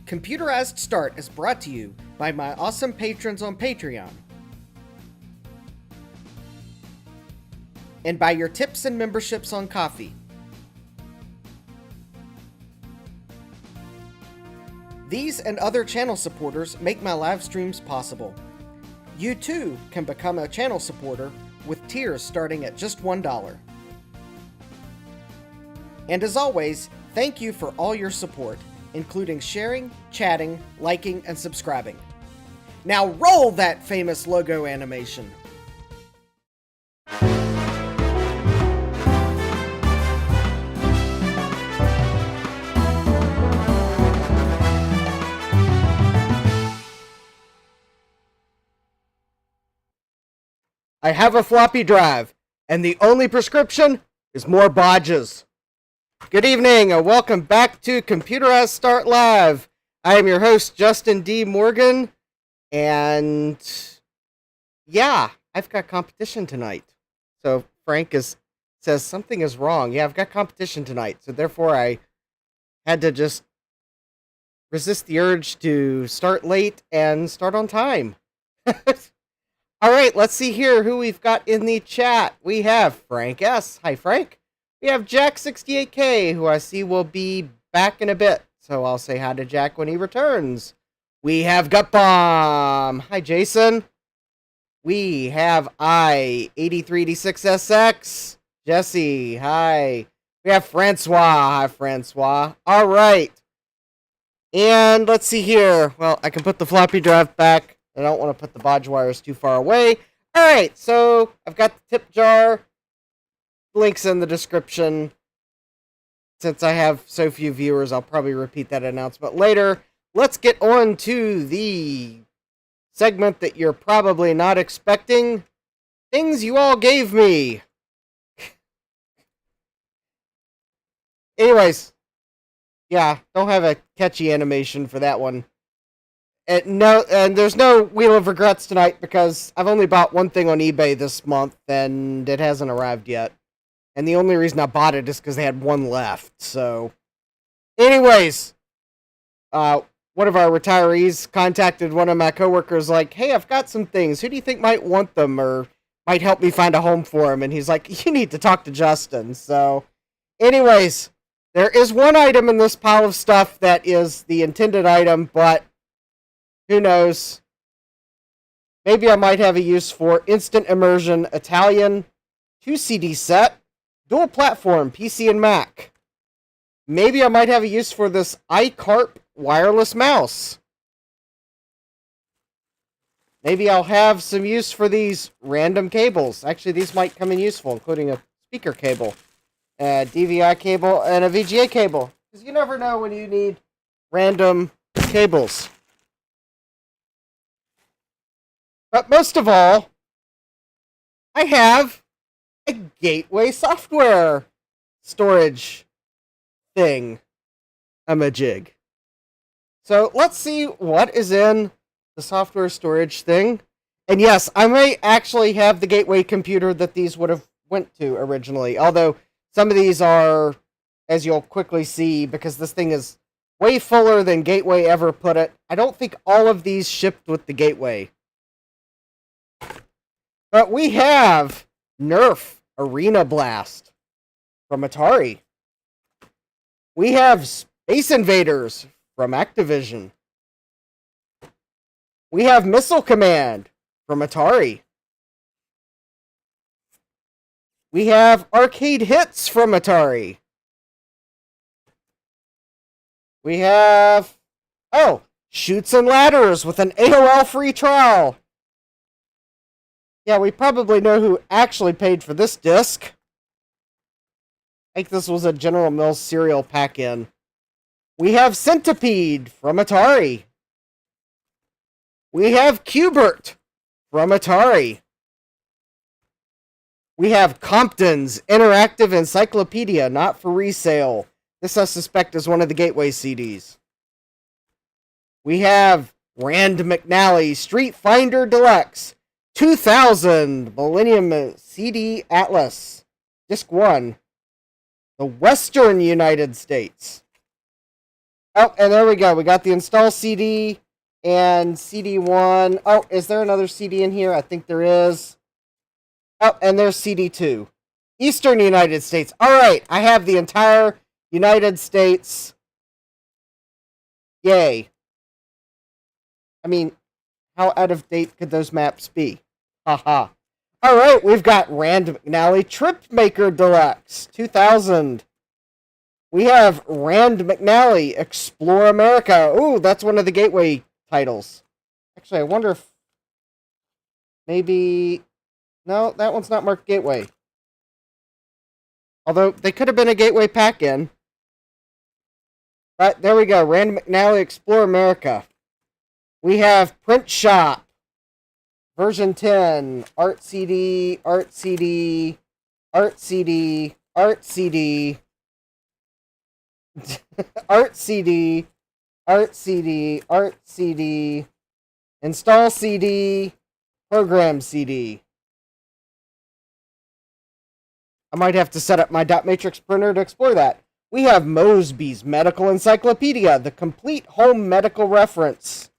Computerized Start is brought to you by my awesome patrons on Patreon, and by your tips and memberships on Ko-fi. These and other channel supporters make my live streams possible. You too can become a channel supporter with tiers starting at just $1. And as always, thank you for all your support, including sharing, chatting, liking, and subscribing. Now roll that famous logo animation! I have a floppy drive, and the only prescription is more Bodges. Good evening, and welcome back to Computerized Start Live. I am your host, Justin D. Morgan, and yeah, I've got competition tonight. So Frank says something is wrong. Yeah, I've got competition tonight, so therefore I had to just resist the urge to start late and start on time. All right, let's see here who we've got in the chat. We have Frank S. Hi, Frank. We have Jack68K, who I see will be back in a bit, so I'll say hi to Jack when he returns. We have Gut Bomb. Hi, Jason. We have I8386SX. Jesse, hi. We have Francois. Hi, Francois. All right. And let's see here. Well, I can put the floppy drive back. I don't want to put the bodge wires too far away. All right, so I've got the tip jar. Links in the description. Since I have so few viewers, I'll probably repeat that announcement later. Let's get on to the segment that you're probably not expecting. Things you all gave me. Anyways, yeah, don't have a catchy animation for that one. And there's no Wheel of Regrets tonight because I've only bought one thing on eBay this month and it hasn't arrived yet. And the only reason I bought it is because they had one left. So, anyways, one of our retirees contacted one of my coworkers like, hey, I've got some things. Who do you think might want them or might help me find a home for them? And he's like, you need to talk to Justin. So, anyways, there is one item in this pile of stuff that is the intended item, but who knows? Maybe I might have a use for Instant Immersion Italian, 2 CD set, dual platform, PC and Mac. Maybe I might have a use for this iCarp wireless mouse. Maybe I'll have some use for these random cables. Actually, these might come in useful, including a speaker cable, a DVI cable, and a VGA cable. Because you never know when you need random cables. But most of all, I have a gateway software storage thing. I'm a jig. So let's see what is in the software storage thing. And yes, I may actually have the gateway computer that these would have went to originally. Although some of these are, as you'll quickly see, because this thing is way fuller than Gateway ever put it, I don't think all of these shipped with the Gateway. But we have Nerf Arena Blast from Atari. We have Space Invaders from Activision. We have Missile Command from Atari. We have Arcade Hits from Atari. We have, Chutes and Ladders with an AOL free trial. Yeah, we probably know who actually paid for this disc. I think this was a General Mills cereal pack-in. We have Centipede from Atari. We have Qbert from Atari. We have Compton's Interactive Encyclopedia, not for resale. This, I suspect, is one of the Gateway CDs. We have Rand McNally Street Finder Deluxe 2000 Millennium CD Atlas, Disc 1, the Western United States. Oh, and there we go. We got the install CD and CD1. Oh, is there another CD in here? I think there is. Oh, and there's CD2. Eastern United States. All right, I have the entire United States. Yay. I mean, how out of date could those maps be? Haha. All right, we've got Rand McNally Tripmaker Deluxe 2000. We have Rand McNally Explore America. Ooh, that's one of the Gateway titles. Actually, I wonder if maybe... No, that one's not marked Gateway. Although, they could have been a Gateway pack-in. But there we go. Rand McNally Explore America. We have Print Shop. Version 10. Art CD. Art CD. Art CD. Art CD. Art CD. Art CD. Art CD. Install CD. Program CD. I might have to set up my dot matrix printer to explore that. We have Mosby's Medical Encyclopedia, the complete home medical reference.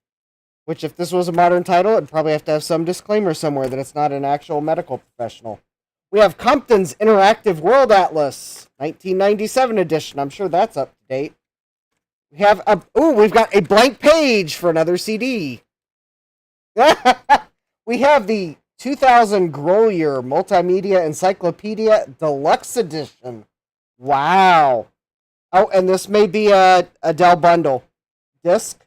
Which, if this was a modern title, it'd probably have to have some disclaimer somewhere that it's not an actual medical professional. We have Compton's Interactive World Atlas, 1997 edition. I'm sure that's up to date. We have we've got a blank page for another CD. We have the 2000 Grolier Multimedia Encyclopedia Deluxe Edition. Wow. Oh, and this may be a Dell bundle disc.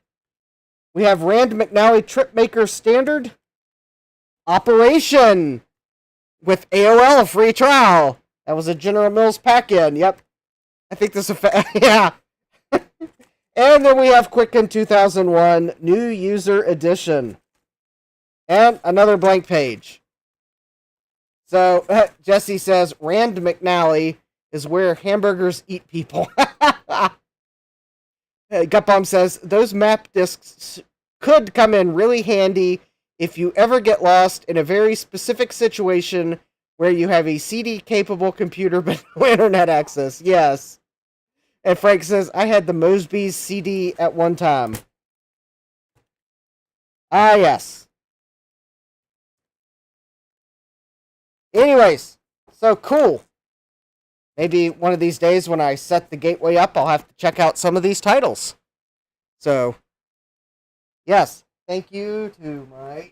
We have Rand McNally Tripmaker Standard Operation with AOL free trial. That was a General Mills pack-in. Yep. I think this is yeah. And then we have Quicken 2001 New User Edition. And another blank page. So, Jesse says, Rand McNally is where hamburgers eat people. Gutbomb says, those map discs could come in really handy if you ever get lost in a very specific situation where you have a CD-capable computer but no internet access. Yes. And Frank says, I had the Mosby's CD at one time. Ah, yes. Anyways, so cool. Maybe one of these days when I set the gateway up, I'll have to check out some of these titles. So, yes, thank you to my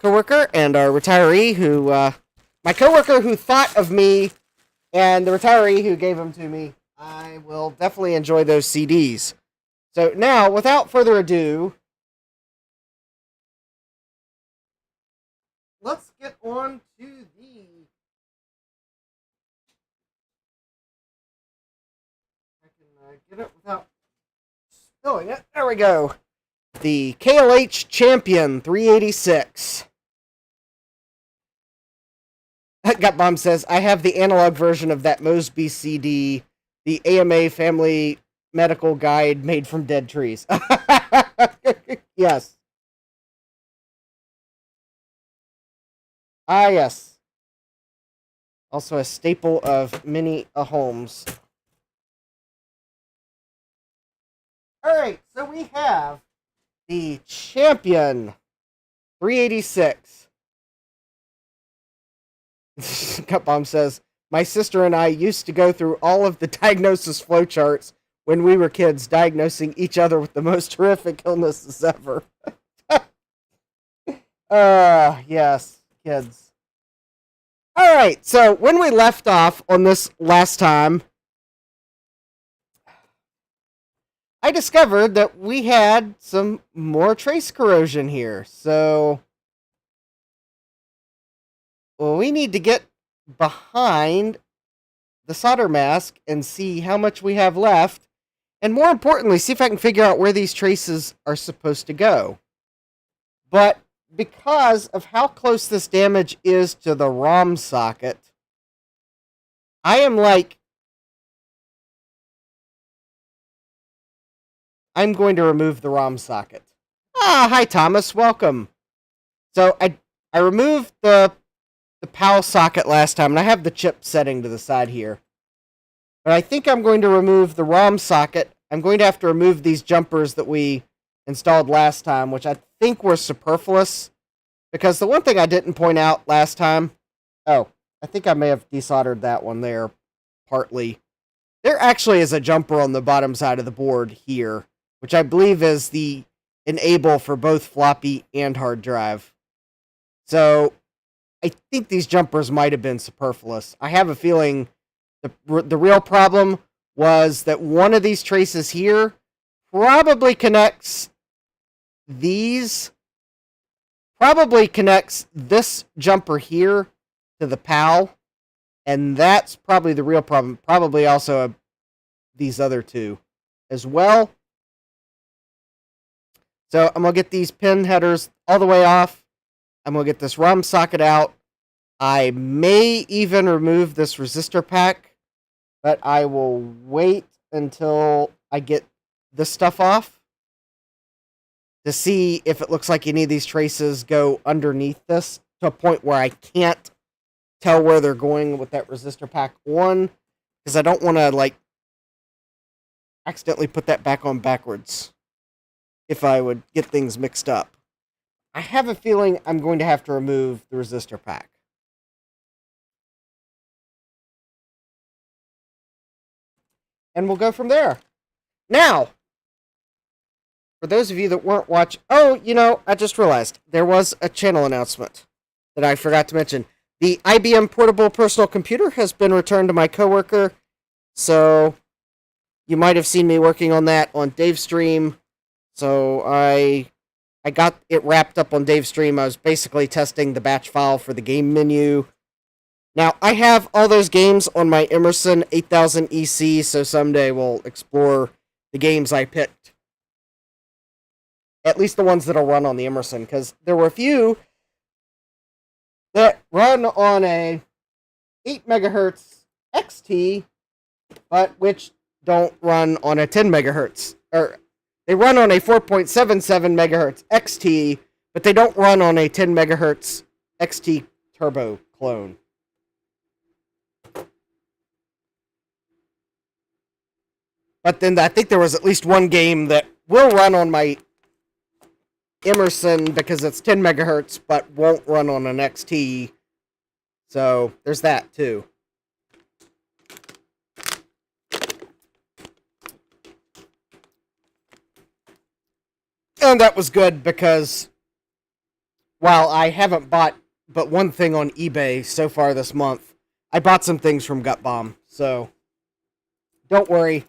coworker and our retiree who, my coworker who thought of me and the retiree who gave them to me. I will definitely enjoy those CDs. So now, without further ado, let's get on to the... I can get it without spilling it. There we go. The KLH Champion 386. Gutbomb says, I have the analog version of that Mosby CD, the AMA Family Medical Guide made from dead trees. Yes. Ah, yes. Also a staple of many homes. Alright, so we have the Champion 386. Cutbomb says, my sister and I used to go through all of the diagnosis flowcharts when we were kids, diagnosing each other with the most horrific illnesses ever. Yes, kids. Alright, so when we left off on this last time, I discovered that we had some more trace corrosion here. So, well, we need to get behind the solder mask and see how much we have left. And more importantly, see if I can figure out where these traces are supposed to go. But because of how close this damage is to the ROM socket, I am like, I'm going to remove the ROM socket. Ah, hi Thomas, welcome. So I removed the PAL socket last time, and I have the chip setting to the side here. But I think I'm going to remove the ROM socket. I'm going to have to remove these jumpers that we installed last time, which I think were superfluous. Because the one thing I didn't point out last time... Oh, I think I may have desoldered that one there, partly. There actually is a jumper on the bottom side of the board here, which I believe is the enable for both floppy and hard drive. So, I think these jumpers might have been superfluous. I have a feeling the real problem was that one of these traces here probably connects these, probably connects this jumper here to the PAL, and that's probably the real problem. Probably also these other two as well. So I'm going to get these pin headers all the way off. I'm going to get this ROM socket out. I may even remove this resistor pack, but I will wait until I get this stuff off to see if it looks like any of these traces go underneath this to a point where I can't tell where they're going with that resistor pack on, because I don't want to, like, accidentally put that back on backwards if I would get things mixed up. I have a feeling I'm going to have to remove the resistor pack. And we'll go from there. Now, for those of you that weren't watching... Oh, you know, I just realized there was a channel announcement that I forgot to mention. The IBM Portable Personal Computer has been returned to my coworker, so you might have seen me working on that on Dave's stream. So I got it wrapped up on Dave's stream. I was basically testing the batch file for the game menu. Now, I have all those games on my Emerson 8000 EC, so someday we'll explore the games I picked. At least the ones that'll run on the Emerson, because there were a few that run on a 8 megahertz XT, but which don't run on a 10 megahertz. Or they run on a 4.77 megahertz XT, but they don't run on a 10 megahertz XT turbo clone. But then I think there was at least one game that will run on my Emerson because it's 10 megahertz, but won't run on an XT. So there's that too. And that was good because while I haven't bought but one thing on eBay so far this month, I bought some things from Gut Bomb. So don't worry.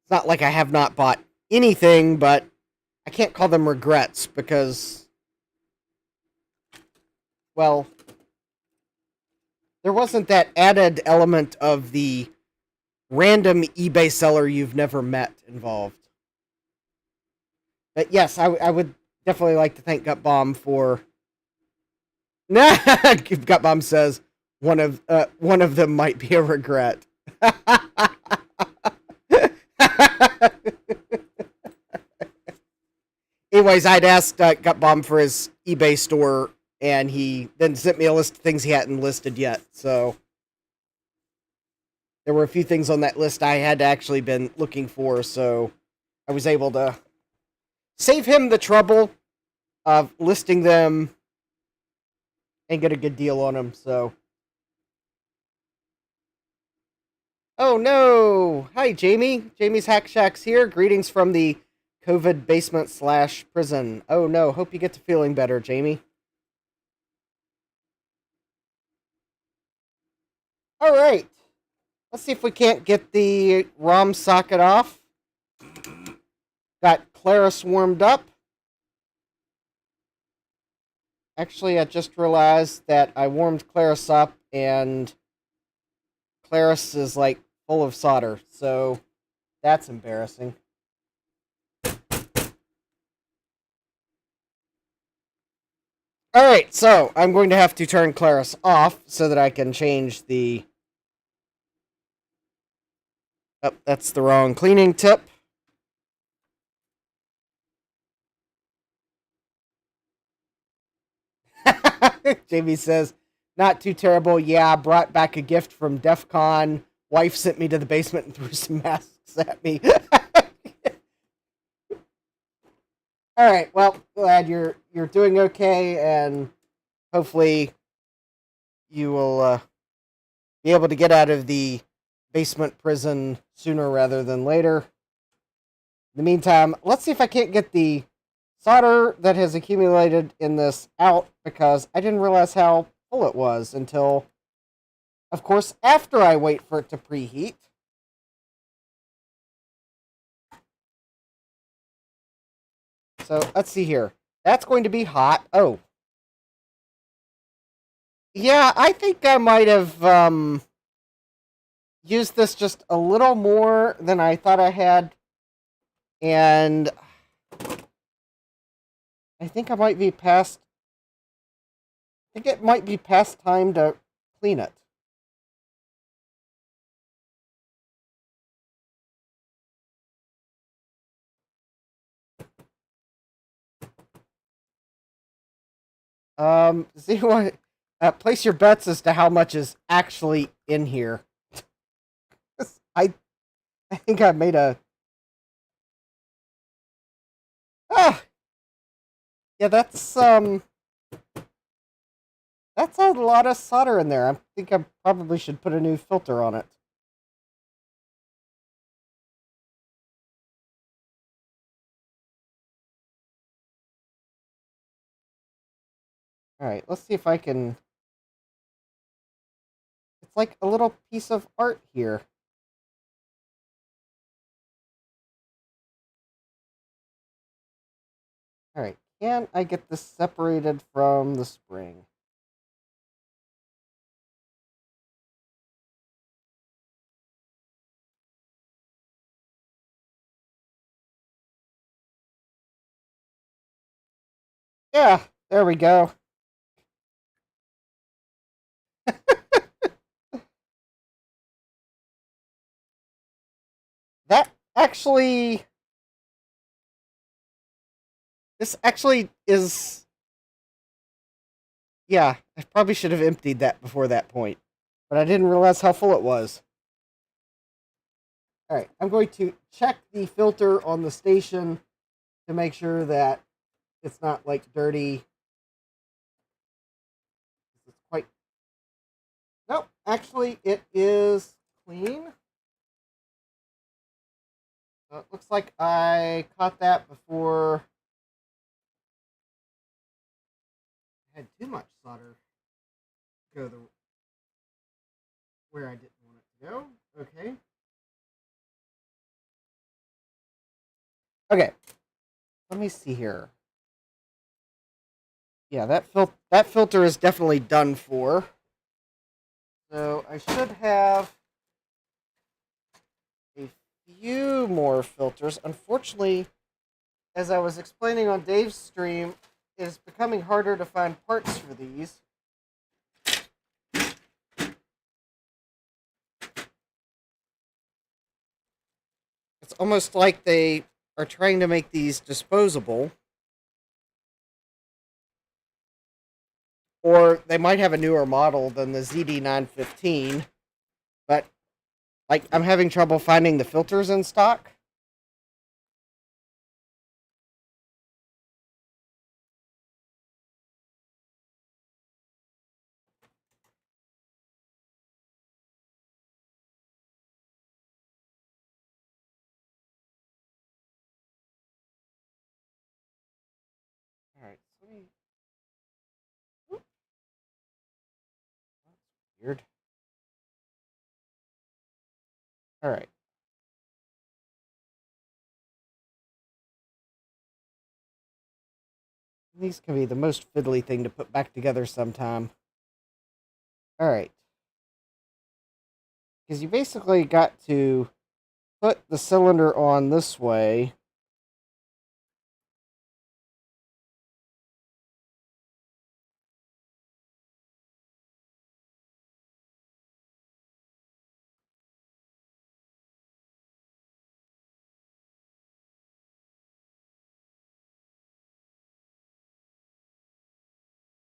It's not like I have not bought anything, but I can't call them regrets because, well, there wasn't that added element of the random eBay seller you've never met involved. But yes, I would definitely like to thank Gut Bomb for... Gut Bomb says one of them might be a regret. Anyways, I'd asked Gut Bomb for his eBay store, and he then sent me a list of things he hadn't listed yet. So there were a few things on that list I had actually been looking for, so I was able to save him the trouble of listing them and get a good deal on them. So, oh no! Hi, Jamie. Jamie's Hack Shack's here. Greetings from the COVID basement / prison. Oh no, hope you get to feeling better, Jamie. Alright. Let's see if we can't get the ROM socket off. Got Claris warmed up. Actually, I just realized that I warmed Claris up and Claris is like full of solder, so that's embarrassing. Alright, so I'm going to have to turn Claris off so that I can change the... Oh, that's the wrong cleaning tip. Jamie says, not too terrible. Yeah, brought back a gift from DEF CON wife sent me to the basement and threw some masks at me. All right. Well, glad you're doing okay, and hopefully you will be able to get out of the basement prison sooner rather than later. In the meantime, let's see if I can't get the solder that has accumulated in this out, because I didn't realize how full it was until, of course, after I wait for it to preheat. So let's see here. That's going to be hot. Oh. Yeah, I think I might have used this just a little more than I thought I had. And I think I might be past... I think it might be past time to clean it. See what... place your bets as to how much is actually in here. I think I made a... Ah! Yeah, that's a lot of solder in there. I think I probably should put a new filter on it. Alright, let's see if I can... It's like a little piece of art here. Alright, can I get this separated from the spring? Yeah, there we go. That actually... This actually is... Yeah, I probably should have emptied that before that point. But I didn't realize how full it was. Alright, I'm going to check the filter on the station to make sure that it's not, like, dirty. It's quite... Nope, actually, it is clean. So it looks like I caught that before I had too much solder go where I didn't want it to go. Okay. Okay. Let me see here. Yeah, that filter is definitely done for. So I should have a few more filters. Unfortunately, as I was explaining on Dave's stream, it is becoming harder to find parts for these. It's almost like they are trying to make these disposable. Or they might have a newer model than the ZD915. But, like, I'm having trouble finding the filters in stock. Alright, so let me... Oop. That's weird. Alright. These can be the most fiddly thing to put back together sometime. Alright. Because you basically got to put the cylinder on this way.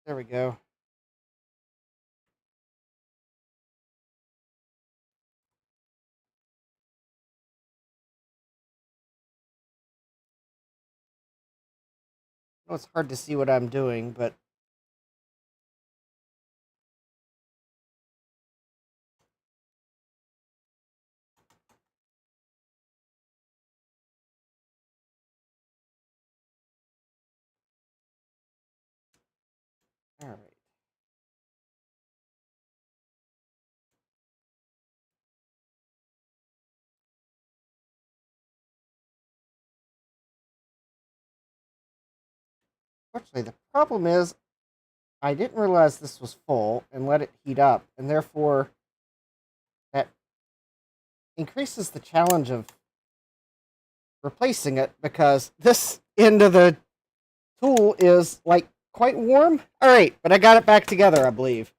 There we go. Oh, it's hard to see what I'm doing, but all right. Actually, the problem is I didn't realize this was full and let it heat up, and therefore that increases the challenge of replacing it because this end of the tool is like quite warm. All right, but I got it back together, I believe.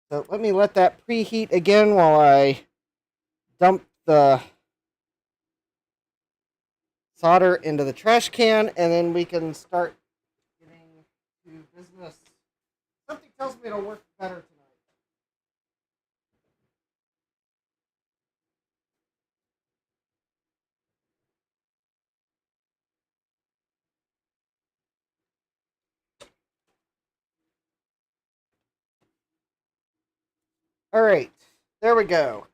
So let me let that preheat again while I dump the solder into the trash can, and then we can start getting to business. Something tells me it'll work better tonight. All right, there we go.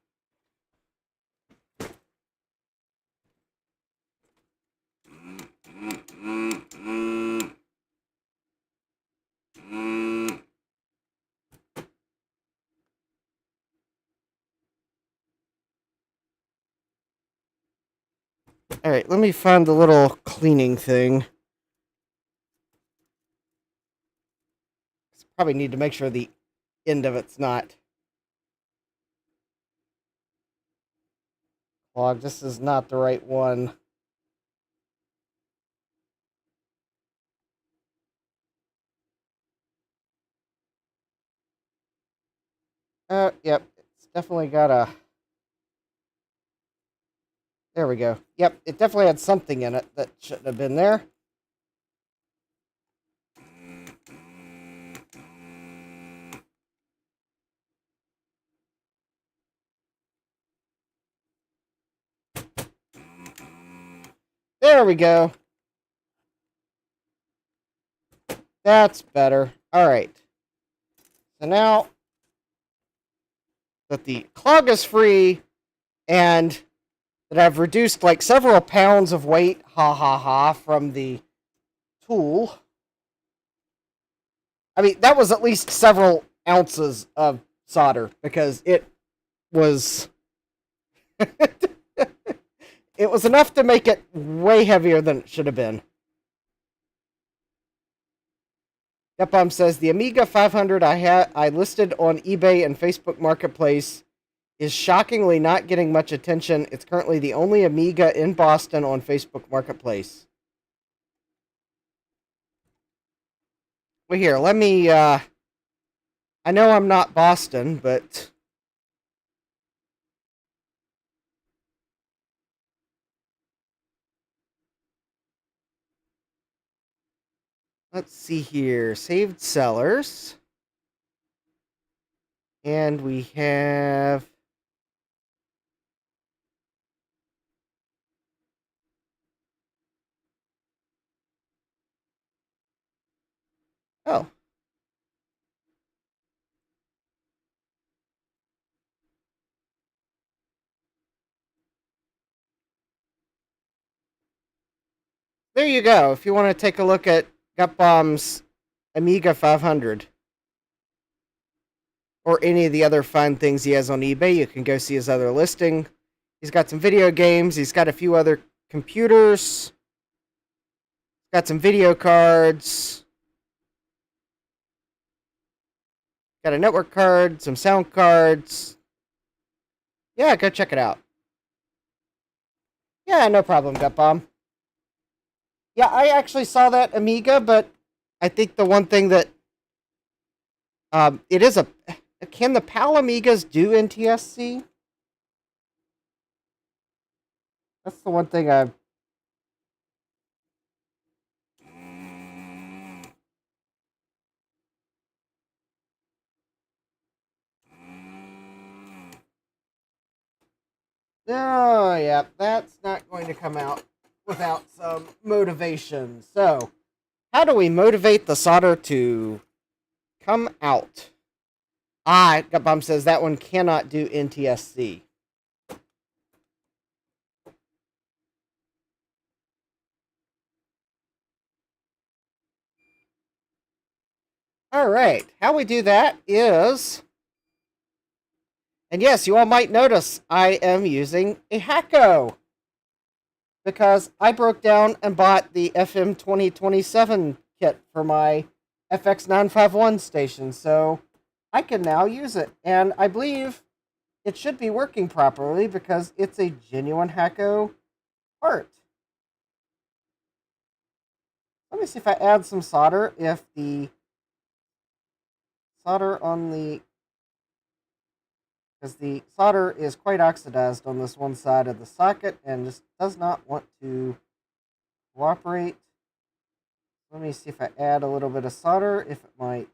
All right, let me find the little cleaning thing. Probably need to make sure the end of it's not clogged. This is not the right one. Yep, it's definitely got a... There we go. Yep, it definitely had something in it that shouldn't have been there. There we go. That's better. All right. So now that the clog is free and that I've reduced like several pounds of weight, ha ha ha, from the tool. I mean, that was at least several ounces of solder because it was it was enough to make it way heavier than it should have been. Yepom says the Amiga 500 I listed on eBay and Facebook Marketplace is shockingly not getting much attention. It's currently the only Amiga in Boston on Facebook Marketplace. Well, here, let me, I know I'm not Boston, but let's see here. Saved sellers. And we have... Oh. There you go. If you want to take a look at Gutbomb's Amiga 500 or any of the other fun things he has on eBay, you can go see his other listing. He's got some video games. He's got a few other computers. Got some video cards. Got a network card, some sound cards. Yeah, go check it out. Yeah, no problem, Gutbomb. Yeah, I actually saw that Amiga, but I think the one thing that it is a... Can the PAL Amigas do NTSC? That's the one thing I've... Oh, yeah, that's not going to come out without some motivation. So, How do we motivate the solder to come out? Gutbomb says that one cannot do NTSC. All right, how we do that is, and yes, you all might notice I am using a Hacko because I broke down and bought the FM 2027 kit for my FX951 station, so I can now use it, and I believe it should be working properly because it's a genuine Hacko part. Let me see if I add some solder, if the solder on the, because the solder is quite oxidized on this one side of the socket and just does not want to cooperate. Let me see if I add a little bit of solder, if it might.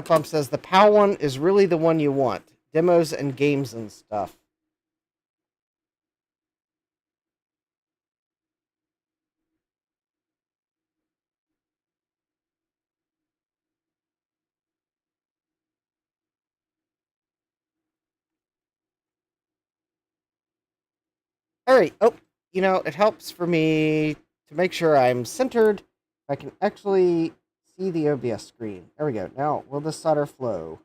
Pump says the PAL one is really the one you want. Demos and games and stuff. Alright, oh, you know, it helps for me to make sure I'm centered. I can actually see the OBS screen. There we go. Now, will the solder flow?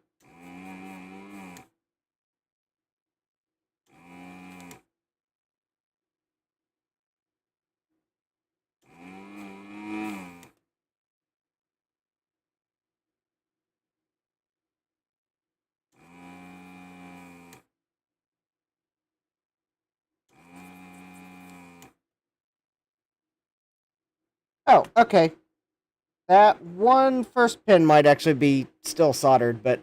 Oh, okay. That one first pin might actually be still soldered, but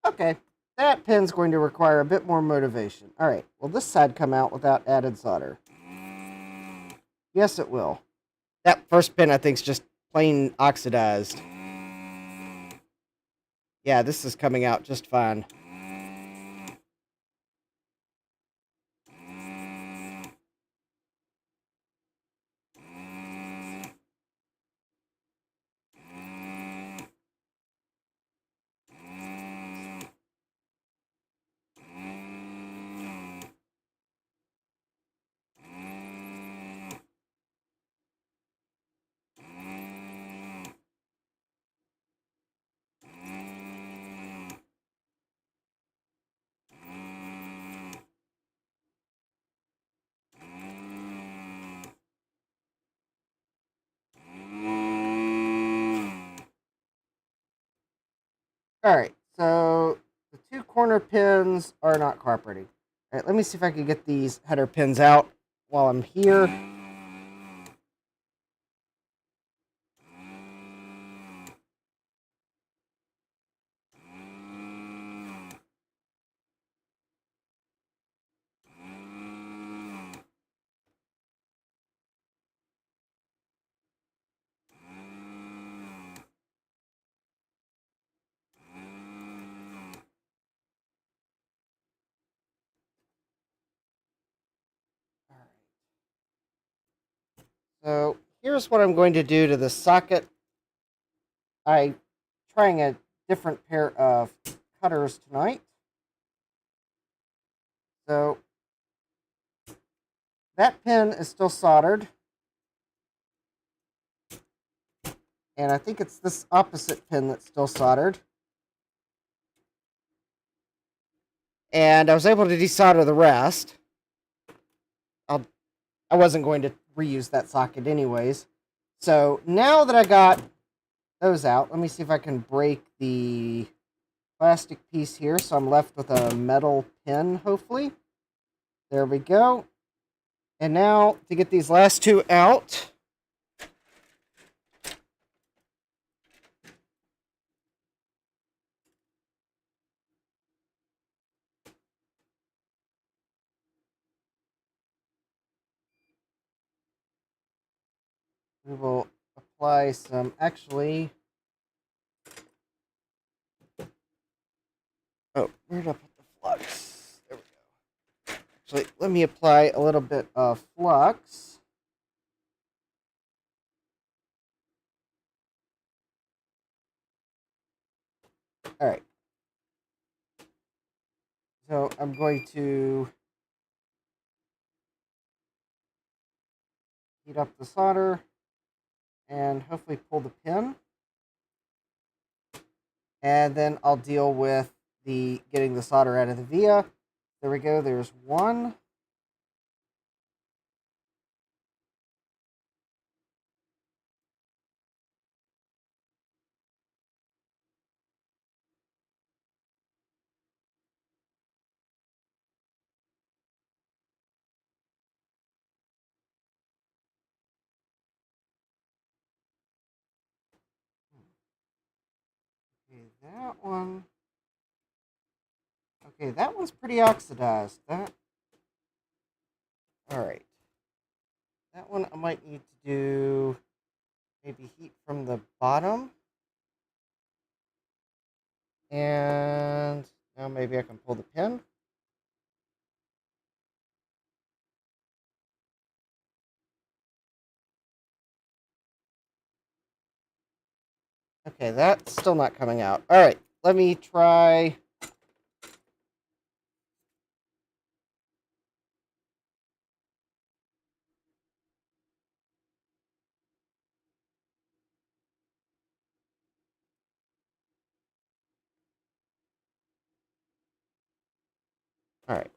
okay. That pin's going to require a bit more motivation. Alright, will this side come out without added solder? Yes, it will. That first pin, I think, is just plain oxidized. Yeah, this is coming out just fine. Alright, so the two corner pins are not cooperating. Alright, let me see if I can get these header pins out while I'm here. So here's what I'm going to do to the socket. I'm trying a different pair of cutters tonight. So that pin is still soldered. And I think it's this opposite pin that's still soldered. And I was able to desolder the rest. I wasn't going to reuse that socket anyways. So now that I got those out, let me see if I can break the plastic piece here. So I'm left with a metal pin, hopefully. There we go. And now to get these last two out. We will apply some, actually, oh, where did I put the flux? There we go. Actually, let me apply a little bit of flux. All right. So I'm going to heat up the solder and hopefully pull the pin. And then I'll deal with the getting the solder out of the via. There we go. There's one. Okay, that one. Okay, that one's pretty oxidized. That. All right. That one I might need to do maybe heat from the bottom. And now maybe I can pull the pin. Okay, that's still not coming out. All right, let me try. All right,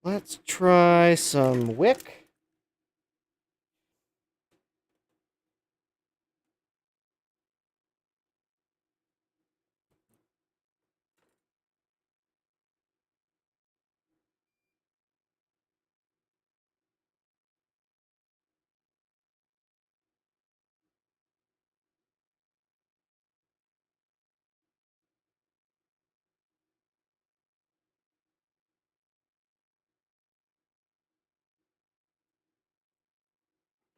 let's try some wick.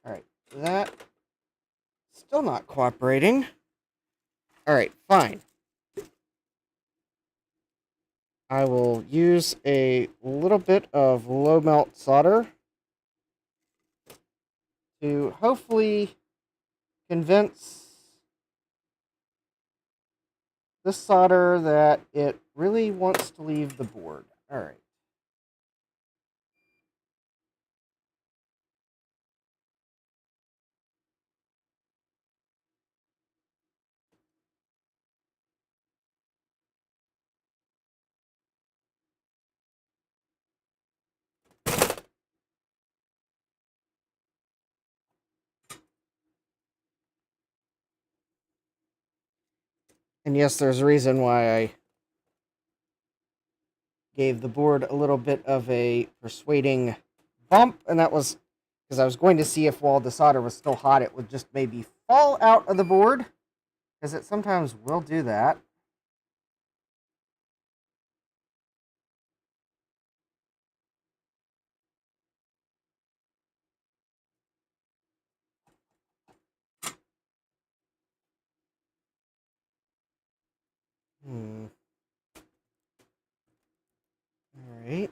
All right, that still not cooperating. All right, fine. I will use a little bit of low melt solder to hopefully convince this solder that it really wants to leave the board. All right. And yes, there's a reason why I gave the board a little bit of a persuading bump, and that was because I was going to see if while the solder was still hot, it would just maybe fall out of the board, because it sometimes will do that. All right.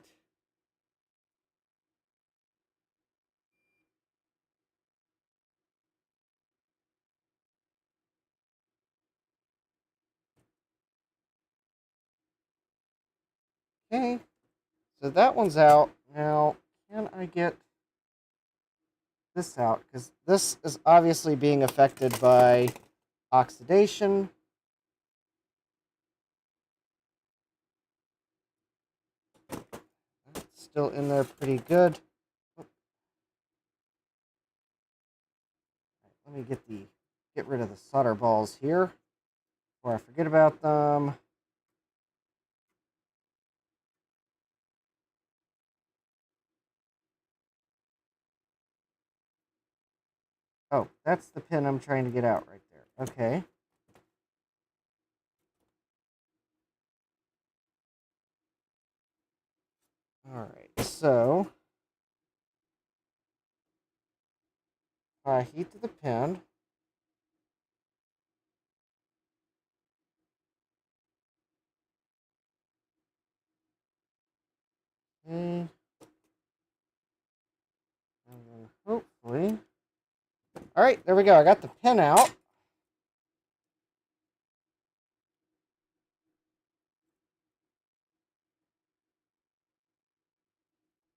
Okay, so that one's out. Now, can I get this out? Because this is obviously being affected by oxidation. It's still in there pretty good. Let me get rid of the solder balls here before I forget about them. Oh, that's the pin I'm trying to get out right there. Okay. Alright, so heat to the pin. Okay. And then hopefully. Alright, there we go. I got the pin out.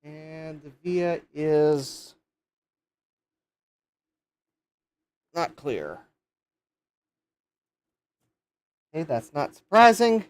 And the via is not clear. Okay, that's not surprising.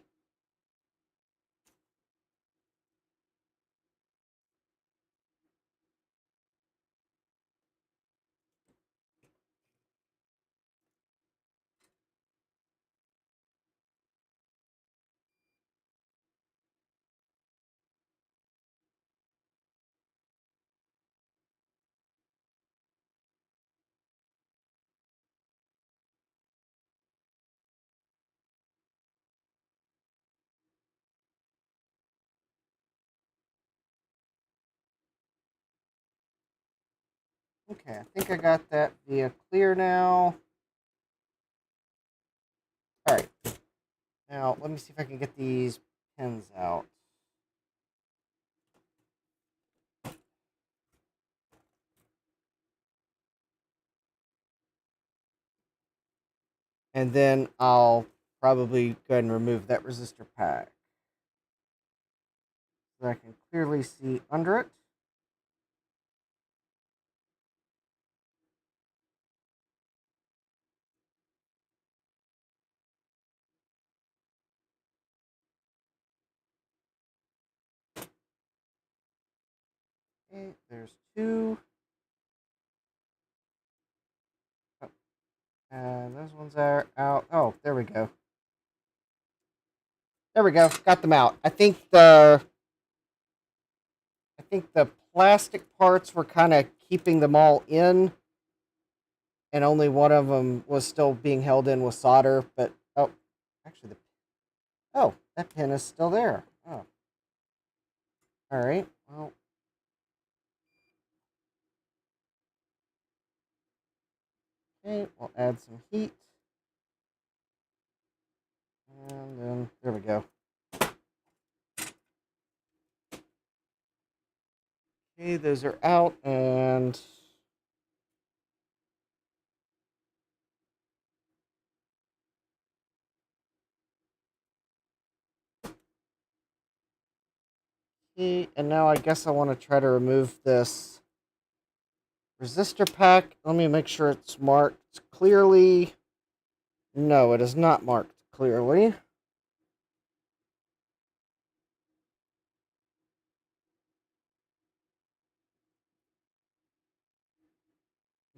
Okay, I think I got that via clear now. Alright. Now, let me see if I can get these pins out. And then I'll probably go ahead and remove that resistor pack. So I can clearly see under it. Okay, there's two. Oh, and those ones are out. Oh, there we go. There we go. Got them out. I think the plastic parts were kind of keeping them all in, and only one of them was still being held in with solder. But oh, actually, that pin is still there. Oh, all right. Well, okay. We'll add some heat, and then there we go. Okay, those are out, and okay, and now I guess I want to try to remove this resistor pack. Let me make sure it's marked clearly. No, it is not marked clearly.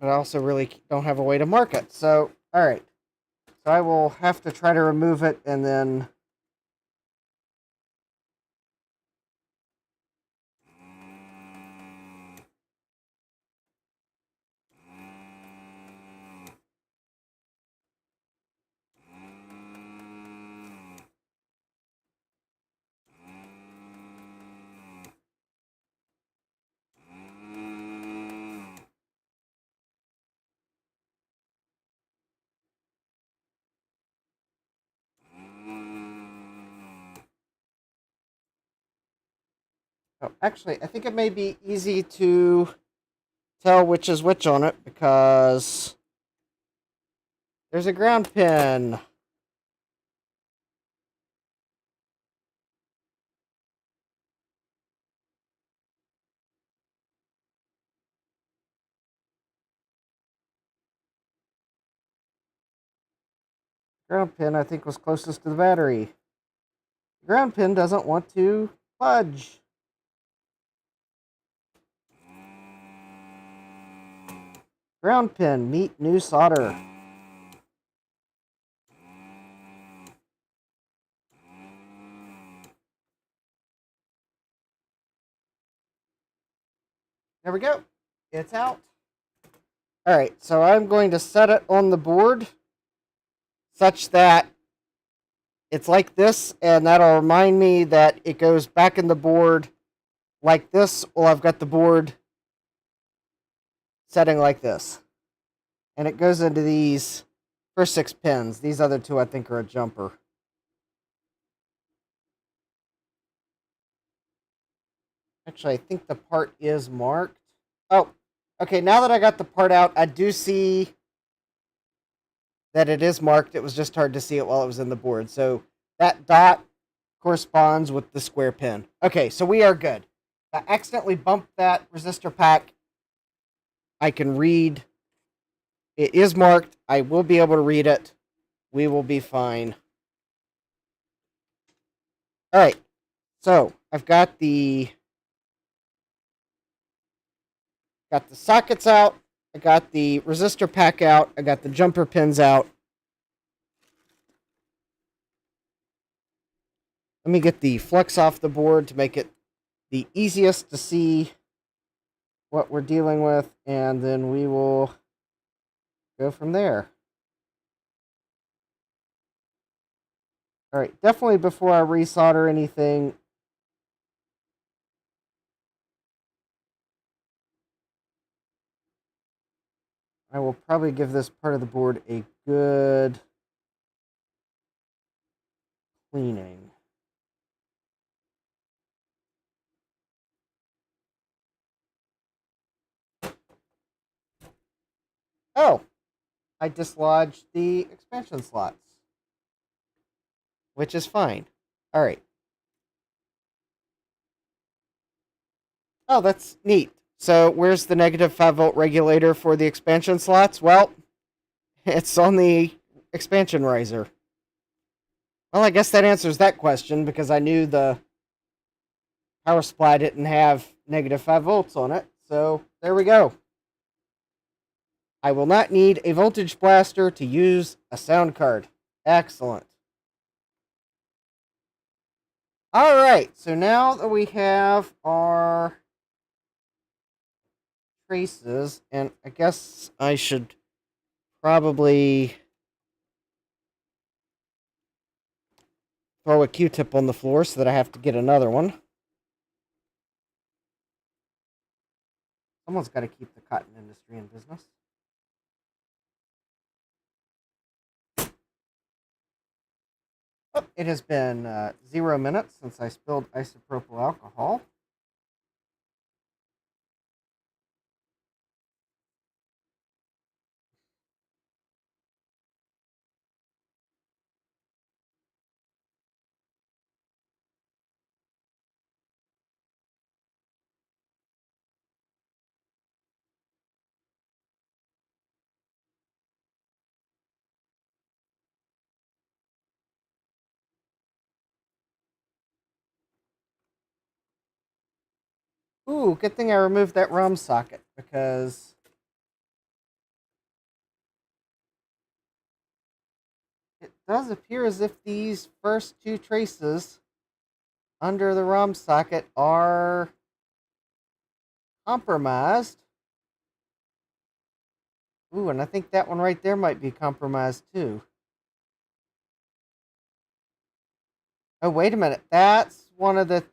But I also really don't have a way to mark it. So, alright. So I will have to try to remove it and then... Oh, actually, I think it may be easy to tell which is which on it because there's a ground pin. Ground pin, I think, was closest to the battery. The ground pin doesn't want to fudge. Ground pin, meet new solder. There we go. It's out. All right, so I'm going to set it on the board such that it's like this, and that'll remind me that it goes back in the board like this, or I've got the board setting like this. And it goes into these first 6 pins. These other 2, I think, are a jumper. Actually, I think the part is marked. Oh, okay, now that I got the part out, I do see that it is marked. It was just hard to see it while it was in the board. So that dot corresponds with the square pin. Okay, so we are good. I accidentally bumped that resistor pack. I can read. It is marked. I will be able to read it. We will be fine. All right, so I've got the sockets out. I got the resistor pack out. I got the jumper pins out. Let me get the flex off the board to make it the easiest to see what we're dealing with, and then we will go from there. All right, definitely before I resolder anything, I will probably give this part of the board a good cleaning. Oh, I dislodged the expansion slots, which is fine. All right. Oh, that's neat. So where's the negative 5-volt regulator for the expansion slots? Well, it's on the expansion riser. Well, I guess that answers that question because I knew the power supply didn't have negative 5 volts on it. So there we go. I will not need a voltage blaster to use a sound card. Excellent. All right, so now that we have our traces, and I guess I should probably throw a Q-tip on the floor so that I have to get another one. Someone's got to keep the cotton industry in business. Oh, it has been 0 minutes since I spilled isopropyl alcohol. Ooh, good thing I removed that ROM socket because it does appear as if these first 2 traces under the ROM socket are compromised. Ooh, and I think that one right there might be compromised too. Oh, wait a minute. That's one of the...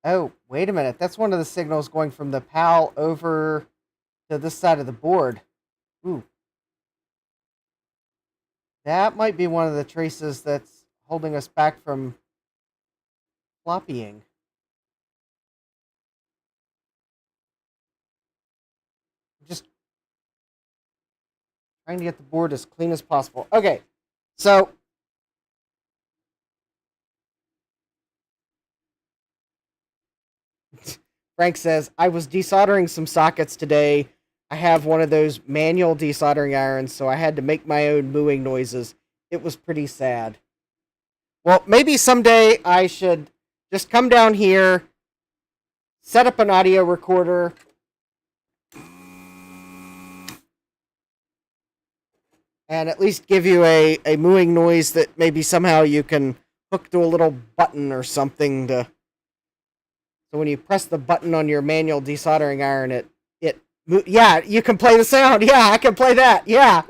Oh, wait a minute. That's one of the signals going from the PAL over to this side of the board. Ooh. That might be one of the traces that's holding us back from floppying. Just trying to get the board as clean as possible. Okay, so Frank says, I was desoldering some sockets today. I have one of those manual desoldering irons, so I had to make my own mooing noises. It was pretty sad. Well, maybe someday I should just come down here, set up an audio recorder, and at least give you a mooing noise that maybe somehow you can hook to a little button or something to. So when you press the button on your manual desoldering iron, yeah, you can play the sound. Yeah, I can play that. Yeah.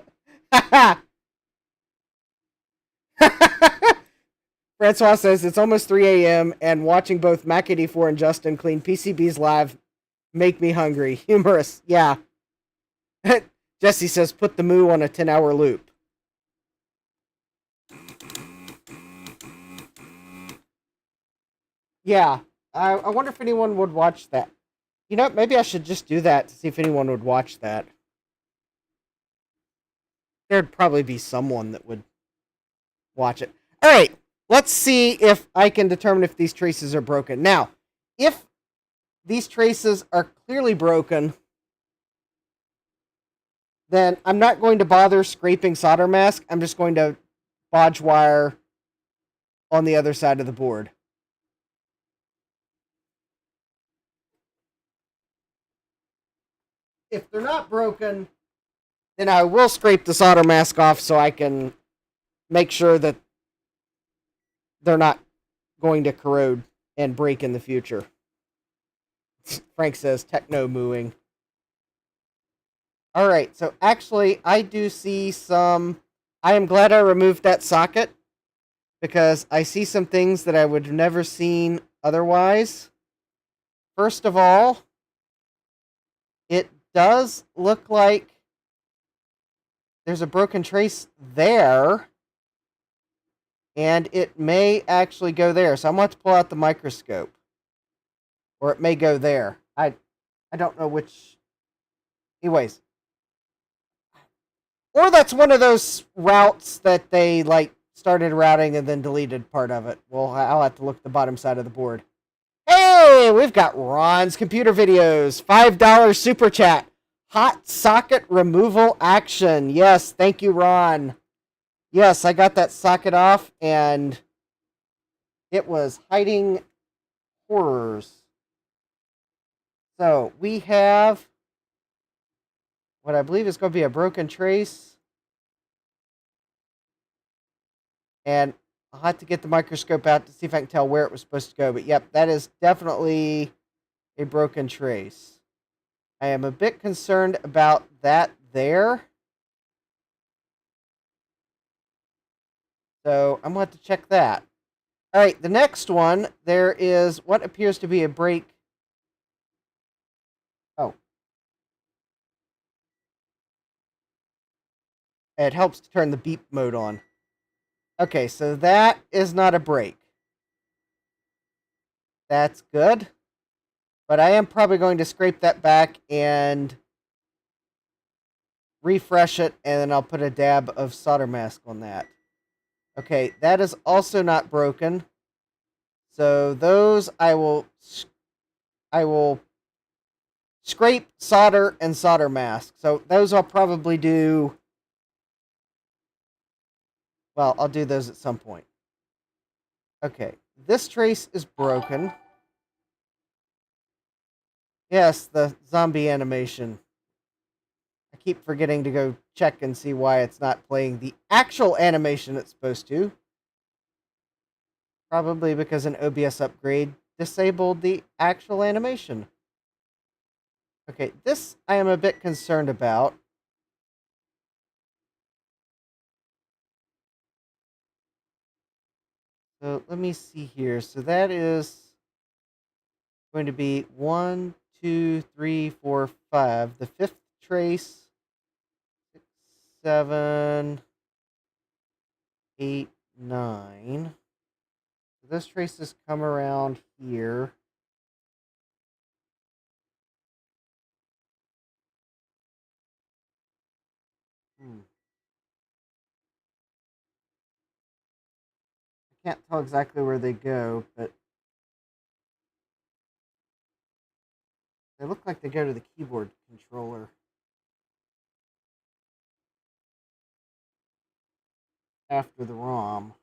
Francois says it's almost 3 a.m. and watching both Mac84 and Justin clean PCBs live make me hungry. Humorous. Yeah. Jesse says put the moo on a 10-hour loop. Yeah. I wonder if anyone would watch that. You know, maybe I should just do that to see if anyone would watch that. There'd probably be someone that would watch it. All right, let's see if I can determine if these traces are broken. Now, if these traces are clearly broken, then I'm not going to bother scraping solder mask. I'm just going to bodge wire on the other side of the board. If they're not broken, then I will scrape the solder mask off so I can make sure that they're not going to corrode and break in the future. Frank says techno mooing. All right, so actually I do see some. I am glad I removed that socket because I see some things that I would have never seen otherwise. First of all, it does look like there's a broken trace there, and it may actually go there. So I'm going to have to pull out the microscope, or it may go there. I don't know which. Anyways, or that's one of those routes that they like started routing and then deleted part of it. Well, I'll have to look at the bottom side of the board. Hey, we've got Ron's Computer Videos, $5 super chat. Hot socket removal action. Yes, thank you, Ron. Yes, I got that socket off and it was hiding horrors. So we have what I believe is going to be a broken trace. And I'll have to get the microscope out to see if I can tell where it was supposed to go. But yep, that is definitely a broken trace. I am a bit concerned about that there. So I'm going to have to check that. All right, the next one, there is what appears to be a break. Oh. It helps to turn the beep mode on. Okay, so that is not a break. That's good. But I am probably going to scrape that back and refresh it, and then I'll put a dab of solder mask on that. Okay, that is also not broken. So those I will scrape, solder, and solder mask. So those I'll probably do. Well, I'll do those at some point. Okay, this trace is broken. Yes, the zombie animation. I keep forgetting to go check and see why it's not playing the actual animation it's supposed to. Probably because an OBS upgrade disabled the actual animation. Okay, this I am a bit concerned about. So let me see here. So that is going to be 1, 2, 3, 4, 5. The fifth trace, 6, 7, 8, 9. So those traces come around here. I can't tell exactly where they go, but they look like they go to the keyboard controller. after the ROM.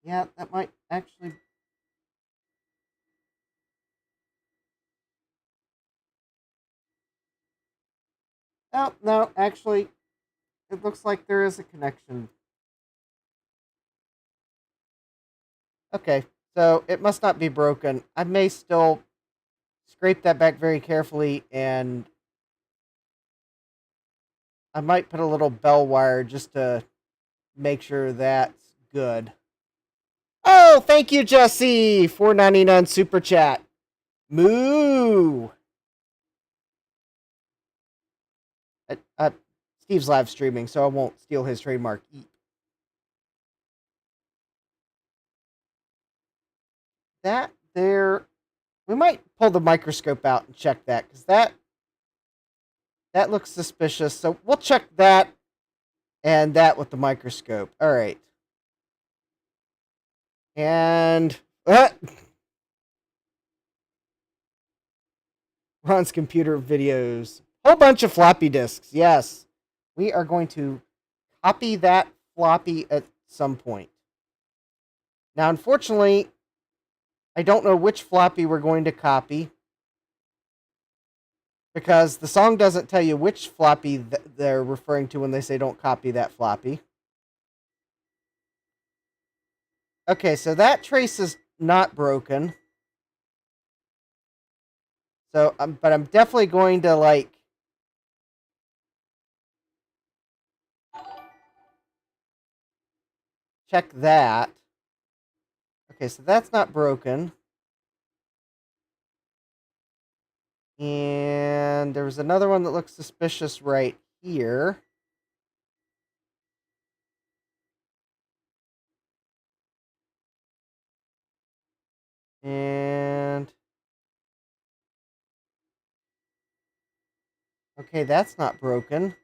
Yeah, that might actually... Oh, no, actually, it looks like there is a connection. Okay, so it must not be broken. I may still scrape that back very carefully, and I might put a little bell wire just to make sure that's good. Oh, thank you, Jesse! $4.99 super chat. Moo! Steve's live streaming, so I won't steal his trademark. Eat. That there... We might pull the microscope out and check that, because that looks suspicious. So we'll check that and that with the microscope. All right. And... Ron's computer videos. Whole bunch of floppy disks. Yes. We are going to copy that floppy at some point. Now, unfortunately, I don't know which floppy we're going to copy, because the song doesn't tell you which floppy they're referring to when they say don't copy that floppy. Okay, so that trace is not broken. So, but I'm definitely going to, like, check that. Okay, so that's not broken. And there was another one that looks suspicious right here. And... okay, that's not broken.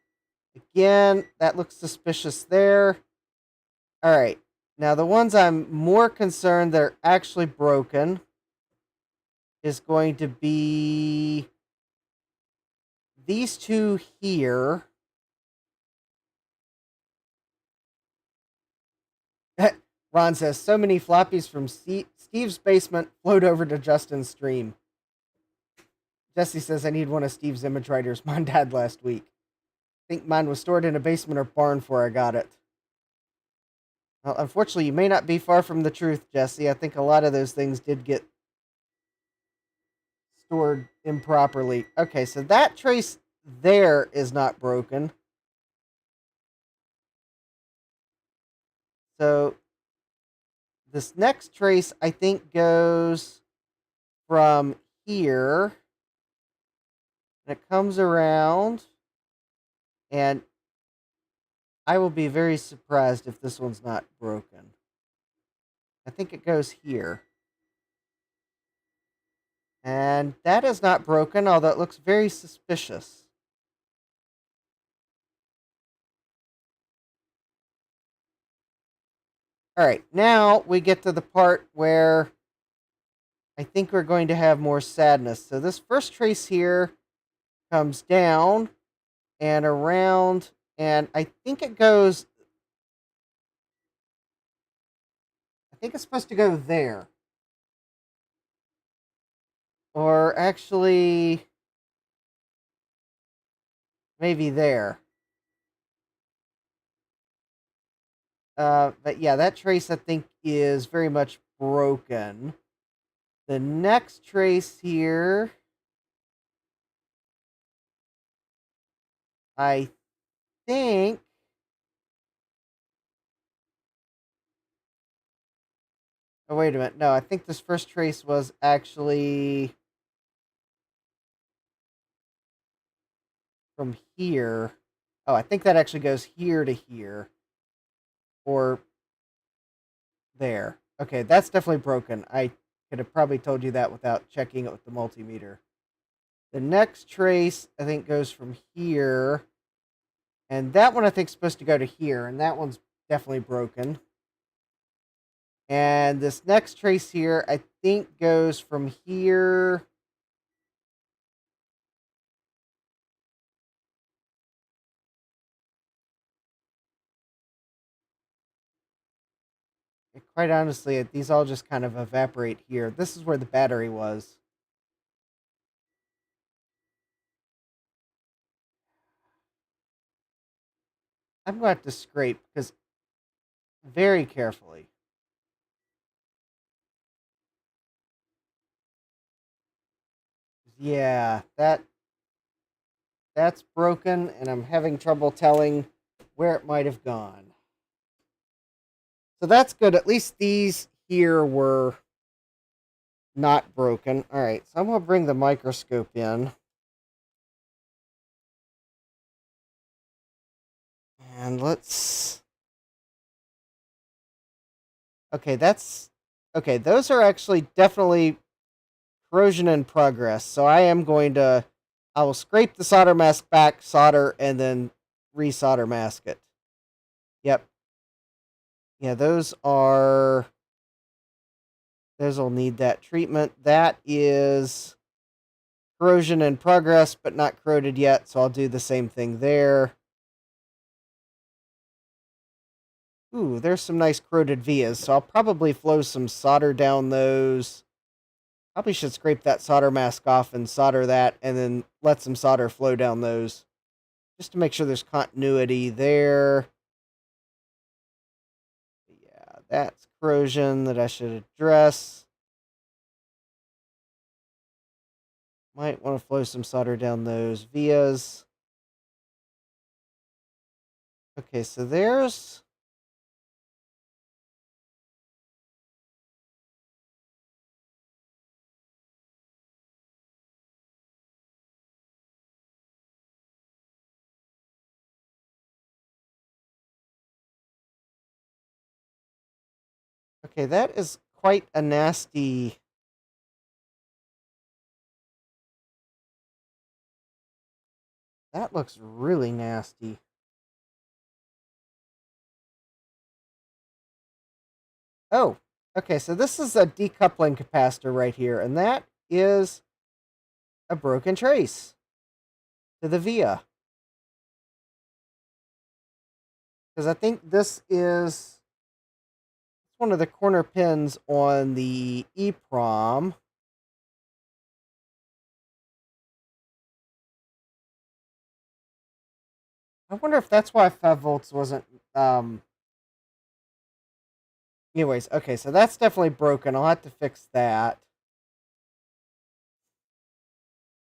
Again, that looks suspicious there. Alright, now the ones I'm more concerned that are actually broken is going to be these two here. Ron says, so many floppies from Steve's basement float over to Justin's stream. Jesse says, I need one of Steve's image writers mine had last week. I think mine was stored in a basement or barn before I got it. Well, unfortunately, you may not be far from the truth, Jesse. I think a lot of those things did get stored improperly. Okay, so that trace there is not broken. So this next trace, I think, goes from here. And it comes around. And I will be very surprised if this one's not broken. I think it goes here. And that is not broken, although it looks very suspicious. Alright, now we get to the part where I think we're going to have more sadness. So this first trace here comes down and around, and I think it goes... I think it's supposed to go there. Or actually... maybe there. But yeah, that trace, I think, is very much broken. The next trace here, I think... oh, wait a minute. No, I think this first trace was actually from here. Oh, I think that actually goes here to here. Or there. Okay, that's definitely broken. I could have probably told you that without checking it with the multimeter. The next trace, I think, goes from here. And that one, I think, is supposed to go to here. And that one's definitely broken. And this next trace here, I think, goes from here quite honestly, these all just kind of evaporate here. This is where the battery was. I'm going to have to scrape because very carefully. Yeah, that's broken, and I'm having trouble telling where it might have gone. So that's good. At least these here were not broken. All right, so I'm going to bring the microscope in. And let's... Okay, that's... Okay, those are actually definitely corrosion in progress. So I am going to... I will scrape the solder mask back, solder, and then re-solder mask it. Yep. Yeah, those are... Those will need that treatment. That is corrosion in progress, but not corroded yet, so I'll do the same thing there. Ooh, there's some nice corroded vias, so I'll probably flow some solder down those. Probably should scrape that solder mask off and solder that, and then let some solder flow down those, just to make sure there's continuity there. Yeah, that's corrosion that I should address. Might want to flow some solder down those vias. Okay, so there's... Okay, that is quite a nasty... That looks really nasty. Oh, okay, so this is a decoupling capacitor right here, and that is a broken trace to the via. Because I think this is one of the corner pins on the EEPROM. I wonder if that's why 5 volts wasn't... Anyways, okay, so that's definitely broken. I'll have to fix that.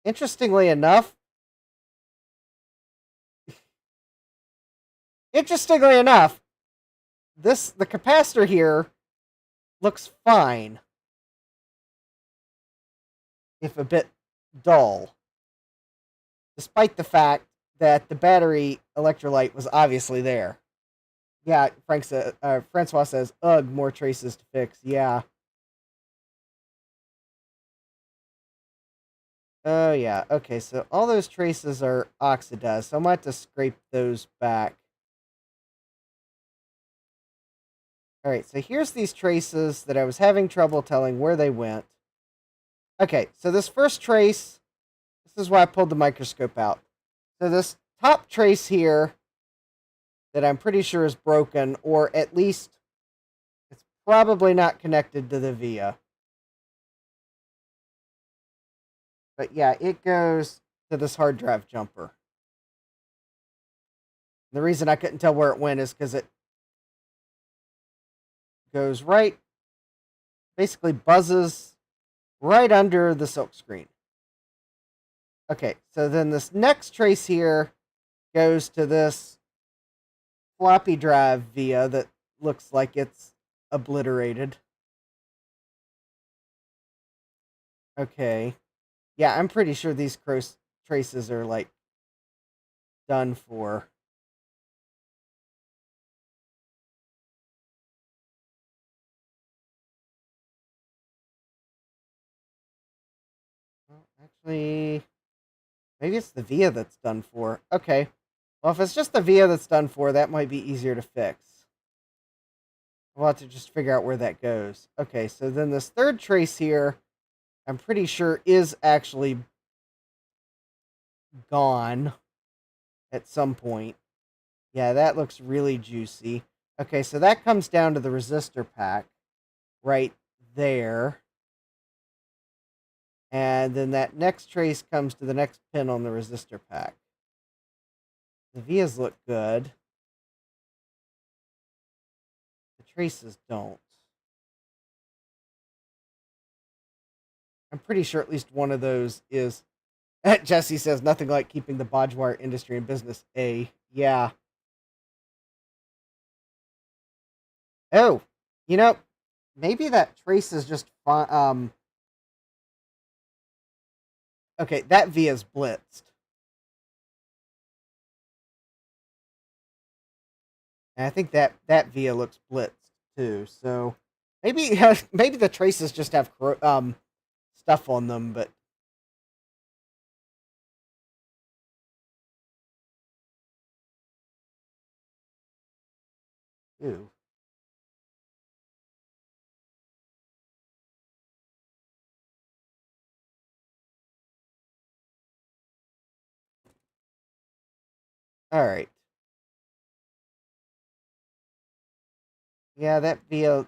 Interestingly enough, the capacitor here looks fine, if a bit dull, despite the fact that the battery electrolyte was obviously there. Yeah, Francois says, ugh, more traces to fix. Yeah. Oh, yeah. Okay, so all those traces are oxidized, so I might have to scrape those back. Alright, so here's these traces that I was having trouble telling where they went. Okay, so this first trace, this is why I pulled the microscope out. So this top trace here that I'm pretty sure is broken, or at least it's probably not connected to the via. But yeah, it goes to this hard drive jumper. The reason I couldn't tell where it went is because it goes right, basically buzzes right under the silk screen. Okay, so then this next trace here goes to this floppy drive via that looks like it's obliterated. Okay. Yeah, I'm pretty sure these traces are, like, done for. Well, actually, maybe it's the via that's done for. Okay. Well, if it's just the via that's done for, that might be easier to fix. We'll have to just figure out where that goes. Okay, so then this third trace here, I'm pretty sure is actually gone at some point. Yeah, that looks really juicy. Okay, so that comes down to the resistor pack. right there. And then that next trace comes to the next pin on the resistor pack. The vias look good. The traces don't. I'm pretty sure at least one of those is... Jesse says, nothing like keeping the bodge wire industry in business. Yeah. Oh, you know, maybe that trace is just fine. Okay, that via's blitzed. And I think that via looks blitzed too. So maybe maybe the traces just have stuff on them, but ew. All right. Yeah, that via.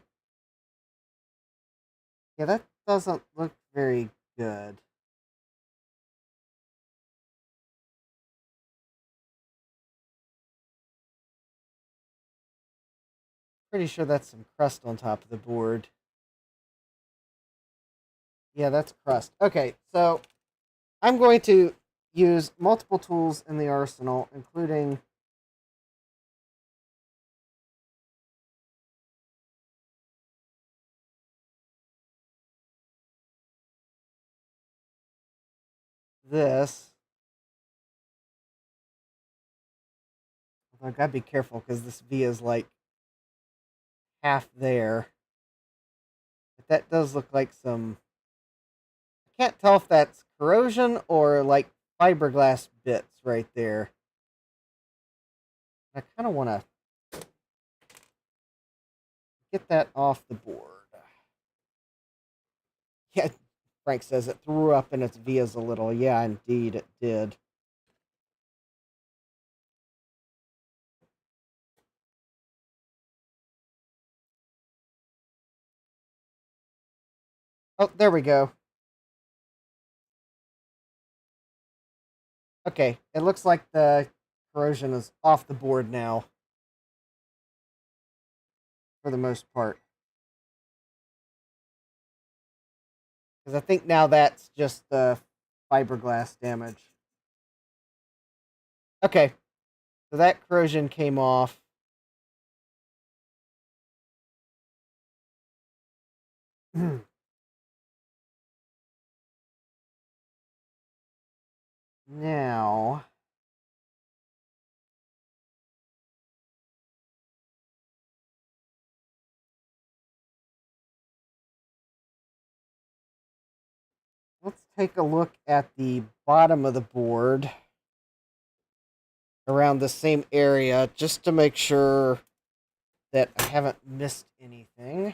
Yeah, that doesn't look very good. Pretty sure that's some crust on top of the board. Yeah, that's crust. Okay, so I'm going to use multiple tools in the arsenal, including this. I gotta be careful because this V is like half there. But that does look like some... I can't tell if that's corrosion or like fiberglass bits right there. I kind of want to get that off the board. Yeah, Frank says it threw up in its vias a little. Yeah, indeed it did. Oh, there we go. Okay, it looks like the corrosion is off the board now. For the most part. Because I think now that's just the fiberglass damage. Okay, so that corrosion came off. Now, let's take a look at the bottom of the board around the same area just to make sure that I haven't missed anything.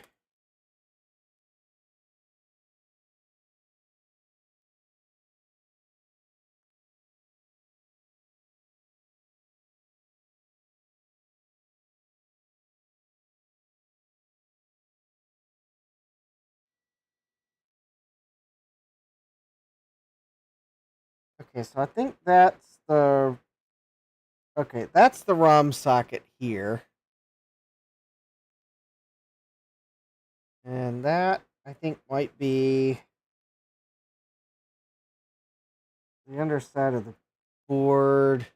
Okay, so I think that's the... Okay, that's the ROM socket here. And that, I think, might be the underside of the board.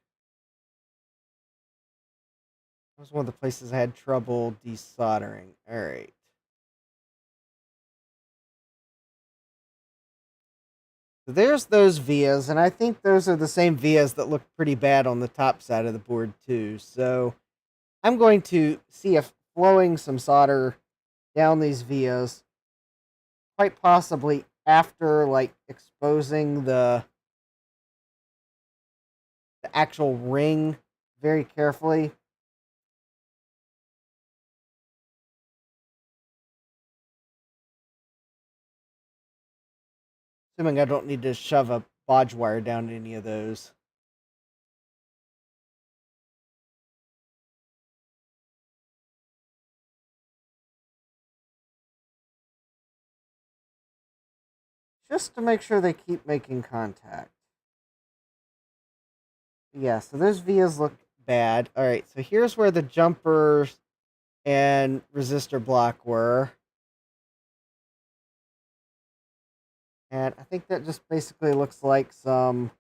That was one of the places I had trouble desoldering. All right. So there's those vias, and I think those are the same vias that look pretty bad on the top side of the board too. So I'm going to see if flowing some solder down these vias, quite possibly after like exposing the actual ring very carefully. Assuming I don't need to shove a bodge wire down any of those. just to make sure they keep making contact. Yeah, so those vias look bad. All right, so here's where the jumper and resistor block were. And I think that just basically looks like some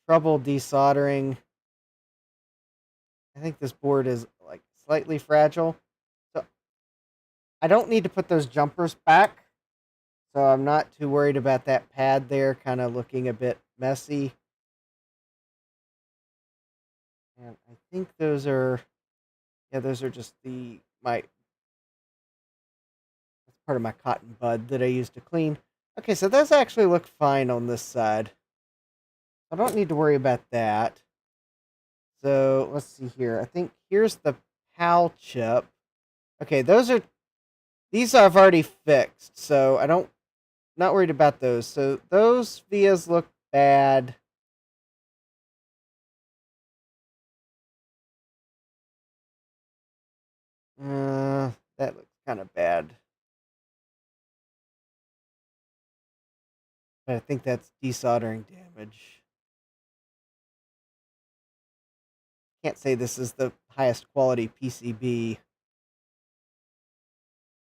trouble desoldering. I think this board is like slightly fragile. So I don't need to put those jumpers back. So I'm not too worried about that pad there kind of looking a bit messy. And I think those are, yeah, those are just that's part of my cotton bud that I used to clean. Okay, so those actually look fine on this side. I don't need to worry about that. So let's see here. I think here's the PAL chip. Okay, these I've already fixed, so not worried about those. So those vias look bad. That looks kind of bad. But I think that's desoldering damage. Can't say this is the highest quality PCB.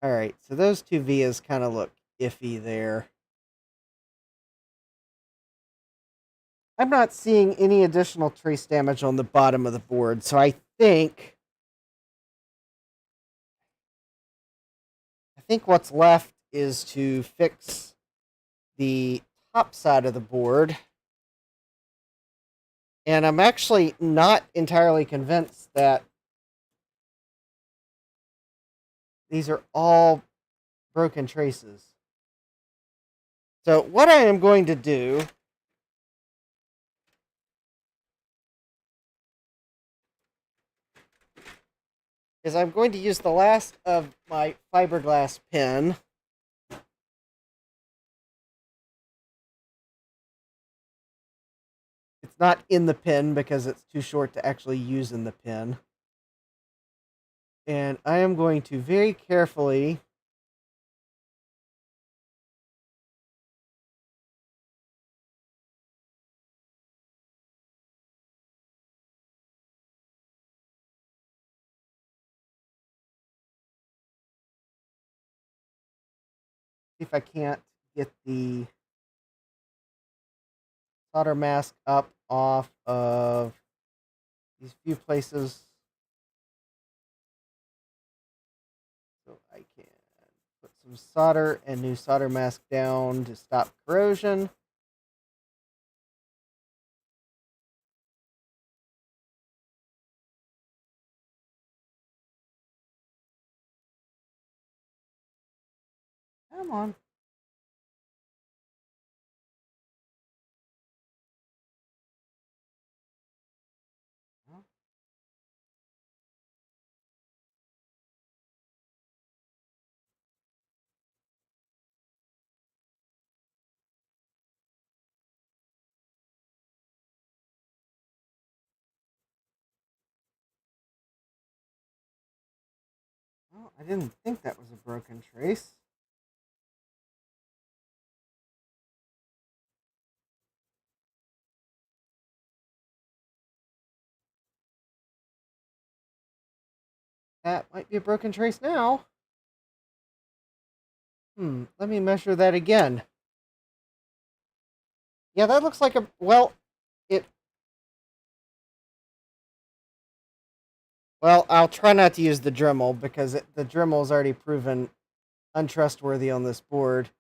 Alright, so those two vias kind of look iffy there. I'm not seeing any additional trace damage on the bottom of the board, so I think what's left is to fix the top side of the board. And I'm actually not entirely convinced that these are all broken traces. So what I am going to do is I'm going to use the last of my fiberglass pen. It's not in the pen because it's too short to actually use in the pen. And I am going to very carefully see if I can't get the solder mask up off of these few places so I can put some solder and new solder mask down to stop corrosion. Come on. Well, I didn't think that was a broken trace. That might be a broken trace now. Let me measure that again. Yeah, that looks like it. Well, I'll try not to use the Dremel because the Dremel is already proven untrustworthy on this board.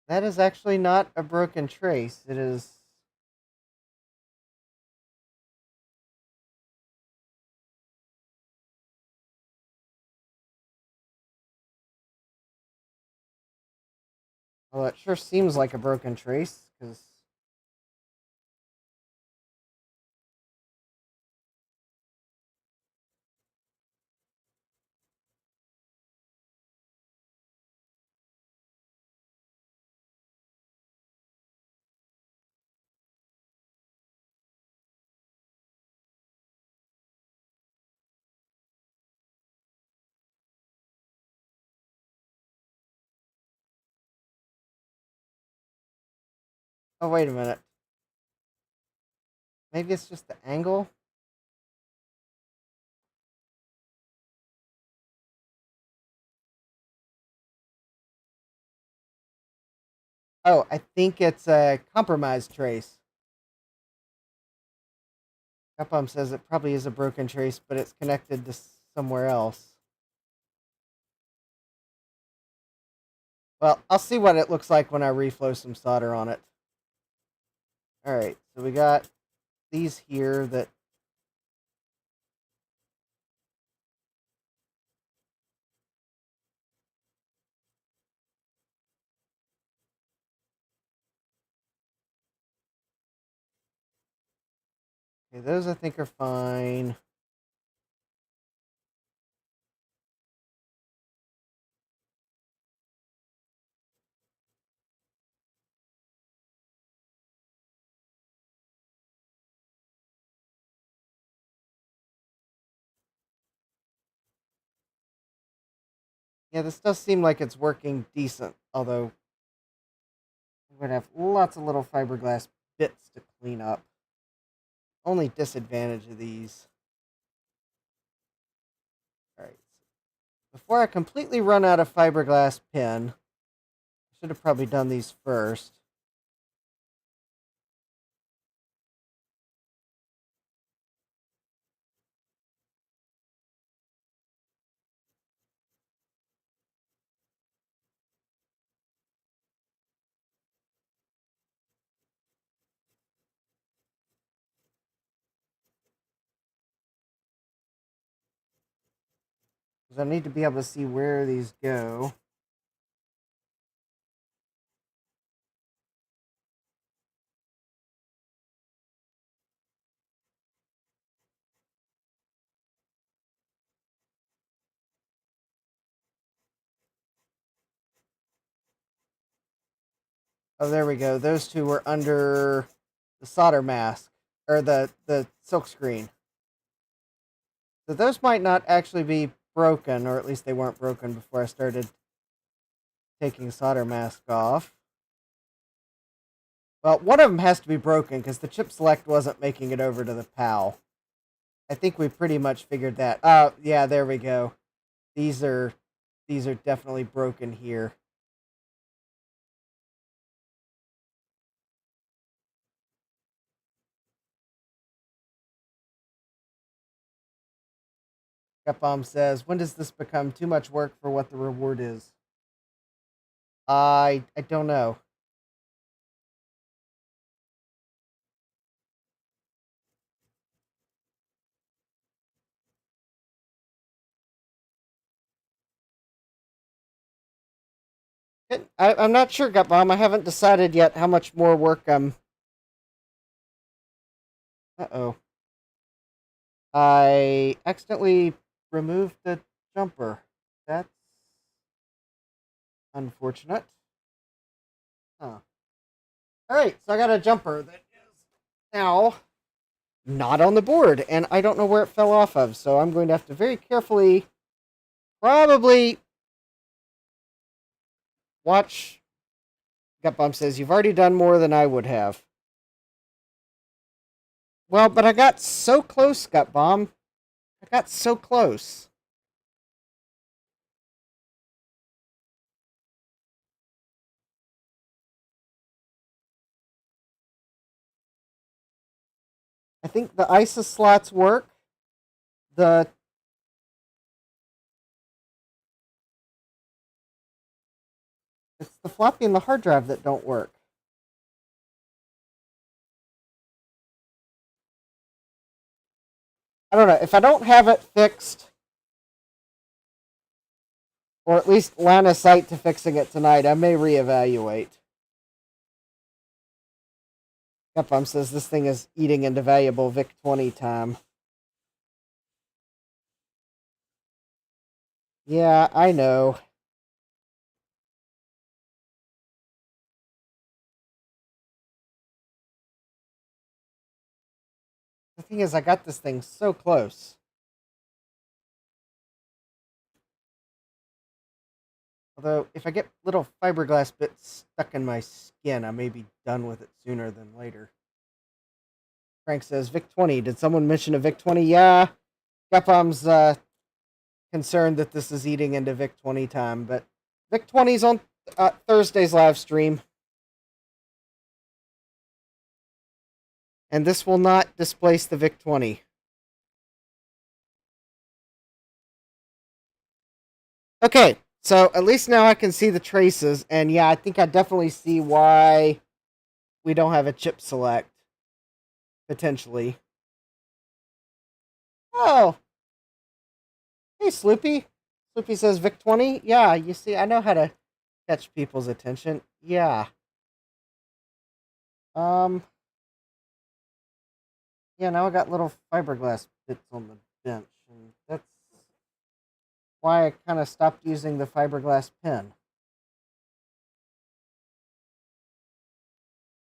That is actually not a broken trace. It is. Well, it sure seems like a broken trace because. Oh, wait a minute. Maybe it's just the angle? Oh, I think it's a compromised trace. Capcom says it probably is a broken trace, but it's connected to somewhere else. Well, I'll see what it looks like when I reflow some solder on it. Alright, so we got these here that... Okay, those I think are fine. Yeah, this does seem like it's working decent, although I'm going to have lots of little fiberglass bits to clean up. Only disadvantage of these. Alright. Before I completely run out of fiberglass pin, I should have probably done these first. Because I need to be able to see where these go. Oh, there we go. Those two were under the solder mask, or the silk screen. So those might not actually be broken, or at least they weren't broken before I started taking the solder mask off. Well, one of them has to be broken because the chip select wasn't making it over to the PAL. I think we pretty much figured that. Oh, yeah, there we go. These are definitely broken here. Gutbomb says, when does this become too much work for what the reward is? I don't know. I'm not sure, Gutbomb. I haven't decided yet how much more work I'm... Uh-oh. I accidentally removed the jumper. That's unfortunate. Huh. Alright, so I got a jumper that is now not on the board, and I don't know where it fell off of, so I'm going to have to very carefully probably watch. Gutbomb says, you've already done more than I would have. Well, but I got so close, Gutbomb. I got so close. I think the ISA slots work. The It's the floppy and the hard drive that don't work. I don't know. If I don't have it fixed, or at least line of sight to fixing it tonight, I may reevaluate. Capcom says this thing is eating into valuable VIC-20 time. Yeah, I know. The thing is, I got this thing so close. Although, if I get little fiberglass bits stuck in my skin, I may be done with it sooner than later. Frank says, Vic 20. Did someone mention a Vic 20? Yeah. Capcom's concerned that this is eating into Vic 20 time, but Vic 20's on Thursday's live stream. And this will not displace the Vic 20. Okay, so at least now I can see the traces, and yeah, I think I definitely see why we don't have a chip select, potentially. Oh, hey, Sloopy. Sloopy says Vic 20? Yeah, you see, I know how to catch people's attention. Yeah. Yeah, now I got little fiberglass bits on the bench, and that's why I kind of stopped using the fiberglass pen.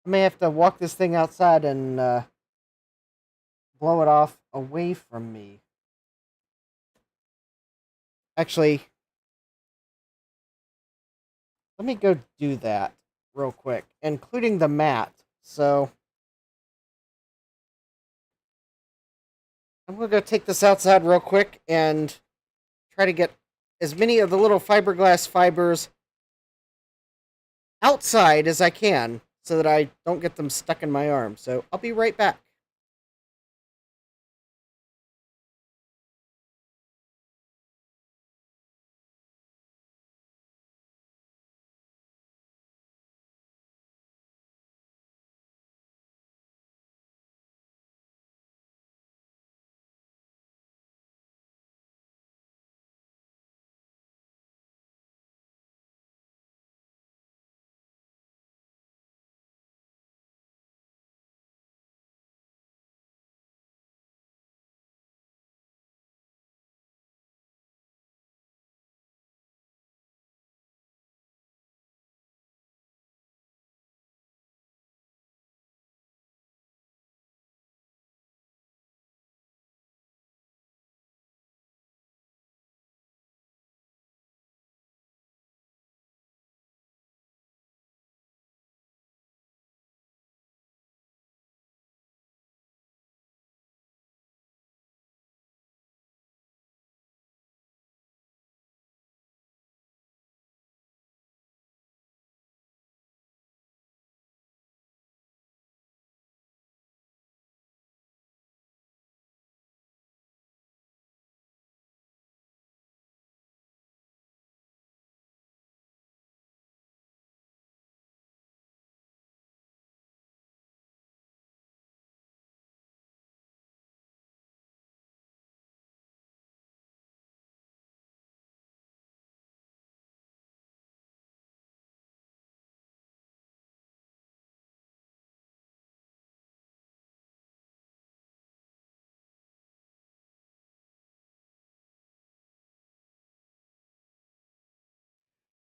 I may have to walk this thing outside and blow it off away from me. Actually, let me go do that real quick, including the mat. So I'm going to go take this outside real quick and try to get as many of the little fiberglass fibers outside as I can so that I don't get them stuck in my arm. So I'll be right back.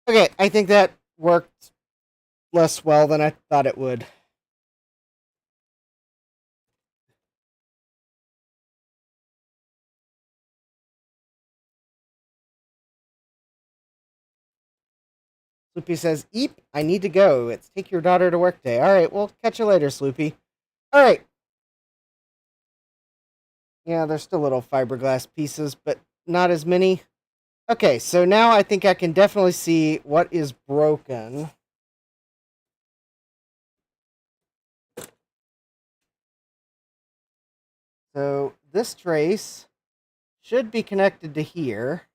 Okay, I think that worked less well than I thought it would. Sloopy says, Eep, I need to go. It's take your daughter to work day. All right, we'll catch you later, Sloopy. All right. Yeah, there's still little fiberglass pieces, but not as many. Okay, so now I think I can definitely see what is broken. So this trace should be connected to here,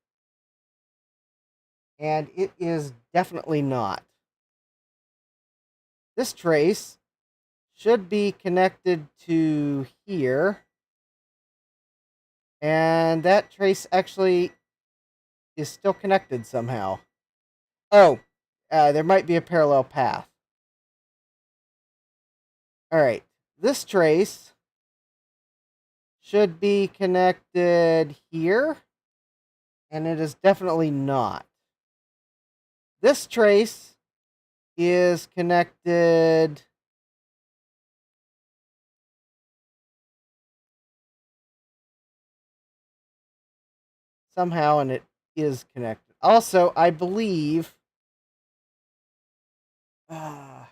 and it is definitely not. This trace should be connected to here, and that trace actually is still connected somehow. Oh, there might be a parallel path. All right, this trace should be connected here, and it is definitely not. This trace is connected somehow, and it is connected. Also, I believe, I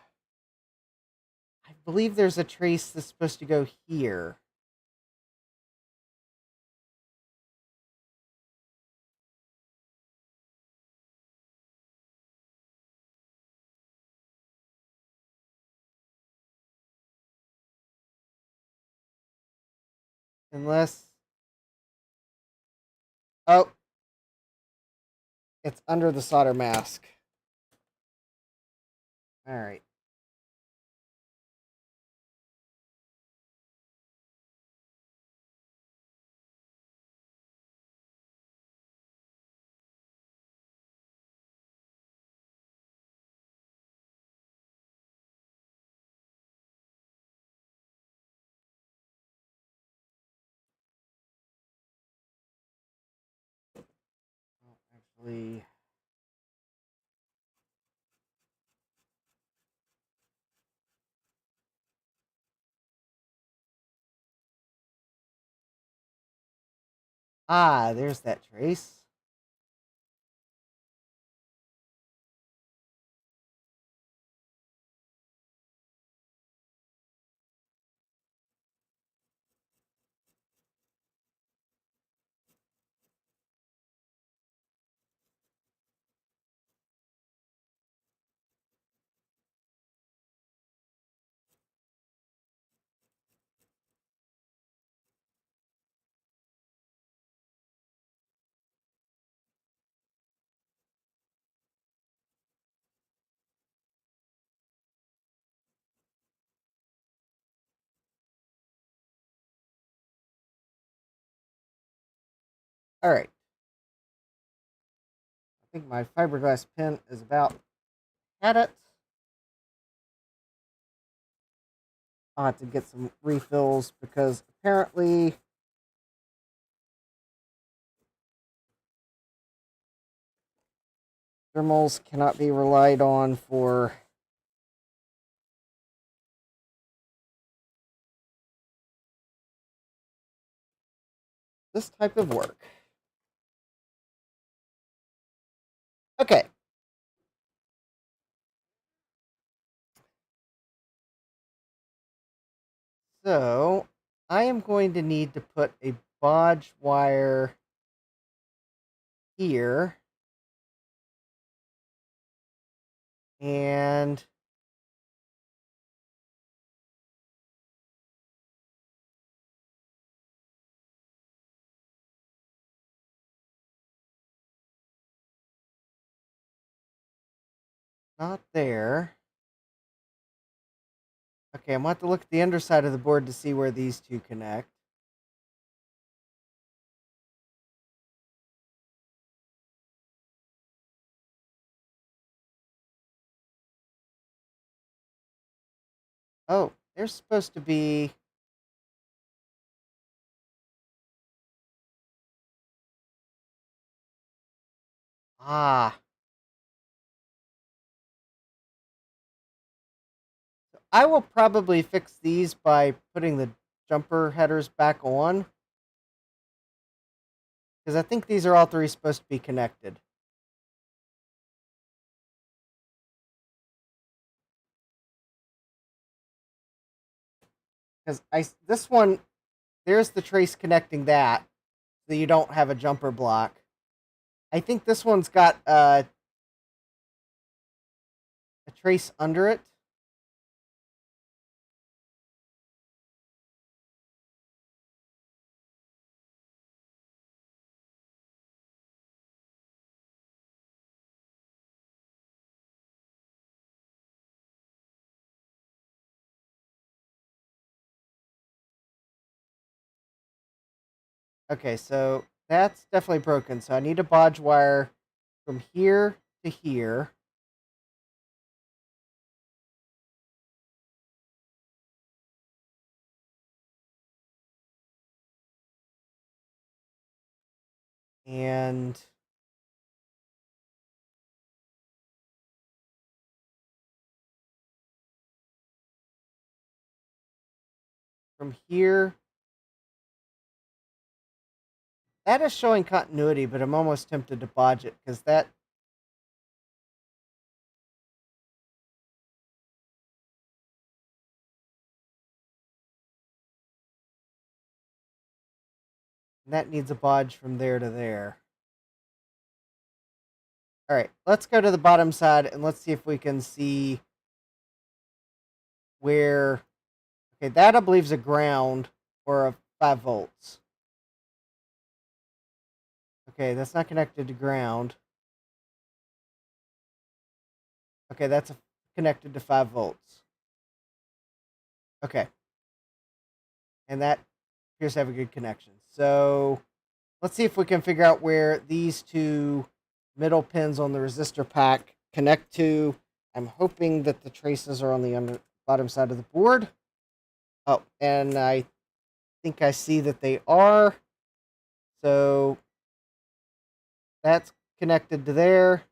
believe there's a trace that's supposed to go here. Unless, oh, it's under the solder mask. All right. Actually, there's that trace. All right. I think my fiberglass pen is about at it. I'll have to get some refills because apparently Dremels cannot be relied on for this type of work. Okay. So I am going to need to put a bodge wire here and not there. Okay, I'm going to have to look at the underside of the board to see where these two connect. Oh, they're supposed to be... Ah. I will probably fix these by putting the jumper headers back on. Because I think these are all three supposed to be connected. Because this one, there's the trace connecting that, so you don't have a jumper block. I think this one's got a trace under it. Okay, so that's definitely broken. So I need a bodge wire from here to here. And from here, that is showing continuity, but I'm almost tempted to bodge it because that. That needs a bodge from there to there. All right, let's go to the bottom side and let's see if we can see where. Okay, that I believe is a ground or a 5 volts. Okay, that's not connected to ground. Okay, that's connected to 5 volts. Okay. And that appears to have a good connection. So let's see if we can figure out where these two middle pins on the resistor pack connect to. I'm hoping that the traces are on the bottom side of the board. Oh, and I think I see that they are. So that's connected to there.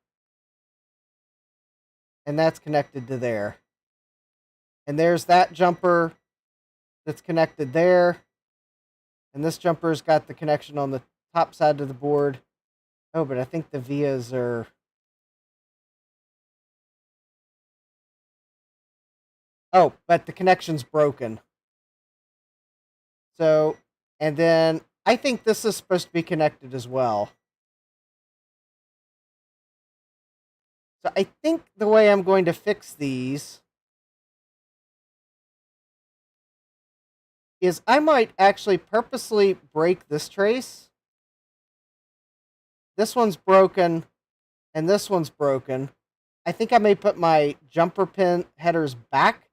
And that's connected to there. And there's that jumper that's connected there. And this jumper's got the connection on the top side of the board. Oh, but I think the vias are... Oh, but the connection's broken. So, and then I think this is supposed to be connected as well. So I think the way I'm going to fix these is I might actually purposely break this trace. This one's broken, and this one's broken. I think I may put my jumper pin headers back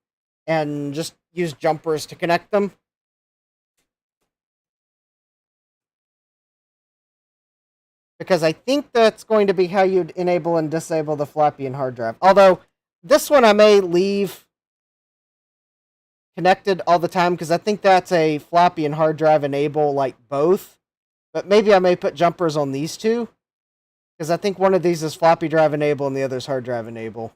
and just use jumpers to connect them. Because I think that's going to be how you'd enable and disable the floppy and hard drive. Although, this one I may leave connected all the time, because I think that's a floppy and hard drive enable, like, both. But maybe I may put jumpers on these two, because I think one of these is floppy drive enable and the other is hard drive enable.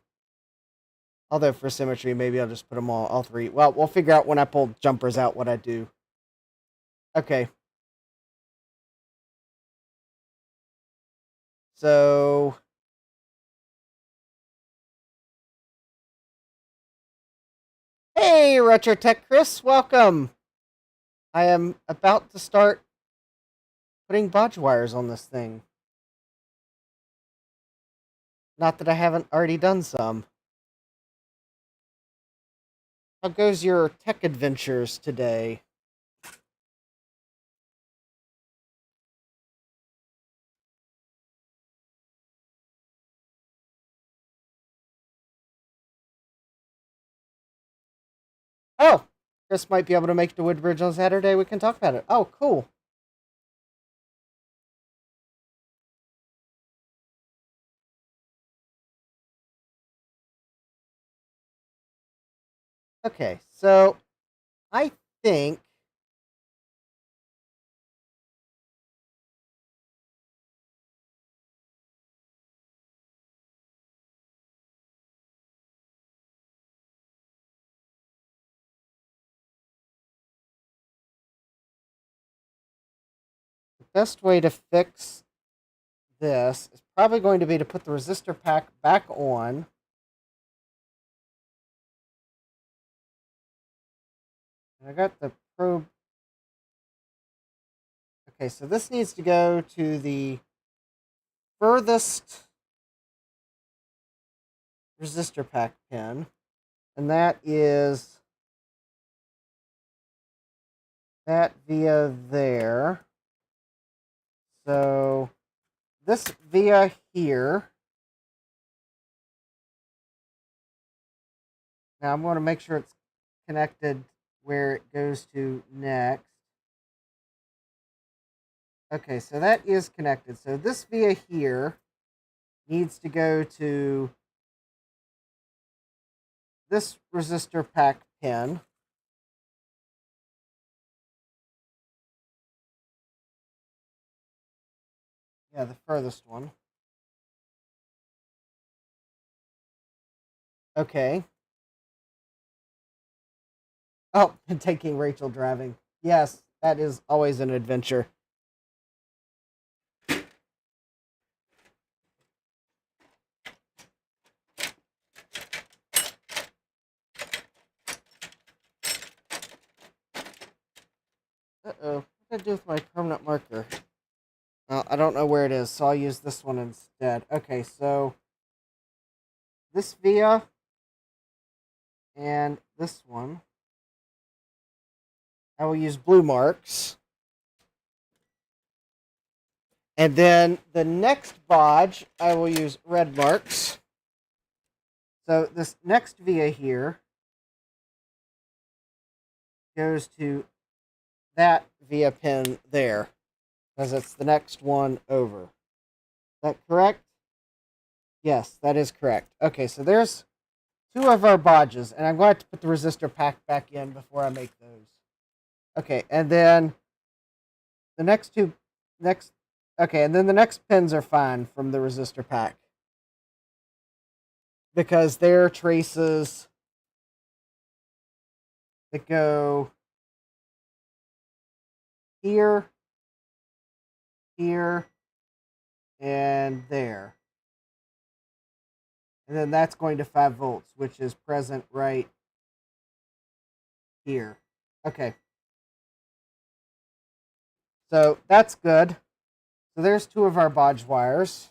Although, for symmetry, maybe I'll just put them all three. Well, we'll figure out when I pull jumpers out what I do. Okay. So... Hey, Retro Tech Chris, welcome! I am about to start putting bodge wires on this thing. Not that I haven't already done some. How goes your tech adventures today? Oh, Chris might be able to make the Woodbridge on Saturday. We can talk about it. Oh, cool. Okay, so I think the best way to fix this is probably going to be to put the resistor pack back on. And I got the probe. Okay, so this needs to go to the furthest resistor pack pin, and that is that via there. So this via here. Now I'm going to make sure it's connected where it goes to next. Okay, so that is connected. So this via here needs to go to this resistor pack pin. Yeah, the furthest one. Okay. Oh, and taking Rachel driving. Yes, that is always an adventure. Uh-oh. What did I do with my permanent marker? I don't know where it is, so I'll use this one instead. Okay, so this via and this one, I will use blue marks. And then the next bodge, I will use red marks. So this next via here goes to that via pin there, because it's the next one over. Is that correct? Yes, that is correct. Okay, so there's two of our bodges, and I'm going to put the resistor pack back in before I make those. Okay, and then the next two, and then the next pins are fine from the resistor pack, because they're traces that go here, here, and there. And then that's going to 5 volts, which is present right here. Okay. So that's good. So there's two of our bodge wires.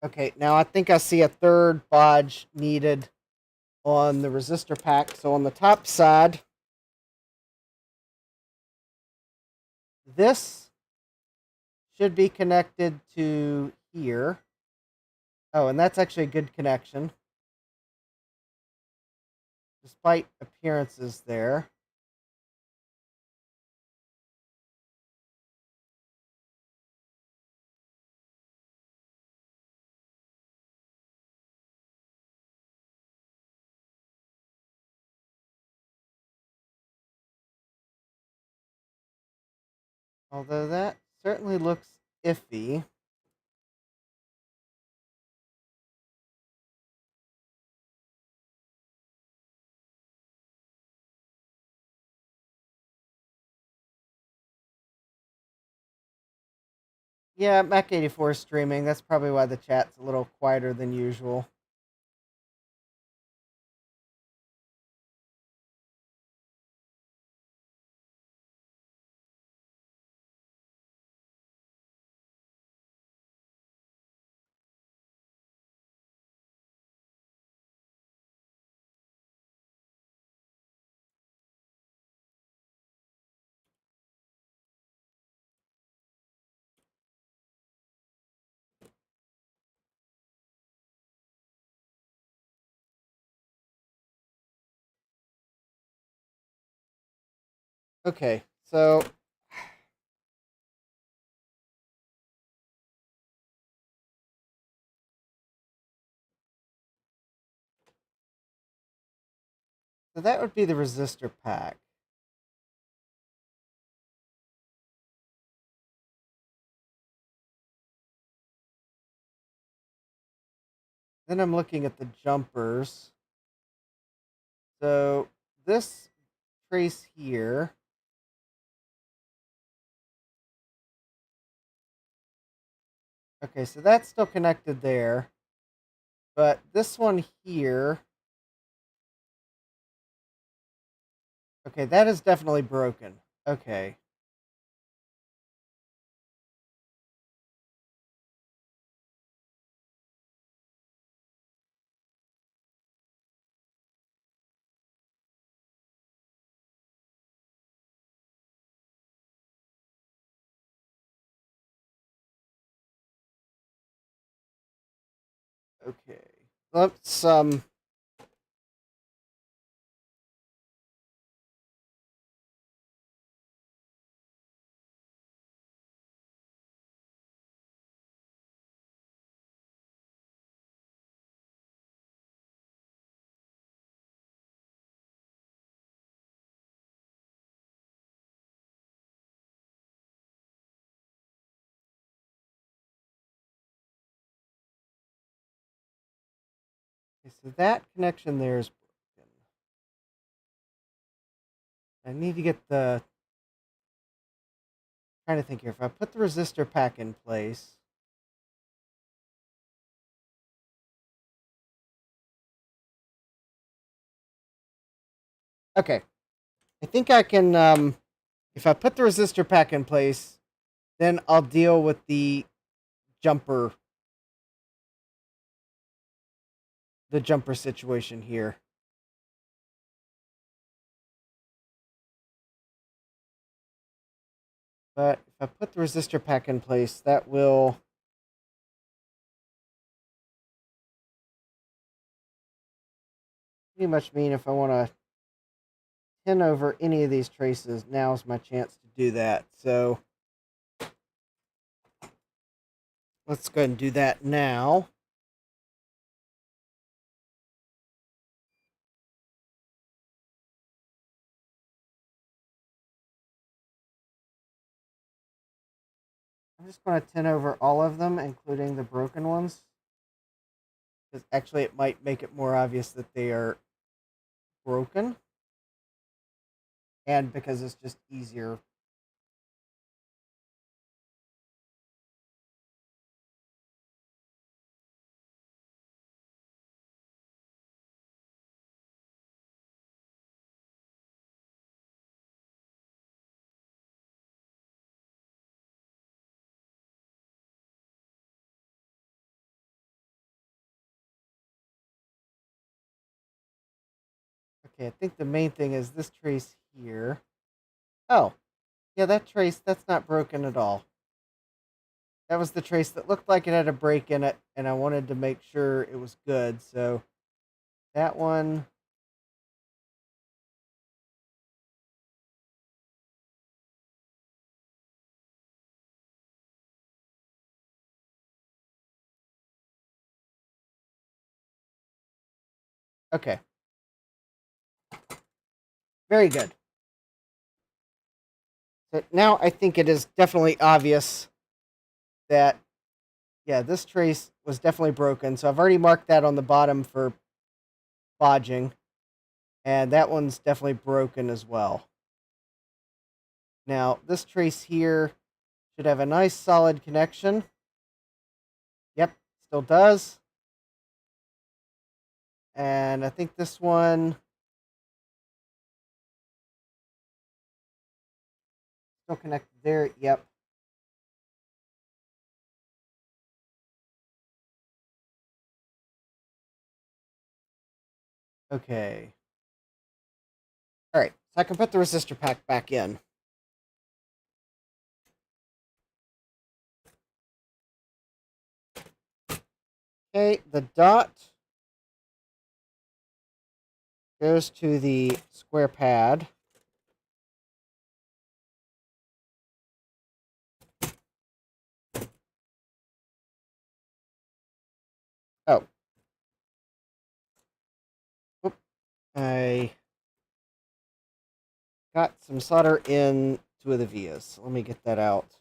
Okay, now I think I see a third bodge needed on the resistor pack. So on the top side, this should be connected to here. Oh, and that's actually a good connection, despite appearances there. Although that certainly looks iffy. Yeah, Mac 84 is streaming. That's probably why the chat's a little quieter than usual. Okay, so that would be the resistor pack. Then I'm looking at the jumpers. So this trace here. Okay, so that's still connected there. But this one here. Okay, that is definitely broken. Okay. Okay. Let's okay, so that connection there is broken. I need to get the trying to think here. If I put the resistor pack in place, Okay. I think I can, if I put the resistor pack in place, then I'll deal with jumper, the jumper situation here. But if I put the resistor pack in place, that will pretty much mean if I want to pin over any of these traces, now's my chance to do that. So let's go ahead and do that now. I'm just going to tin over all of them, including the broken ones. Because actually, it might make it more obvious that they are broken. And because it's just easier. Okay, I think the main thing is this trace here. Oh, yeah, that trace, that's not broken at all. That was the trace that looked like it had a break in it, and I wanted to make sure it was good. So that one. Okay. Very good. So now I think it is definitely obvious that, yeah, this trace was definitely broken. So I've already marked that on the bottom for bodging. And that one's definitely broken as well. Now, this trace here should have a nice solid connection. Yep, still does. And I think this one still connected there. Yep. Okay. All right. So I can put the resistor pack back in. Okay, the dot goes to the square pad. Oh. Oop. I got some solder in two of the vias. Let me get that out.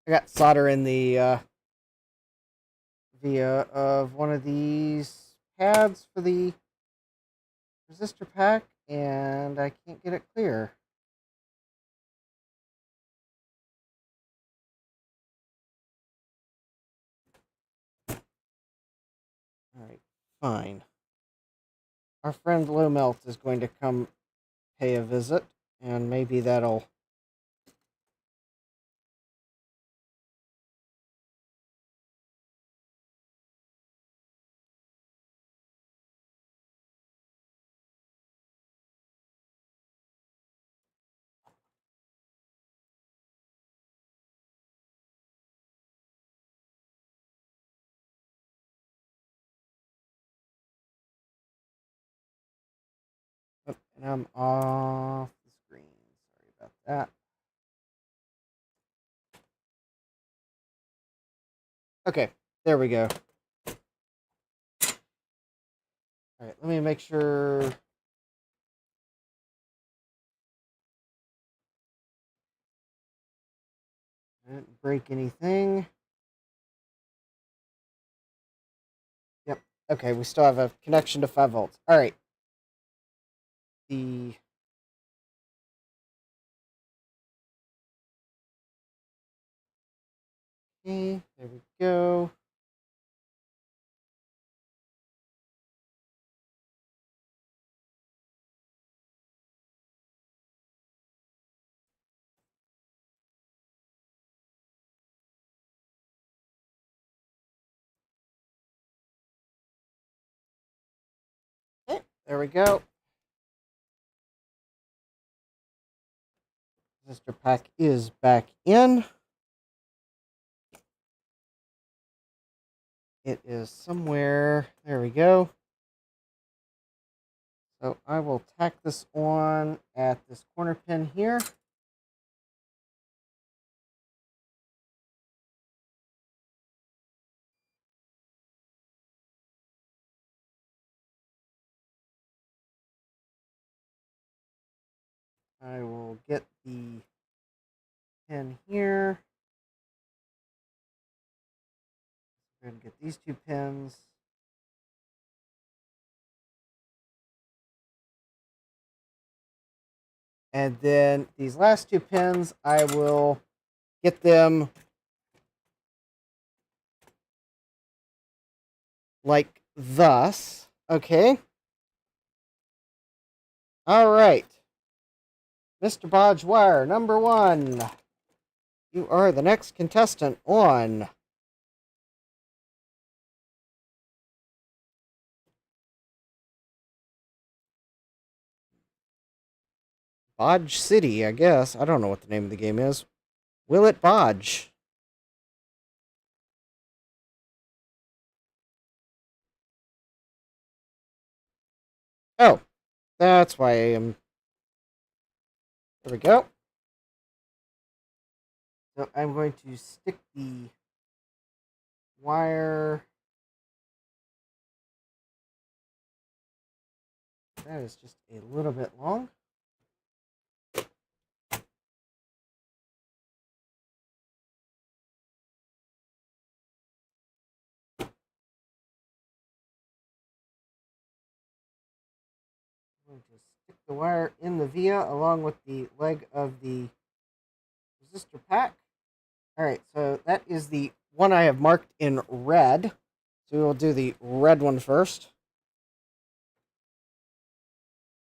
I got solder in the via of one of these pads for the resistor pack, and I can't get it clear. Alright, fine. Our friend Low Melt is going to come pay a visit, and maybe that'll... Oh, and I'm off the screen. Sorry about that. Okay, there we go. Alright, let me make sure... I didn't break anything. Yep. Okay, we still have a connection to 5 volts. Alright. Okay, there we go. Okay, there we go. Resistor pack is back in. It is somewhere. There we go. So I will tack this on at this corner pin here. I will get the pin here. We're going to get these 2 pins. And then these last 2 pins, I will get them like thus. Okay. All right. Mr. Bodge Wire, number 1. You are the next contestant on Bodge City, I guess. I don't know what the name of the game is. Will it Bodge? Oh, that's why I am... There we go. So I'm going to stick the wire... That is just a little bit long. I'm going to stick the wire in the via along with the leg of the resistor pack. Alright, so that is the one I have marked in red. So we will do the red one first.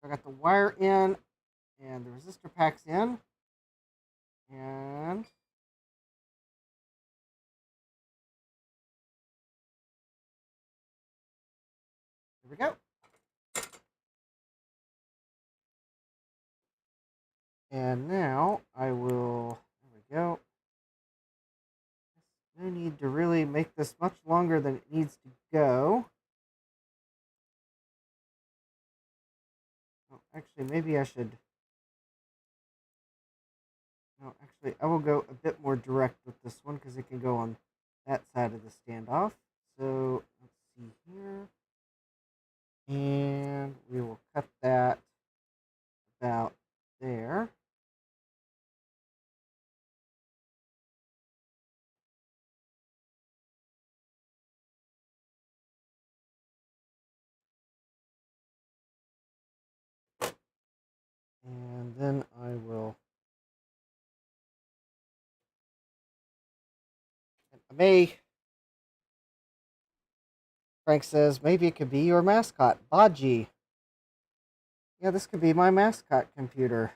I got the wire in and the resistor pack's in. And here we go. And now I will, there we go. No need to really make this much longer than it needs to go. Oh, actually, maybe I should. No, actually, I will go a bit more direct with this one because it can go on that side of the standoff. So let's see here. And we will cut that about there. then I will... Frank says, maybe it could be your mascot, Bodgie. Yeah, this could be my mascot computer.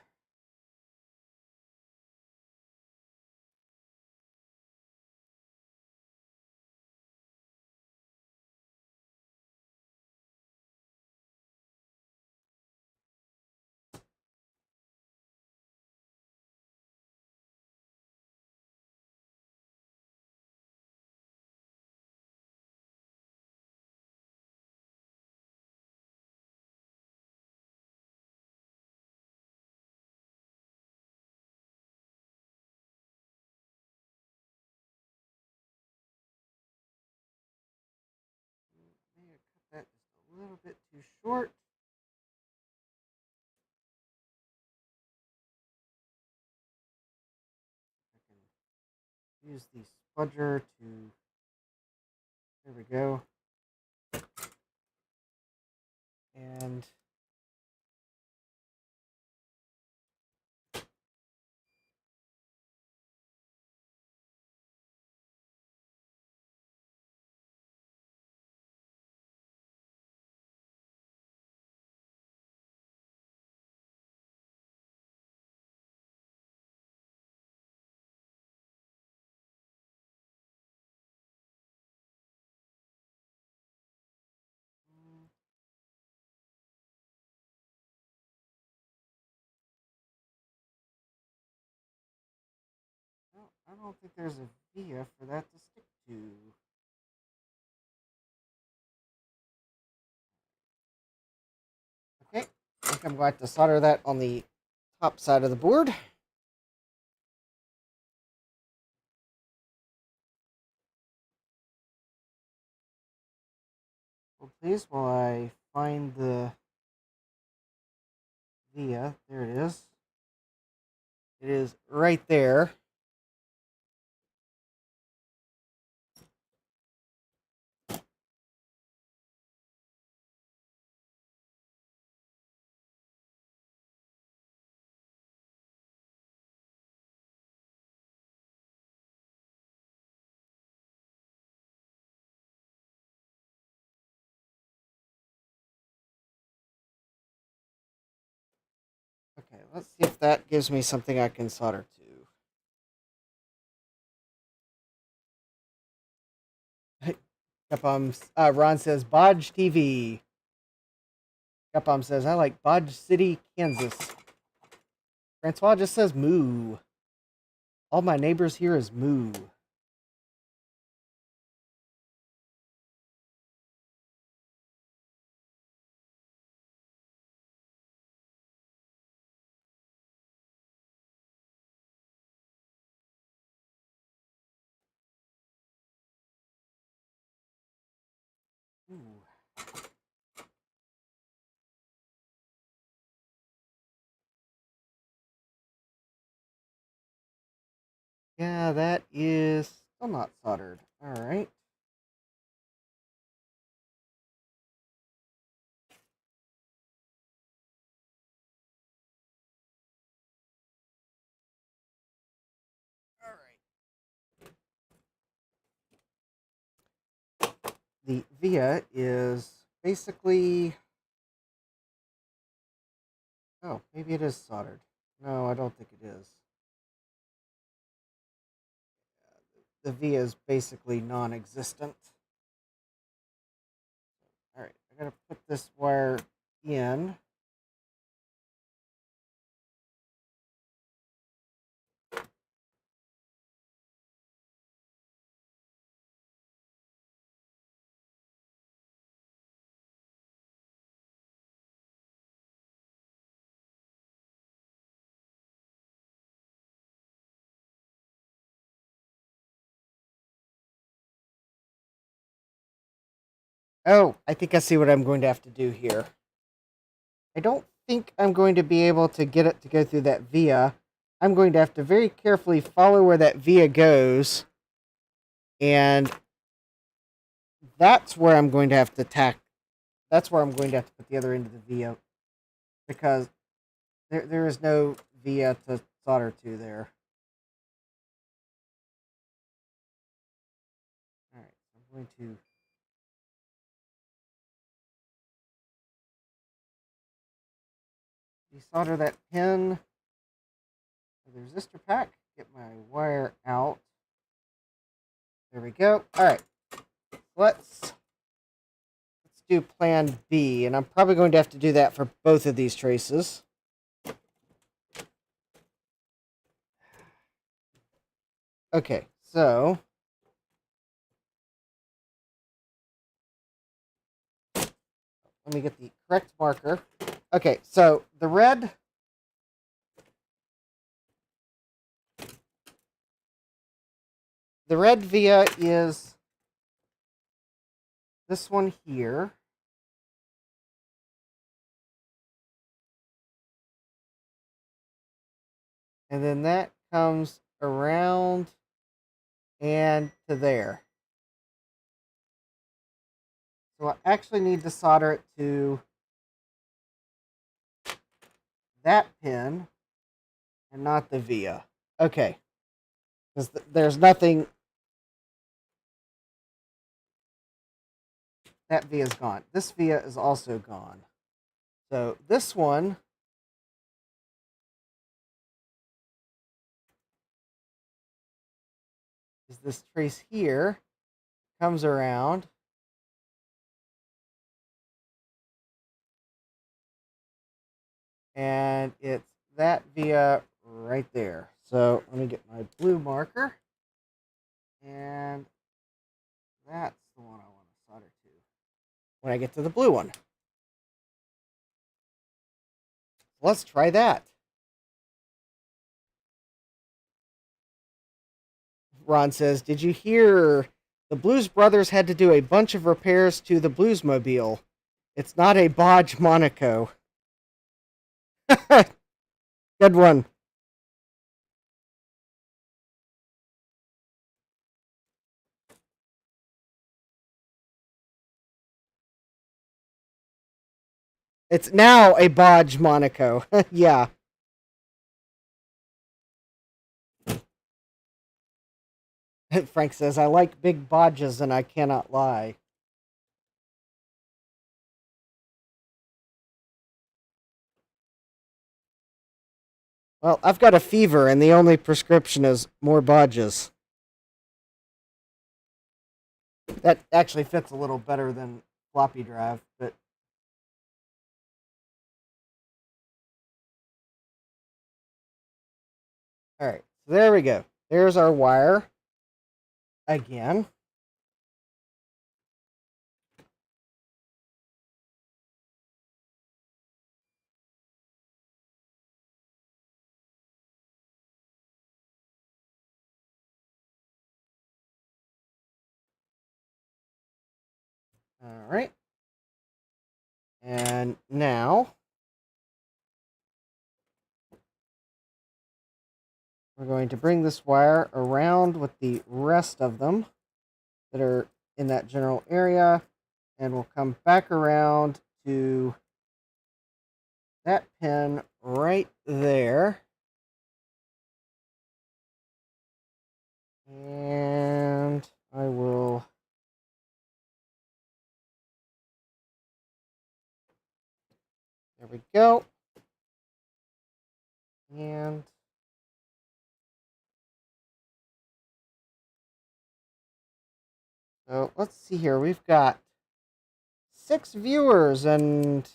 Cut that just a little bit too short. I can use the spudger to... There we go. And... I don't think there's a via for that to stick to. Okay, I think I'm going to solder that on the top side of the board. Well, please, while I find the via, there it is. It is right there. Okay, let's see if that gives me something I can solder to. Ron says, Bodge TV. Capom says, I like Bodge City, Kansas. Francois just says moo. All my neighbors here is moo. Ooh. Yeah, that is still not soldered. All right. All right. The via is basically... Oh, maybe it is soldered. No, I don't think it is. The via is basically non-existent. All right, I gotta put this wire in. Oh, I think I see what I'm going to have to do here. I don't think I'm going to be able to get it to go through that via. I'm going to have to very carefully follow where that via goes. And that's where I'm going to have to tack. That's where I'm going to have to put the other end of the via. Because There is no via to solder to there. All right, I'm going to desolder that pin with the resistor pack. Get my wire out. There we go. All right, let's do plan B, and I'm probably going to have to do that for both of these traces. Okay, so let me get the correct marker. Okay, so the red via is this one here. And then that comes around and to there. So I actually need to solder it to that pin and not the via. Okay. Because there's nothing. That via is gone. This via is also gone. So this one is this trace here. Comes around. And it's that via right there. So let me get my blue marker. And that's the one I want to solder to when I get to the blue one. Let's try that. Ron says, did you hear the Blues Brothers had to do a bunch of repairs to the Bluesmobile? It's not a Bodge Monaco. Good one. It's now a Bodge Monaco. Yeah. Frank says, I like big bodges and I cannot lie. Well, I've got a fever and the only prescription is more bodges. That actually fits a little better than floppy drive, but all right, so there we go. There's our wire again. All right. And now we're going to bring this wire around with the rest of them that are in that general area, and we'll come back around to that pin right there. And I will there we go. And so let's see here. We've got 6 viewers and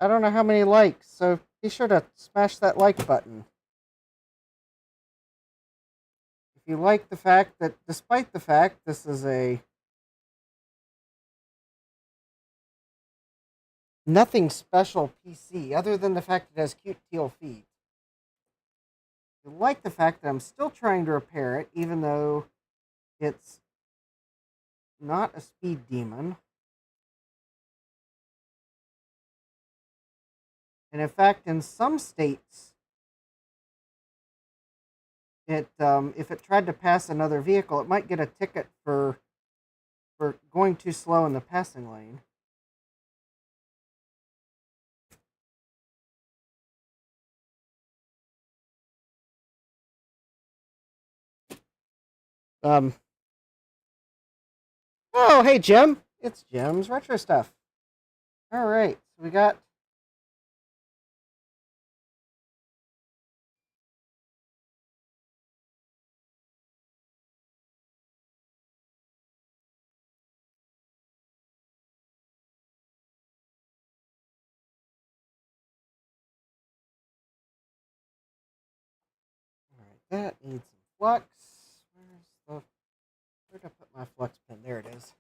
I don't know how many likes. So be sure to smash that like button. If you like the fact that, despite the fact this is a nothing special PC, other than the fact it has cute teal feet. I like the fact that I'm still trying to repair it, even though it's not a speed demon. And in fact, in some states, it if it tried to pass another vehicle, it might get a ticket for going too slow in the passing lane. Um. Oh, hey, Jim. It's Jim's Retro Stuff. All right. So we got. All right. That needs some flux. Where'd I put my flux pin? There it is.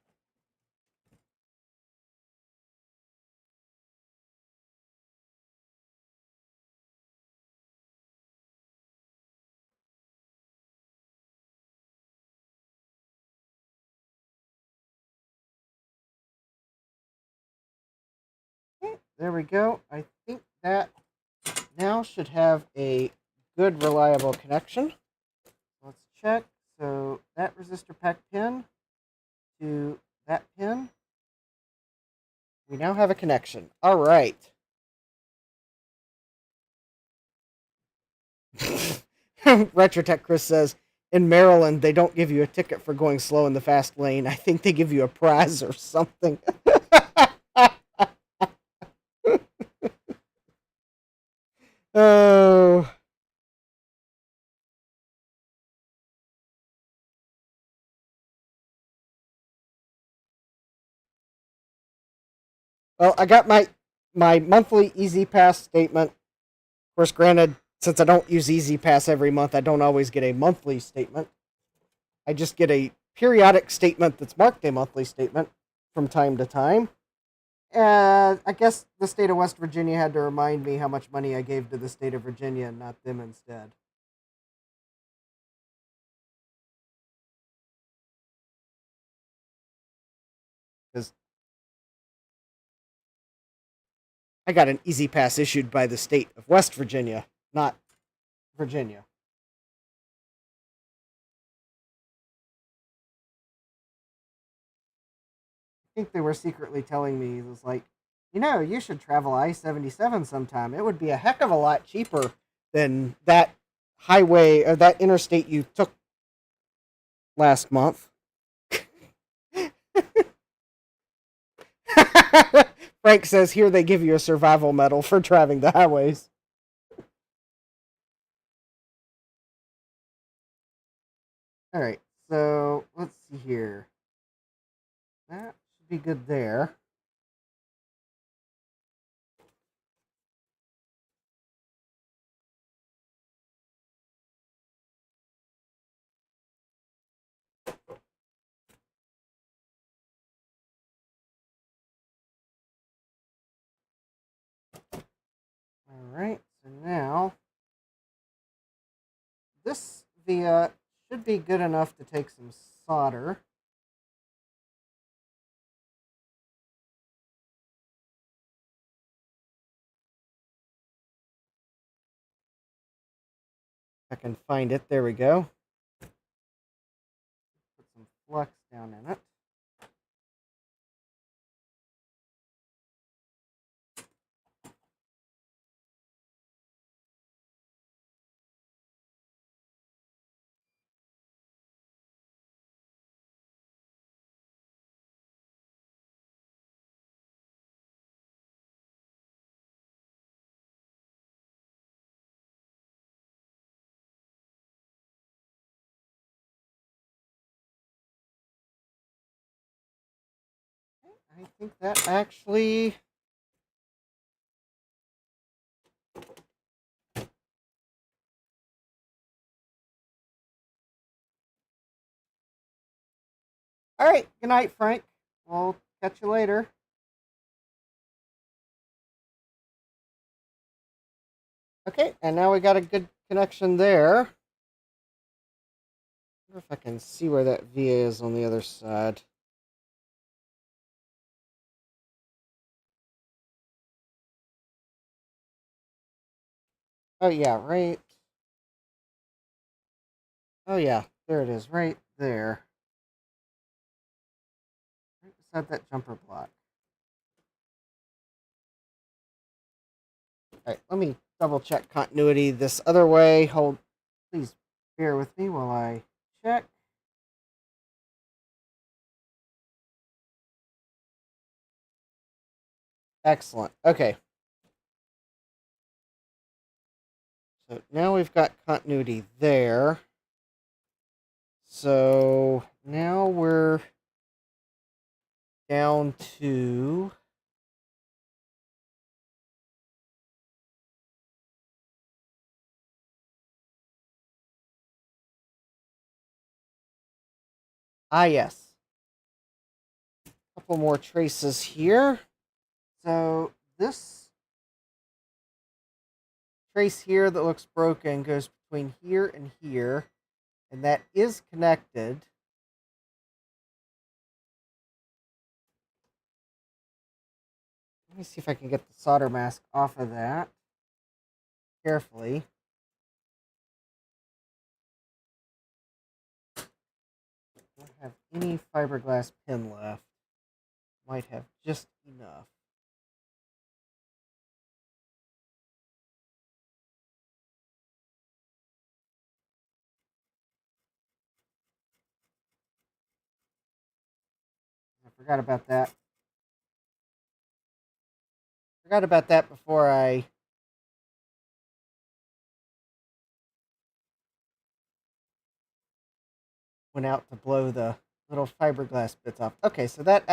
Okay, there we go. I think that now should have a good, reliable connection. Let's check. So that resistor pack pin to that pin. We now have a connection. All right. Retrotech Chris says, in Maryland, they don't give you a ticket for going slow in the fast lane. I think they give you a prize or something. Oh. Well, I got my monthly Easy Pass statement. Of course, granted, since I don't use Easy Pass every month, I don't always get a monthly statement. I just get a periodic statement that's marked a monthly statement from time to time. And I guess the state of West Virginia had to remind me how much money I gave to the state of Virginia and not them instead. Because I got an Easy Pass issued by the state of West Virginia, not Virginia. I think they were secretly telling me, it was like, you should travel I-77 sometime. It would be a heck of a lot cheaper than that highway or that interstate you took last month. Frank says here they give you a survival medal for driving the highways. All right, so let's see here. That should be good there. All right, so now this via should be good enough to take some solder. If I can find it, there we go. Put some flux down in it. I think that actually. All right. Good night, Frank. We'll catch you later. Okay, and now we got a good connection there. I wonder if I can see where that VA is on the other side. Oh, yeah, right. Oh, yeah, there it is, right there. Right beside that jumper block. All right, let me double check continuity this other way. Please bear with me while I check. Excellent. Okay. So now we've got continuity there. So now we're down to yes. A couple more traces here. So this trace here that looks broken goes between here and here, and that is connected. Let me see if I can get the solder mask off of that carefully. I don't have any fiberglass pin left. Might have just enough. I forgot about that. Forgot about that before I went out to blow the little fiberglass bits off. Okay, so that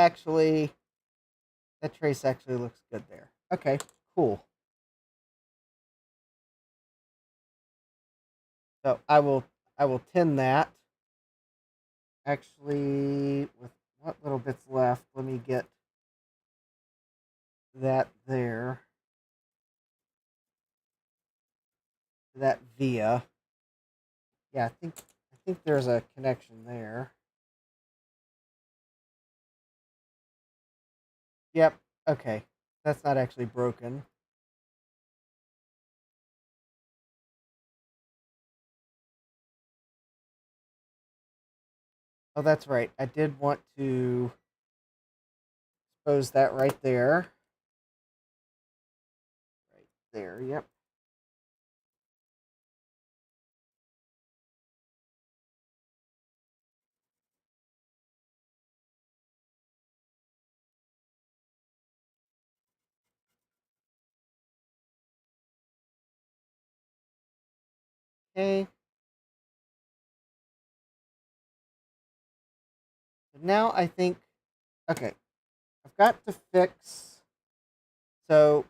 trace actually looks good there. Okay, cool. So I will tin that. Actually, with what little bits left, let me get that there. That via. Yeah, I think there's a connection there. Yep. Okay. That's not actually broken. Oh, that's right. I did want to expose that right there. Right there. Yep. Okay. So now I think, okay, I've got to fix, so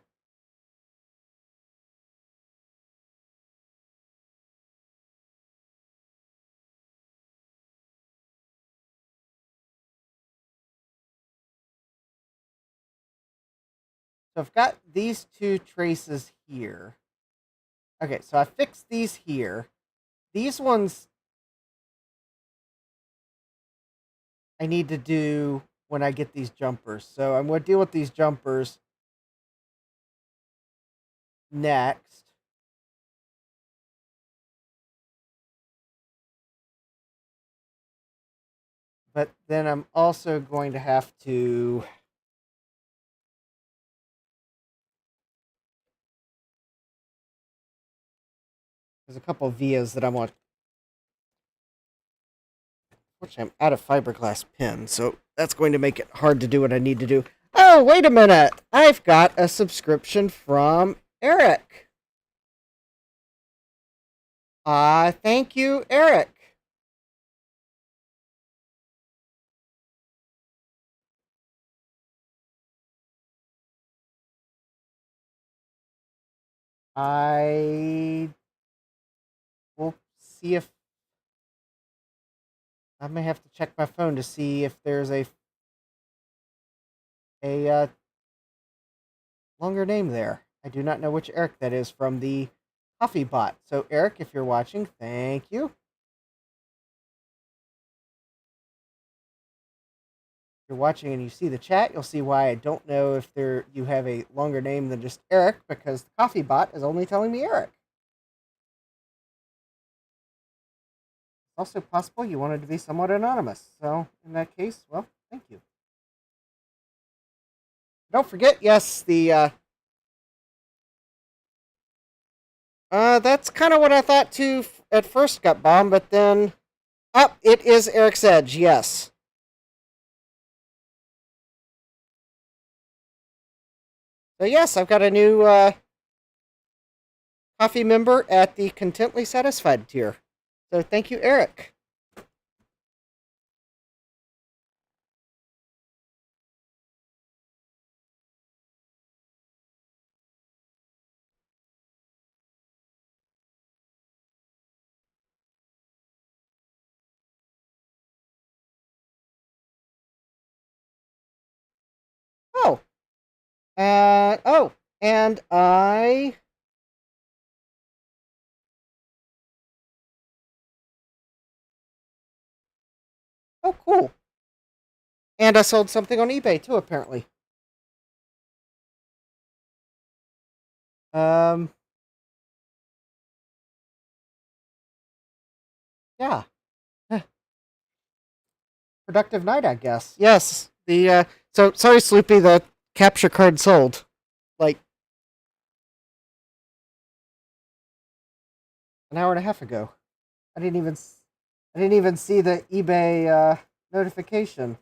I've got these two traces here. Okay, so I fixed these here. These ones I need to do when I get these jumpers. So I'm going to deal with these jumpers next. But then I'm also going to have to there's a couple of vias that I want. Unfortunately, I'm out of fiberglass pins, so that's going to make it hard to do what I need to do. Oh, wait a minute. I've got a subscription from Eric. Thank you, Eric. I will see if I may have to check my phone to see if there's a longer name there. I do not know which Eric that is from the coffee bot. So Eric, if you're watching, thank you. If you're watching and you see the chat, you'll see why I don't know if you have a longer name than just Eric, because the coffee bot is only telling me Eric. Also possible you wanted to be somewhat anonymous. So in that case, well, thank you. Don't forget, yes, the that's kind of what I thought too at first, got bombed, but then it is Eric's Edge, yes. So yes, I've got a new coffee member at the Contently Satisfied tier. So thank you, Eric. Oh, oh, and oh, cool. And I sold something on eBay too, apparently. Um, yeah. Productive night, I guess. Yes. So sorry, Sloopy. The capture card sold like an hour and a half ago. I didn't even I didn't even see the eBay notification.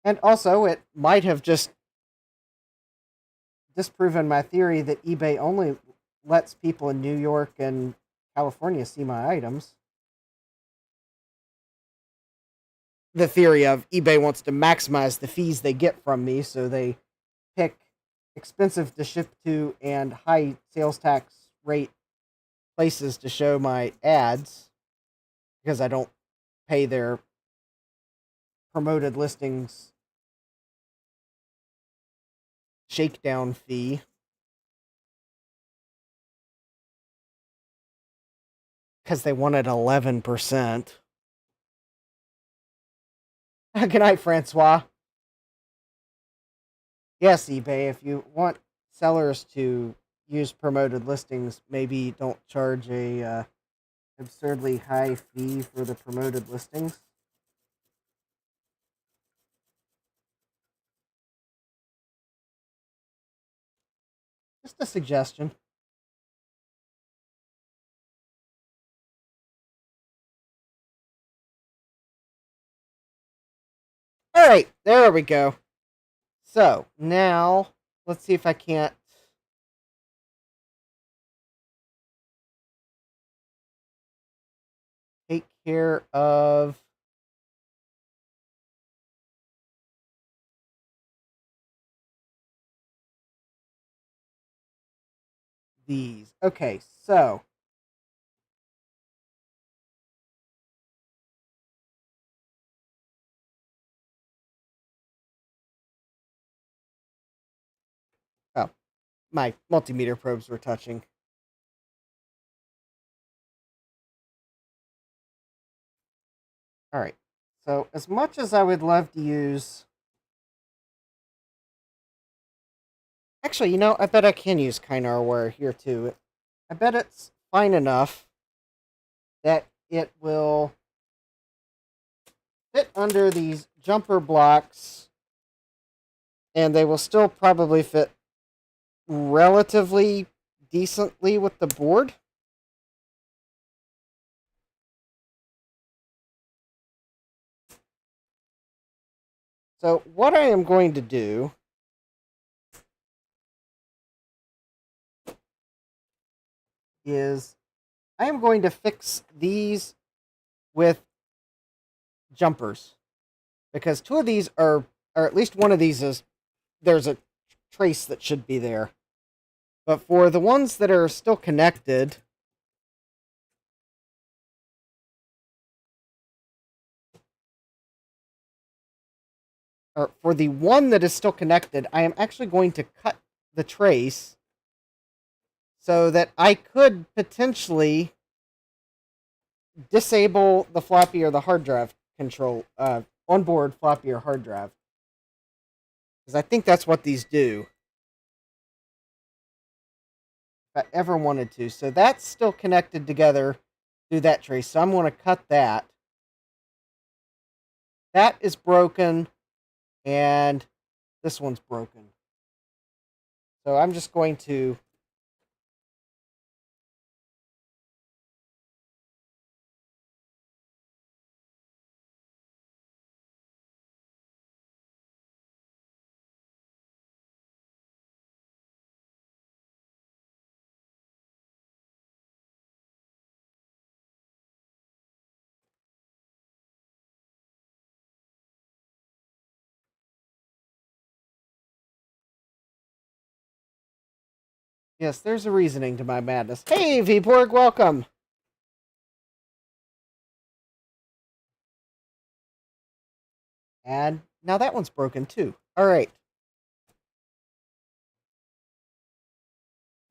And also, it might have just disproven my theory that eBay only lets people in New York and California see my items. The theory of eBay wants to maximize the fees they get from me, so they pick expensive to ship to and high sales tax rate places to show my ads because I don't pay their promoted listings shakedown fee because they wanted 11%. Good night, Francois. Yes, eBay, if you want sellers to use promoted listings, maybe don't charge a absurdly high fee for the promoted listings. Just a suggestion. All right, there we go. So now let's see if I can't take care of these. Okay, so oh, my multimeter probes were touching. All right. So as much as I would love to use, actually, I bet I can use Kynar wire here too. I bet it's fine enough that it will fit under these jumper blocks, and they will still probably fit relatively decently with the board. So what I am going to do is I am going to fix these with jumpers because two of these are, or at least one of these is, there's a trace that should be there. But for the ones that are still connected, or for the one that is still connected, I am actually going to cut the trace so that I could potentially disable the floppy or the hard drive control, onboard floppy or hard drive. Because I think that's what these do. If I ever wanted to. So that's still connected together through that trace. So I'm going to cut that. That is broken. And this one's broken. So I'm just going to Yes, there's a reasoning to my madness. Hey, Vborg, welcome! And now that one's broken too. Alright.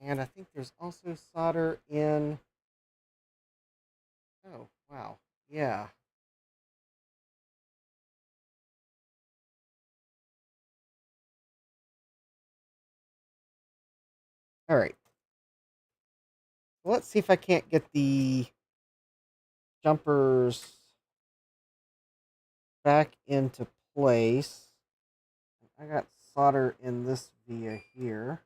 And I think there's also solder in... Oh, wow. Yeah. Alright. Well, let's see if I can't get the jumpers back into place. I got solder in this via here.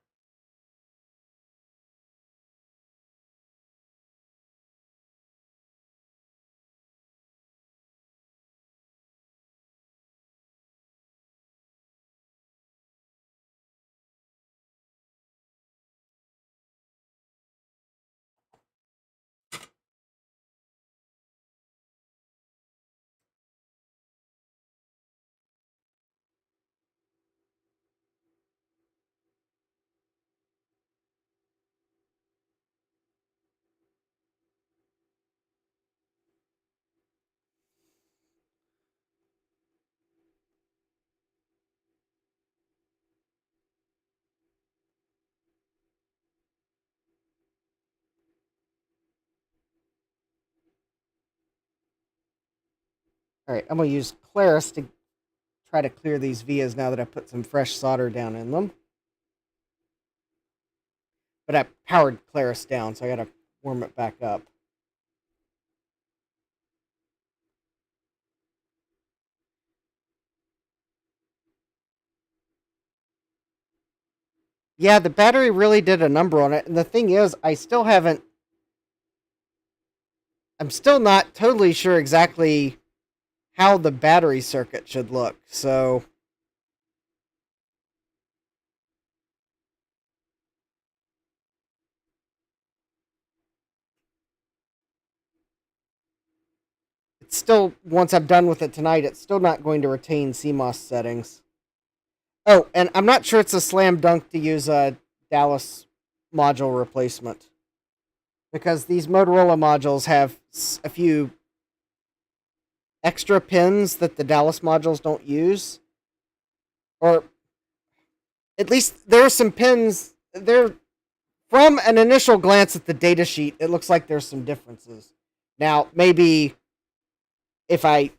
Alright, I'm going to use Claris to try to clear these vias now that I put some fresh solder down in them. But I powered Claris down, so I gotta warm it back up. Yeah, the battery really did a number on it. And the thing is, I'm still not totally sure exactly how the battery circuit should look. So it's still, once I'm done with it tonight, it's still not going to retain CMOS settings. Oh, and I'm not sure it's a slam dunk to use a Dallas module replacement, because these Motorola modules have a few extra pins that the Dallas modules don't use. Or at least there are some pins there. From an initial glance at the datasheet, it looks like there's some differences. Now, maybe if I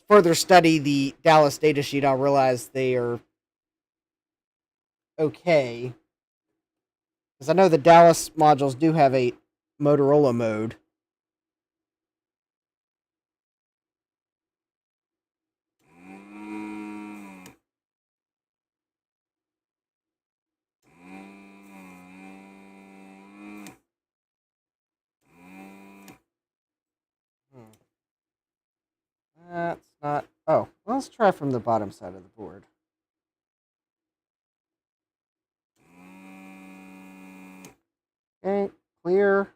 further study the Dallas datasheet, I'll realize they are okay. Because I know the Dallas modules do have a Motorola mode. That's not... Oh, well, let's try from the bottom side of the board. Okay, clear.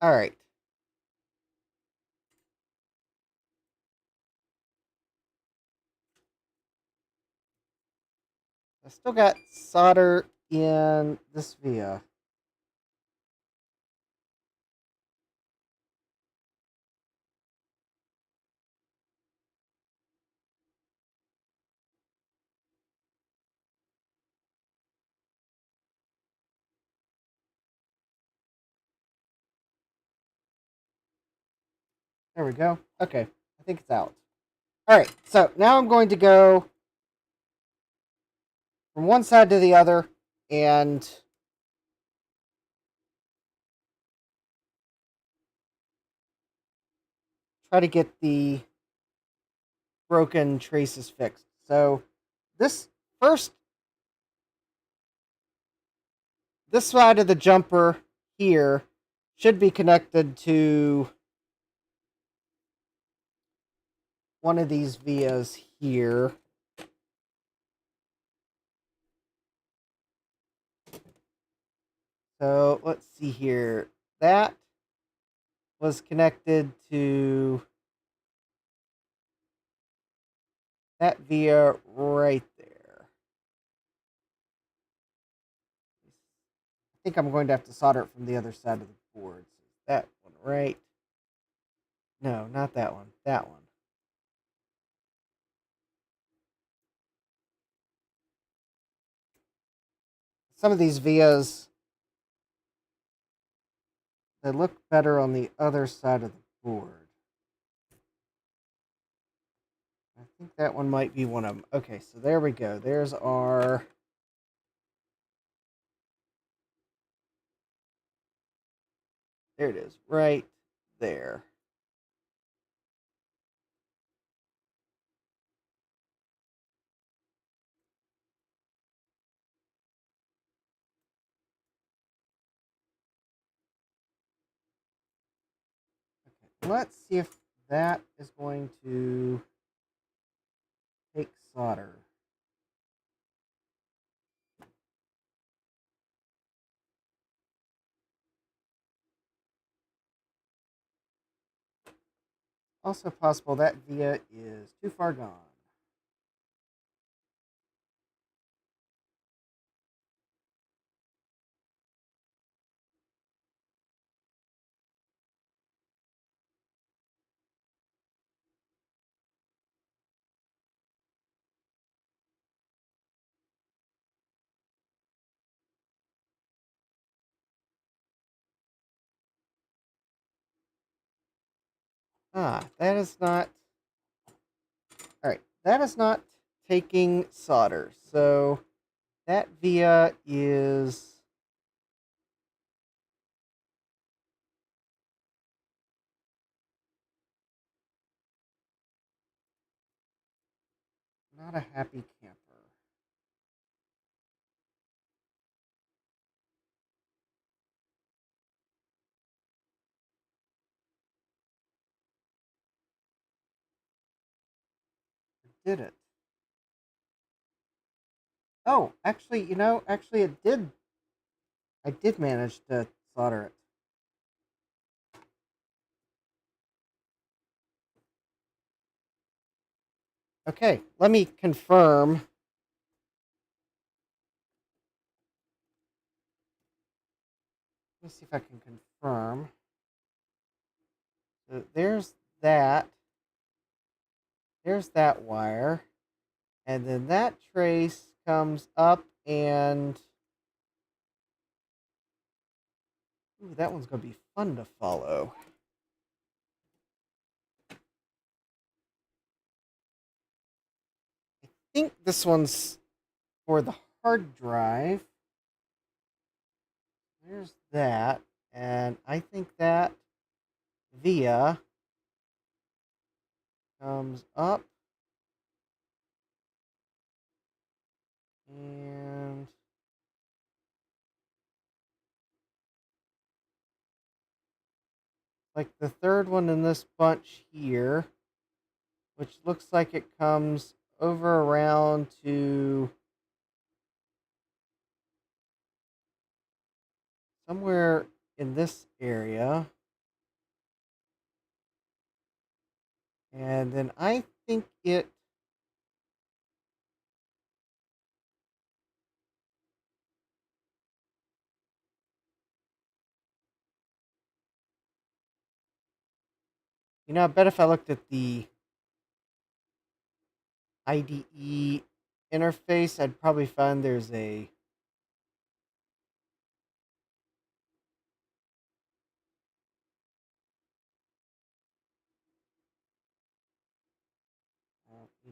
All right. I still got solder in this via. There we go. Okay, I think it's out. All right, so now I'm going to go from one side to the other and try to get the broken traces fixed. So this first, this side of the jumper here should be connected to one of these vias here. So let's see here. That was connected to that via right there. I think I'm going to have to solder it from the other side of the board. So that one right. No, not that one. That one. Some of these vias, they look better on the other side of the board. I think that one might be one of them. Okay, so there we go. There's our... There it is, right there. Okay, let's see if that is going to take solder. Also possible that via is too far gone. That is not... Alright, that is not taking solder. So that via is... not a happy camper. Did it? Oh, actually, actually it did. I did manage to solder it. Okay, let me confirm. Let me see if I can confirm. So there's that. There's that wire. And then that trace comes up and... Ooh, that one's going to be fun to follow. I think this one's for the hard drive. There's that. And I think that via comes up and like the third one in this bunch here, which looks like it comes over around to somewhere in this area. And then I think it... I bet if I looked at the IDE interface, I'd probably find there's a...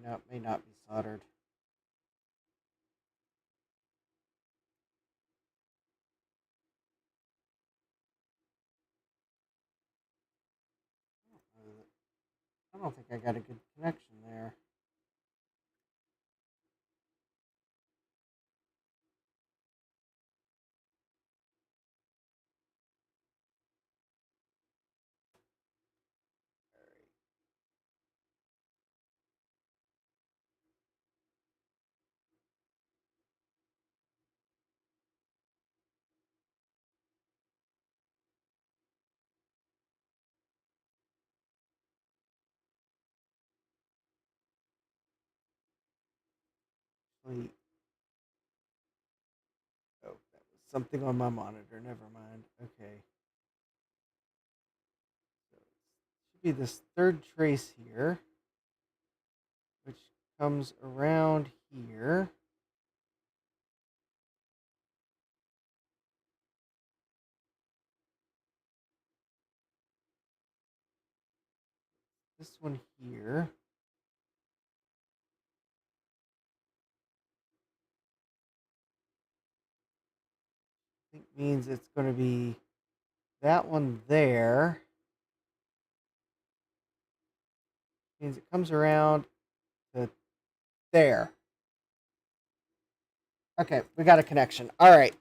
it may not be soldered. I don't think I got a good connection there. Wait. Oh, that was something on my monitor. Never mind. Okay. So it should be this third trace here, which comes around here. This one here. I think means it's going to be that one there. Means it comes around to there. Okay, we got a connection. All right.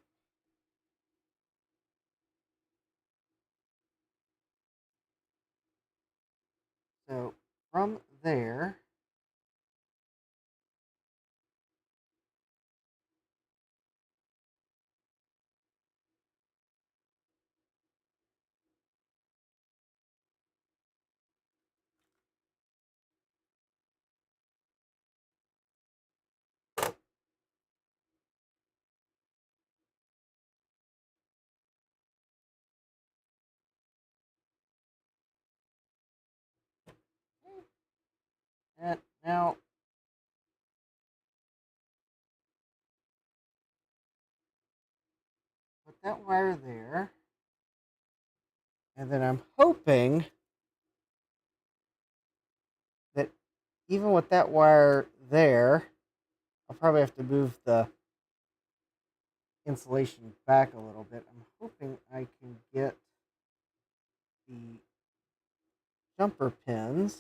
So from there, and now put that wire there. And then I'm hoping that even with that wire there, I'll probably have to move the insulation back a little bit. I'm hoping I can get the jumper pins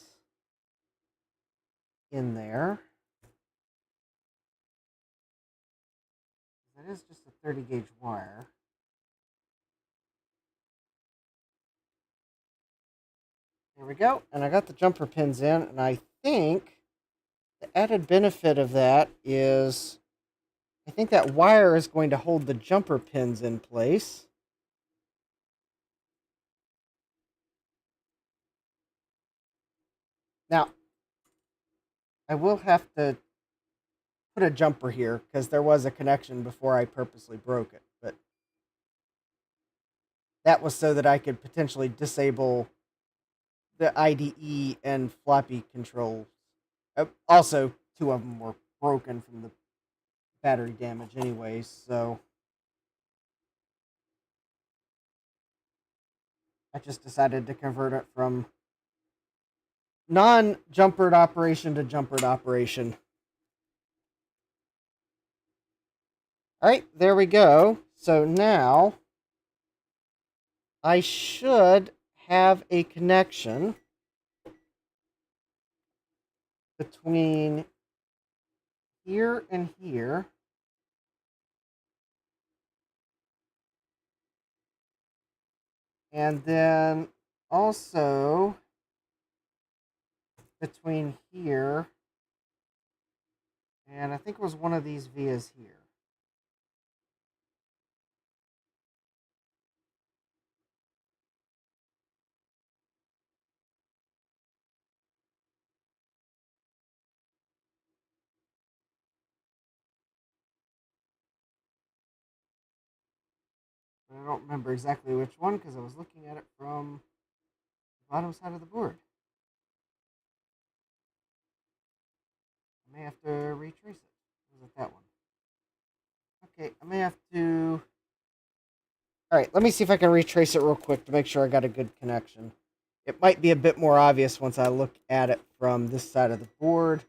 in there. That is just a 30 gauge wire. There we go. And I got the jumper pins in, and I think the added benefit of that is I think that wire is going to hold the jumper pins in place. Now, I will have to put a jumper here because there was a connection before I purposely broke it. But that was so that I could potentially disable the IDE and floppy controls. Also, two of them were broken from the battery damage anyway, so I just decided to convert it from non-jumpered operation to jumpered operation. All right, there we go. So now I should have a connection between here and here. And then also between here and I think it was one of these vias here. I don't remember exactly which one because I was looking at it from the bottom side of the board. I may have to retrace it. Was it that one? Okay, I may have to. All right, let me see if I can retrace it real quick to make sure I got a good connection. It might be a bit more obvious once I look at it from this side of the board.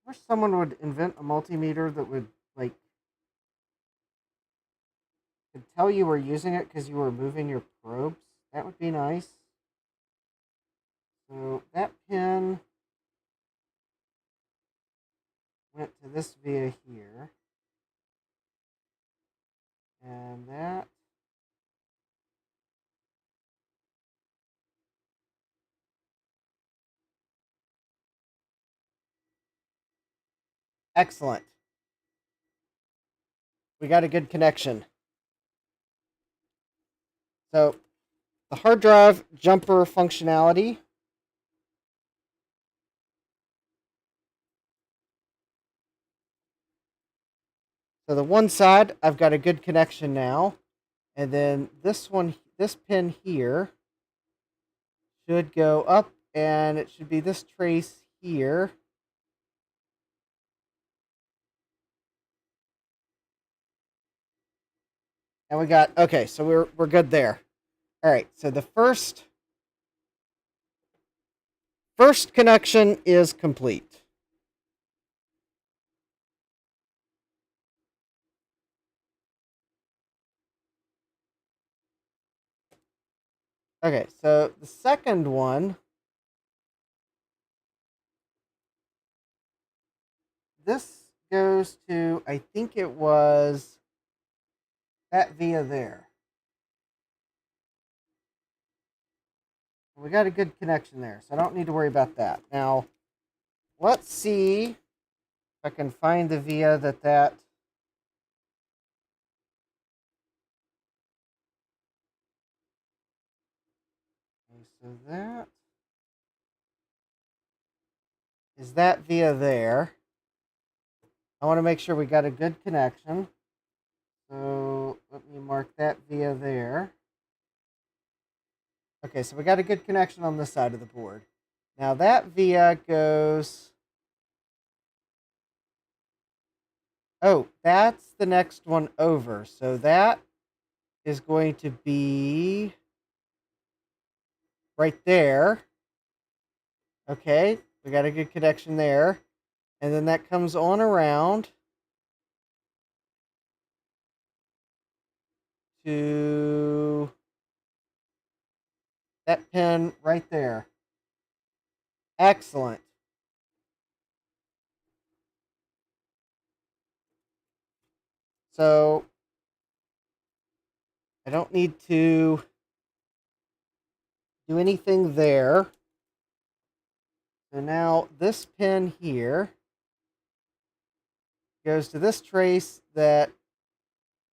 I wish someone would invent a multimeter that would like could tell you were using it because you were moving your probes, that would be nice. So that pin went to this via here. And that. Excellent. We got a good connection. So the hard drive jumper functionality. So the one side, I've got a good connection now. And then this one, this pin here should go up, and it should be this trace here. And we got, okay, so we're good there. All right, so the first connection is complete. Okay, so the second one, this goes to, I think it was that via there. We got a good connection there, so I don't need to worry about that. Now, let's see if I can find the via that. Okay, so that is that via there. I want to make sure we got a good connection. So let me mark that via there. Okay, so we got a good connection on this side of the board. Now that via goes... Oh, that's the next one over. So that is going to be right there. Okay, we got a good connection there. And then that comes on around to that pin right there. Excellent. So I don't need to do anything there. So now this pin here goes to this trace that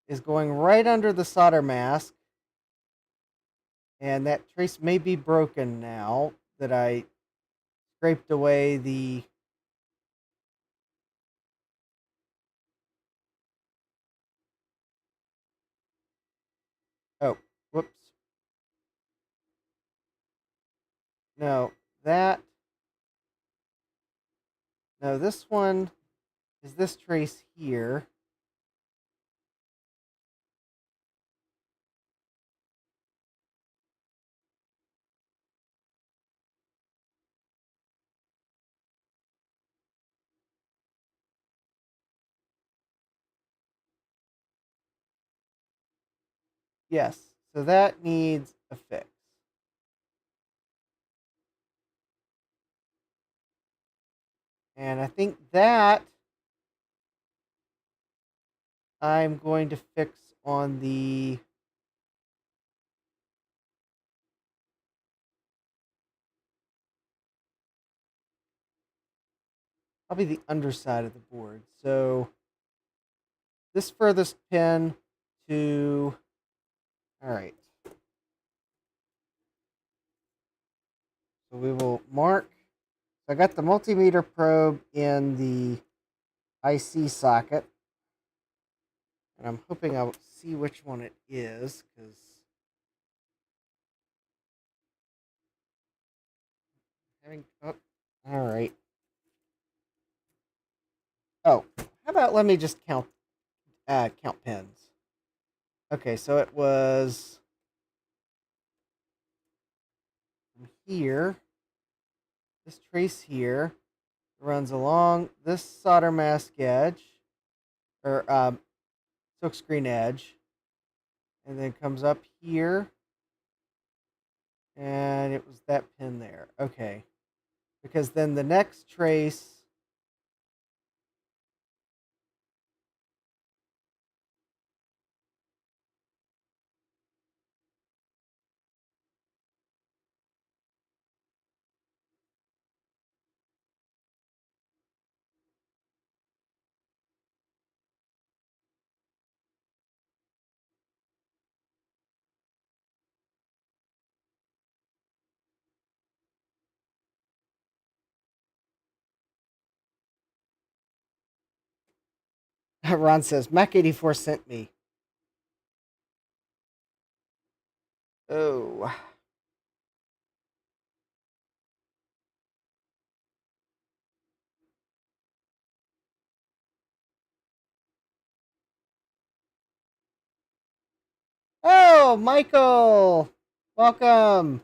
is going right under the solder mask. And that trace may be broken now that I scraped away the... Oh, whoops. No, that... No, this one is this trace here. Yes, so that needs a fix. And I think that I'm going to fix on the... Probably the underside of the board. So this furthest pin to... All right. So we will mark. So I got the multimeter probe in the IC socket. And I'm hoping I'll see which one it is, because oh, all right. Oh, how about let me just count pins. Okay, so it was from here. This trace here runs along this solder mask edge, or silkscreen edge, and then comes up here, and it was that pin there. Okay, because then the next trace. Ron says Mac 84 sent me. Oh. Oh, Michael! Welcome!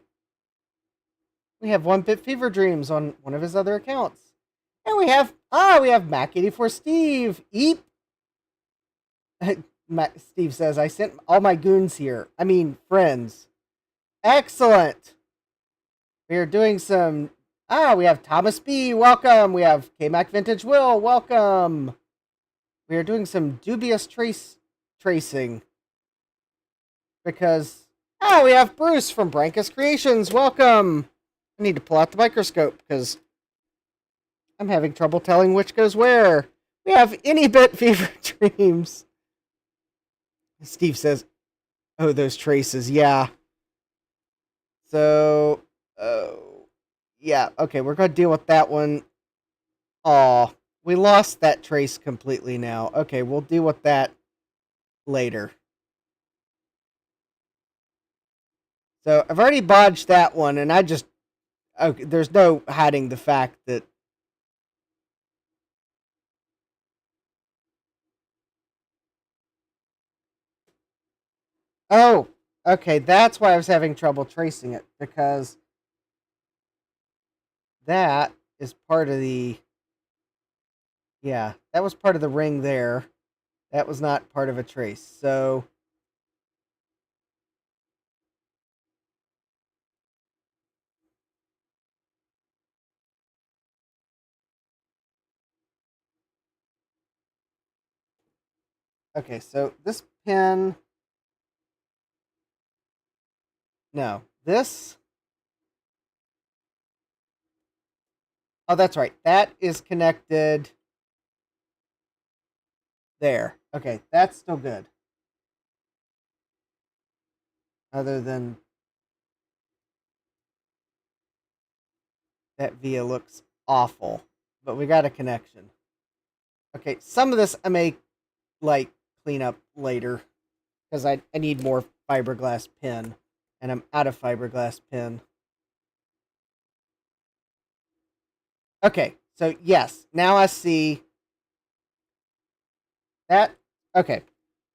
We have 1-Bit Fever Dreams on one of his other accounts. And we have Mac 84 Steve. Eep! Steve says, I sent all my goons here. I mean, friends. Excellent! We are doing some. We have Thomas B. Welcome. We have KMac Vintage Will. Welcome. We are doing some dubious tracing. Because. We have Bruce from Brankus Creations. Welcome. I need to pull out the microscope because I'm having trouble telling which goes where. We have Any Bit Fever Dreams. Steve says, oh, those traces. Yeah. So. Yeah. Okay, we're going to deal with that one. Aw. We lost that trace completely now. Okay, we'll deal with that later. So I've already bodged that one, and I just... Okay, there's no hiding the fact that... Oh, okay, that's why I was having trouble tracing it, because that is part of the... Yeah, that was part of the ring there. That was not part of a trace, so... Okay, so this pin... No, this... Oh, that's right. That is connected there. Okay, that's still good. Other than that via looks awful, but we got a connection. Okay, some of this I may like clean up later because I need more fiberglass pin, and I'm out of fiberglass pin. Okay, so yes, now I see that. Okay,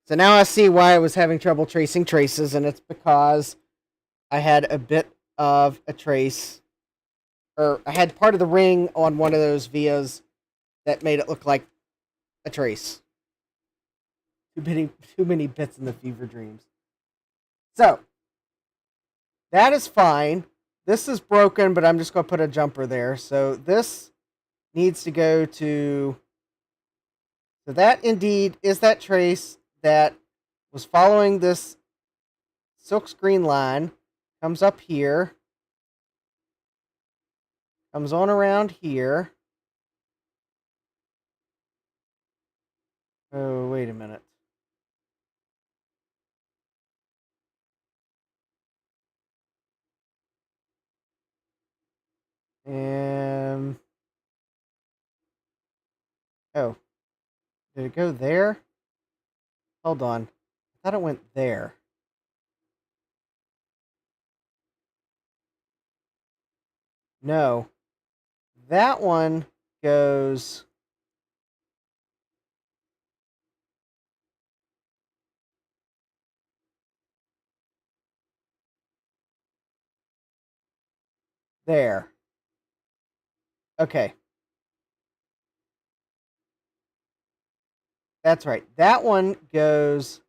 so now I see why I was having trouble tracing traces, and it's because I had a bit of a trace, or I had part of the ring on one of those vias that made it look like a trace. Too many bits in the fever dreams. So that is fine. This is broken, but I'm just going to put a jumper there. So this needs to go to... So that indeed is that trace that was following this silkscreen line. Comes up here. Comes on around here. Oh, wait a minute. And... Oh. Did it go there? Hold on. I thought it went there. No. That one goes... there. Okay. That's right. That one goes...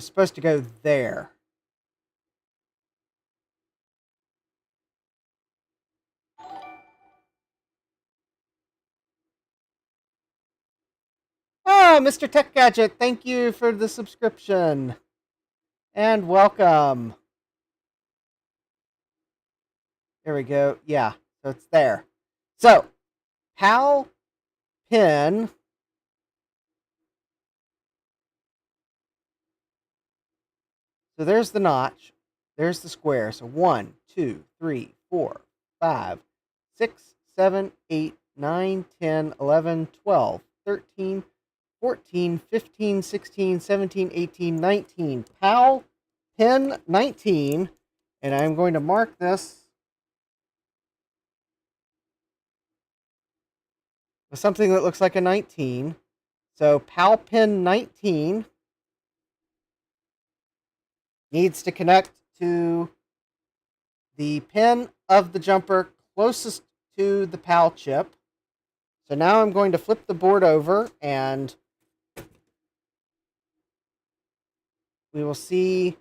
is supposed to go there. Ah, Mr. Tech Gadget, thank you for the subscription. And welcome. There we go. Yeah, so it's there. So, PAL pin. So there's the notch. There's the square. So 1, 2, 3, 4, 5, 6, 7, 8, 9, 10, 11, 12, 13, 14, 15, 16, 17, 18, 19. PAL pin 19. And I'm going to mark this with something that looks like a 19. So PAL pin 19 needs to connect to the pin of the jumper closest to the PAL chip. So now I'm going to flip the board over and we will see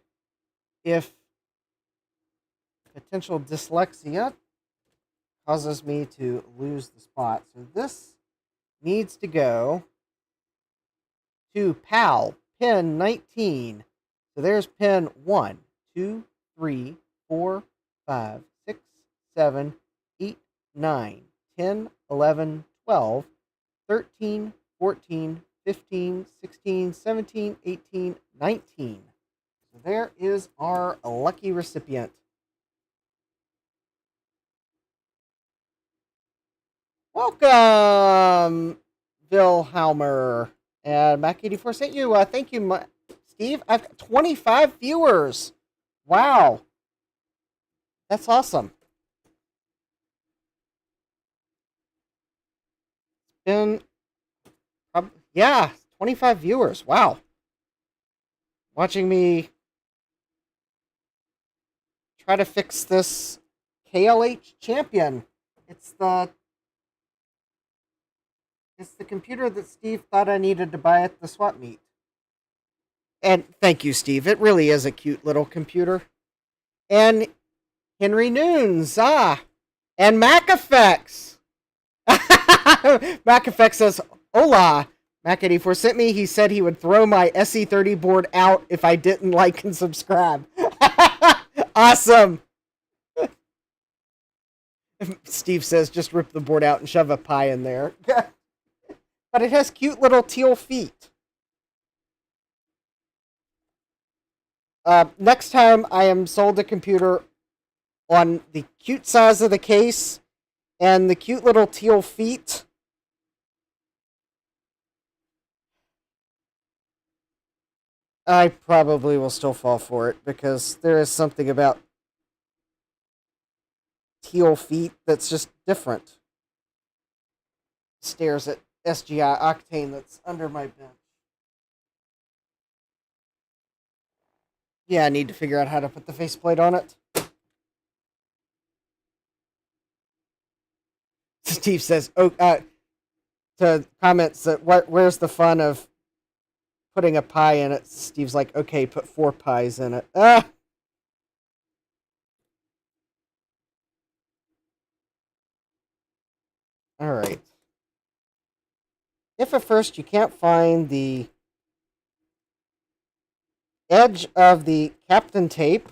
if potential dyslexia causes me to lose the spot. So this needs to go to PAL pin 19. So there's pin 1, 2, 3, 4, 5, 6, 7, 8, 9, 10, 11, 12, 13, 14, 15, 16, 17, 18, 19. So there is our lucky recipient. Welcome, Vilhelmer. And Mac84 sent you. Thank you, Steve. I've got 25 viewers. Wow. That's awesome. Been, yeah, 25 viewers. Wow. Watching me try to fix this KLH Champion. It's the computer that Steve thought I needed to buy at the swap meet. And thank you, Steve. It really is a cute little computer. And Henry Noons, and Mac Effects. Mac Effects says, "Hola." Mac84 sent me. He said he would throw my SE30 board out if I didn't like and subscribe. Awesome. Steve says, just rip the board out and shove a pie in there. But it has cute little teal feet. Next time I am sold a computer on the cute size of the case and the cute little teal feet, I probably will still fall for it because there is something about teal feet that's just different. Stares at SGI Octane that's under my bench. Yeah, I need to figure out how to put the faceplate on it. Steve says, to comments that where's the fun of putting a pie in it? Steve's like, okay, put 4 pies in it. All right. If at first you can't find the edge of the Captain tape,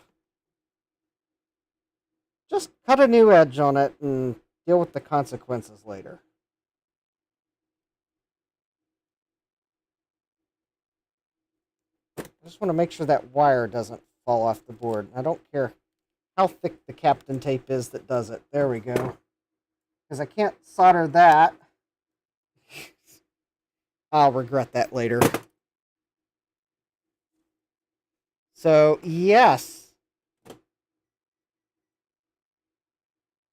just cut a new edge on it and deal with the consequences later. I just want to make sure that wire doesn't fall off the board. I don't care how thick the Captain tape is that does it. There we go. Because I can't solder that. I'll regret that later. So, yes.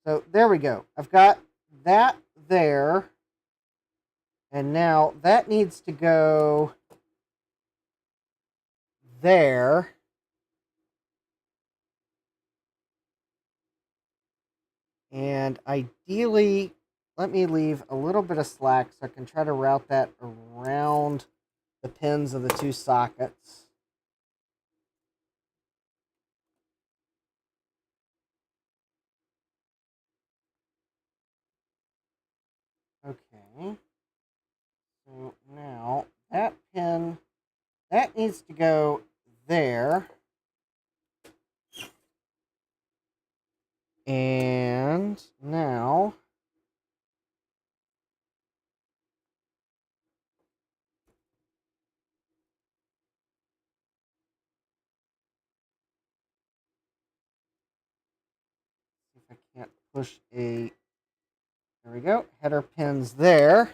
So, there we go. I've got that there. And now that needs to go there. And ideally, let me leave a little bit of slack so I can try to route that around the pins of the 2 sockets. that needs to go there. And now see if I can't push a, there we go, header pins there.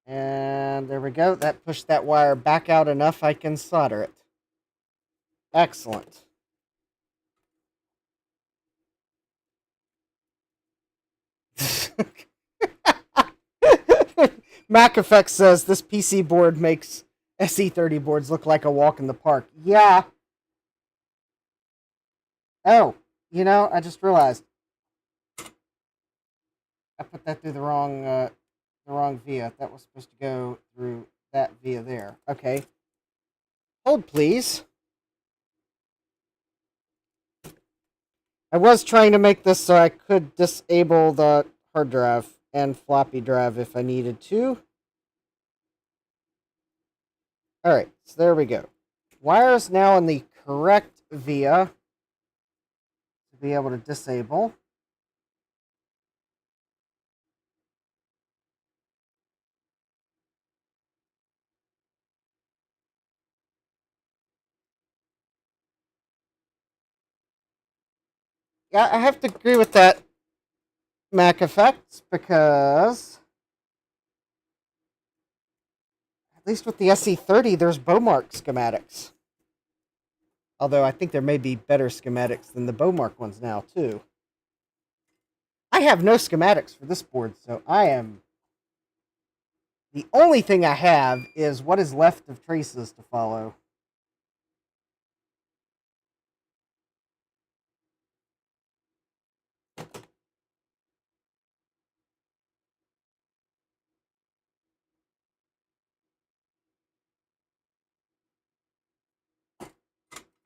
And there we go. That pushed that wire back out enough I can solder it. Excellent. Mac Effects says this PC board makes SE30 boards look like a walk in the park. Yeah. Oh, you know, I just realized I put that through the wrong via. That was supposed to go through that via there. Okay. Hold, please. I was trying to make this so I could disable the hard drive and floppy drive if I needed to. Alright, so there we go. Wire is now in the correct via to be able to disable. Yeah, I have to agree with that, Mac Effects, because at least with the SE30, there's Bowmark schematics. Although I think there may be better schematics than the Bowmark ones now, too. I have no schematics for this board, so I am... The only thing I have is what is left of traces to follow.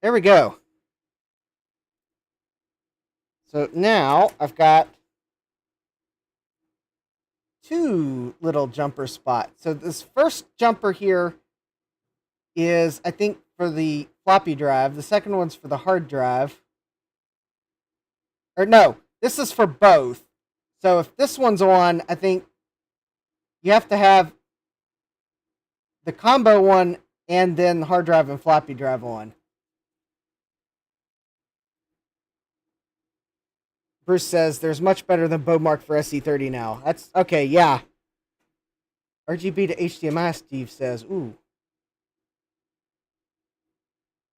There we go. So now I've got two little jumper spots. So this first jumper here is, I think, for the floppy drive. The second one's for the hard drive. Or no, this is for both. So if this one's on, I think you have to have the combo one and then hard drive and floppy drive on. Bruce says there's much better than Bowmark for SE30 now. That's okay, yeah. RGB to HDMI, Steve says. Ooh.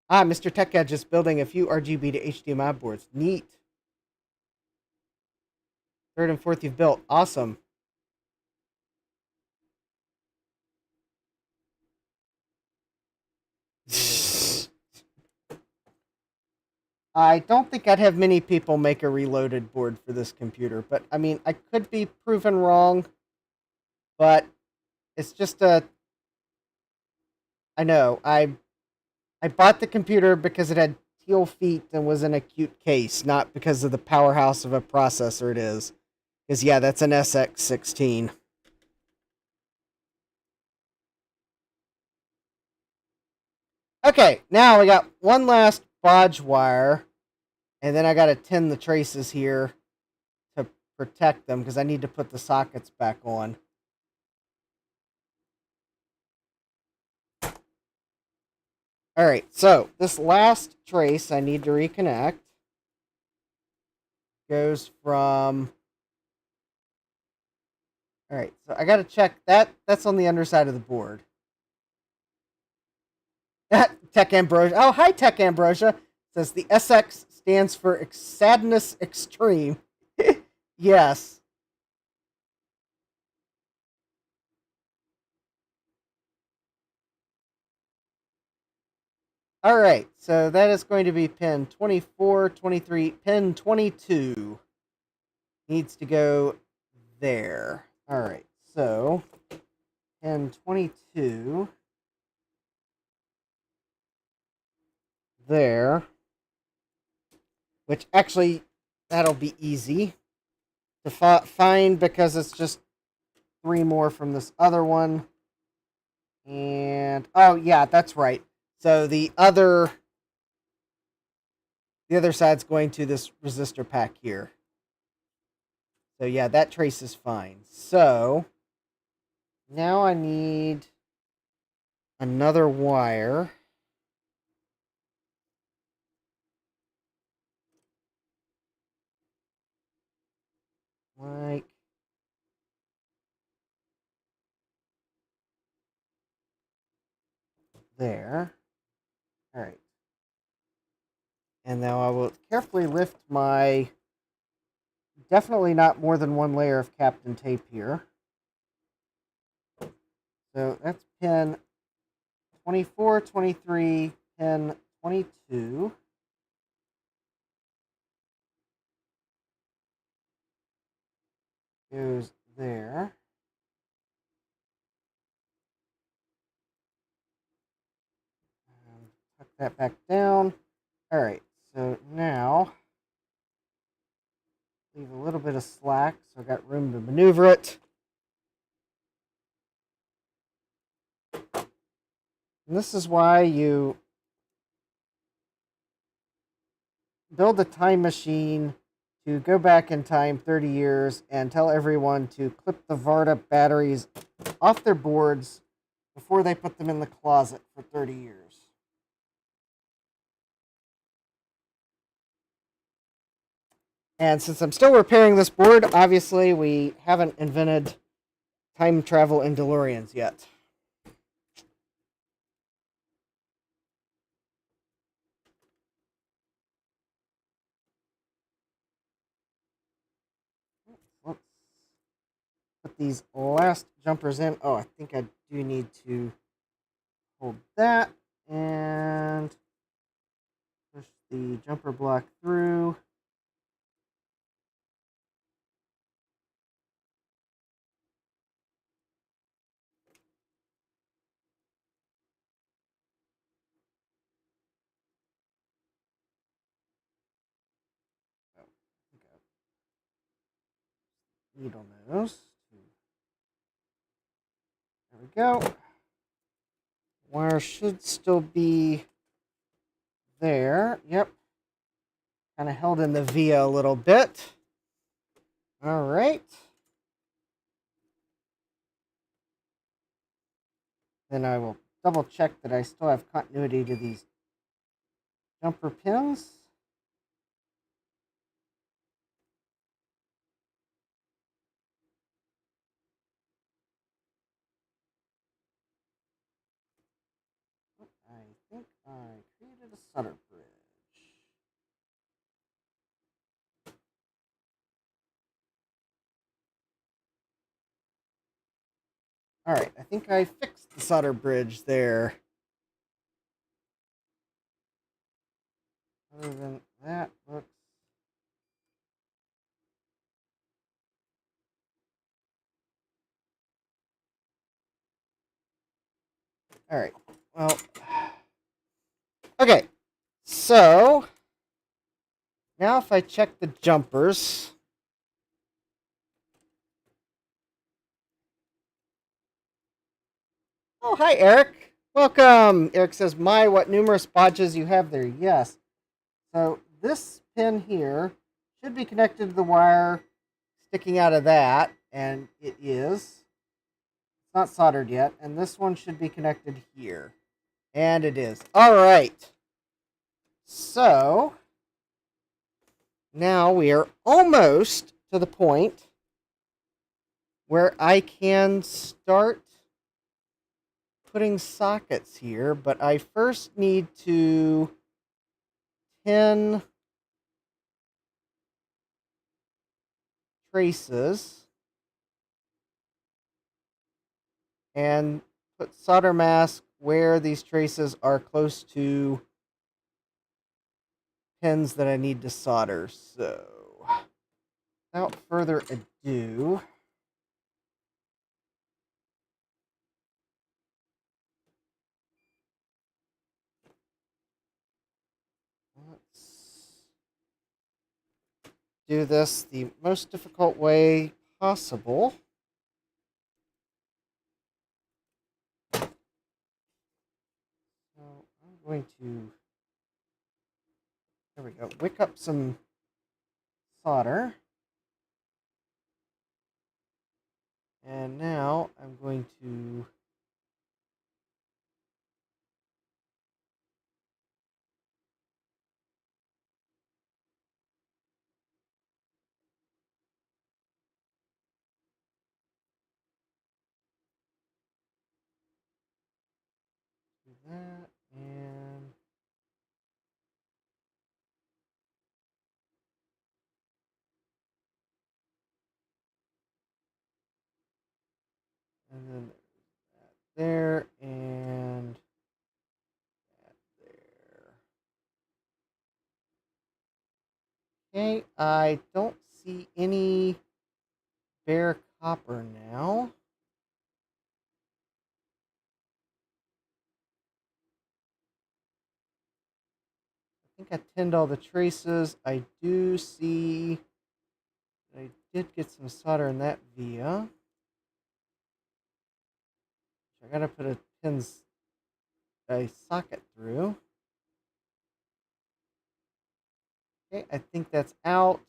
Ah, Mr. Tech Edge is building a few RGB to HDMI boards. Neat. Third and fourth you've built. Awesome. I don't think I'd have many people make a reloaded board for this computer, but I mean, I could be proven wrong, but it's just a... I know, I bought the computer because it had teal feet and was in a cute case, not because of the powerhouse of a processor it is. Because, yeah, that's an SX16. Okay, now we got one last bodge wire, and then I got to tin the traces here to protect them because I need to put the sockets back on. Alright, so this last trace I need to reconnect goes from... Alright, so I gotta check that. That's on the underside of the board. Tech Ambrosia. Oh, hi, Tech Ambrosia. Says the SX stands for Sadness Extreme. Yes. Alright, so that is going to be pin 24, 23, pin 22. Needs to go there. Alright, so pin 22. There. Which actually, that'll be easy to find because it's just 3 more from this other one. And oh yeah, that's right. So the other side's going to this resistor pack here. So yeah, that trace is fine. So now I need another wire. Like there. All right. And now I will carefully lift my, definitely not more than one layer of Captain Tape here. So that's pin 24, 23, pin 22. Goes there. Tuck that back down. All right, so now leave a little bit of slack so I got room to maneuver it. And this is why you build a time machine to go back in time 30 years and tell everyone to clip the Varda batteries off their boards before they put them in the closet for 30 years. And since I'm still repairing this board, obviously we haven't invented time travel in DeLoreans yet. Let's put these last jumpers in. Oh, I think I do need to hold that and push the jumper block through. Needle nose. There we go. Wire should still be there. Yep. Kind of held in the via a little bit. All right. Then I will double check that I still have continuity to these jumper pins. I think I created a solder bridge. All right, I think I fixed the solder bridge there. Other than that, looks. All right. Well. Okay. So now if I check the jumpers. Oh, hi, Eric. Welcome. Eric says, my, what numerous bodges you have there. Yes. So this pin here should be connected to the wire sticking out of that, and it is. It's not soldered yet, and this one should be connected here. And it is. All right. So now we are almost to the point where I can start putting sockets here, but I first need to tin traces and put solder mask where these traces are close to pins that I need to solder. So without further ado, let's do this the most difficult way possible. going to, there we go, wick up some solder. And now I'm going to do that, and then that there, and that there. Okay, I don't see any bare copper now. I think I tinned all the traces. I do see I did get some solder in that via. I gotta put a socket through. Okay, I think that's out.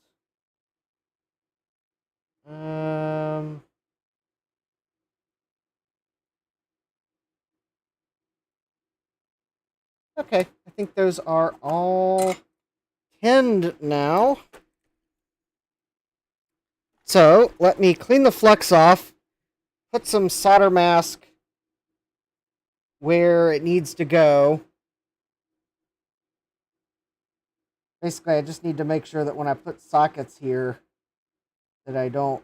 Um, okay, I think those are all tinned now. So let me clean the flux off, put some solder mask where it needs to go. Basically, I just need to make sure that when I put sockets here, that I don't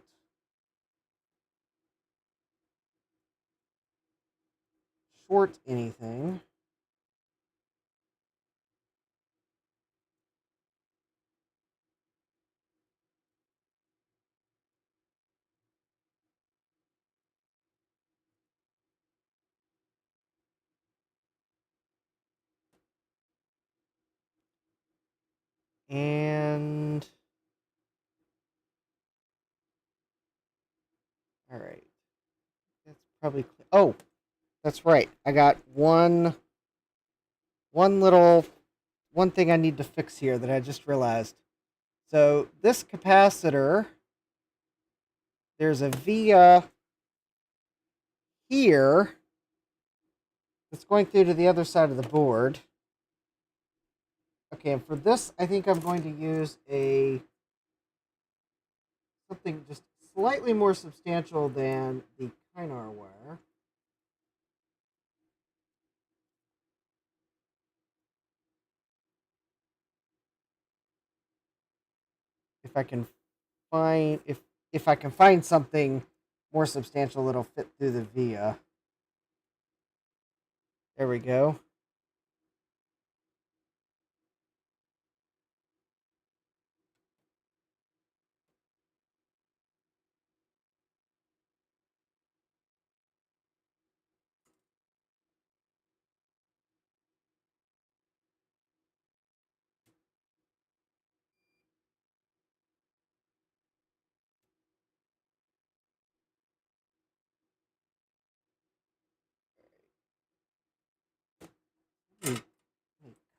short anything. And all right, that's probably oh, that's right. I got one thing I need to fix here that I just realized. So this capacitor, there's a via here that's going through to the other side of the board. Okay, and for this, I think I'm going to use something just slightly more substantial than the Kynar wire. If I can find if I can find something more substantial that'll fit through the via. There we go.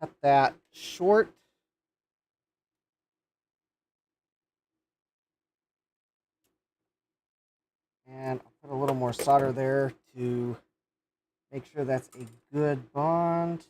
Cut that short. And I'll put a little more solder there to make sure that's a good bond.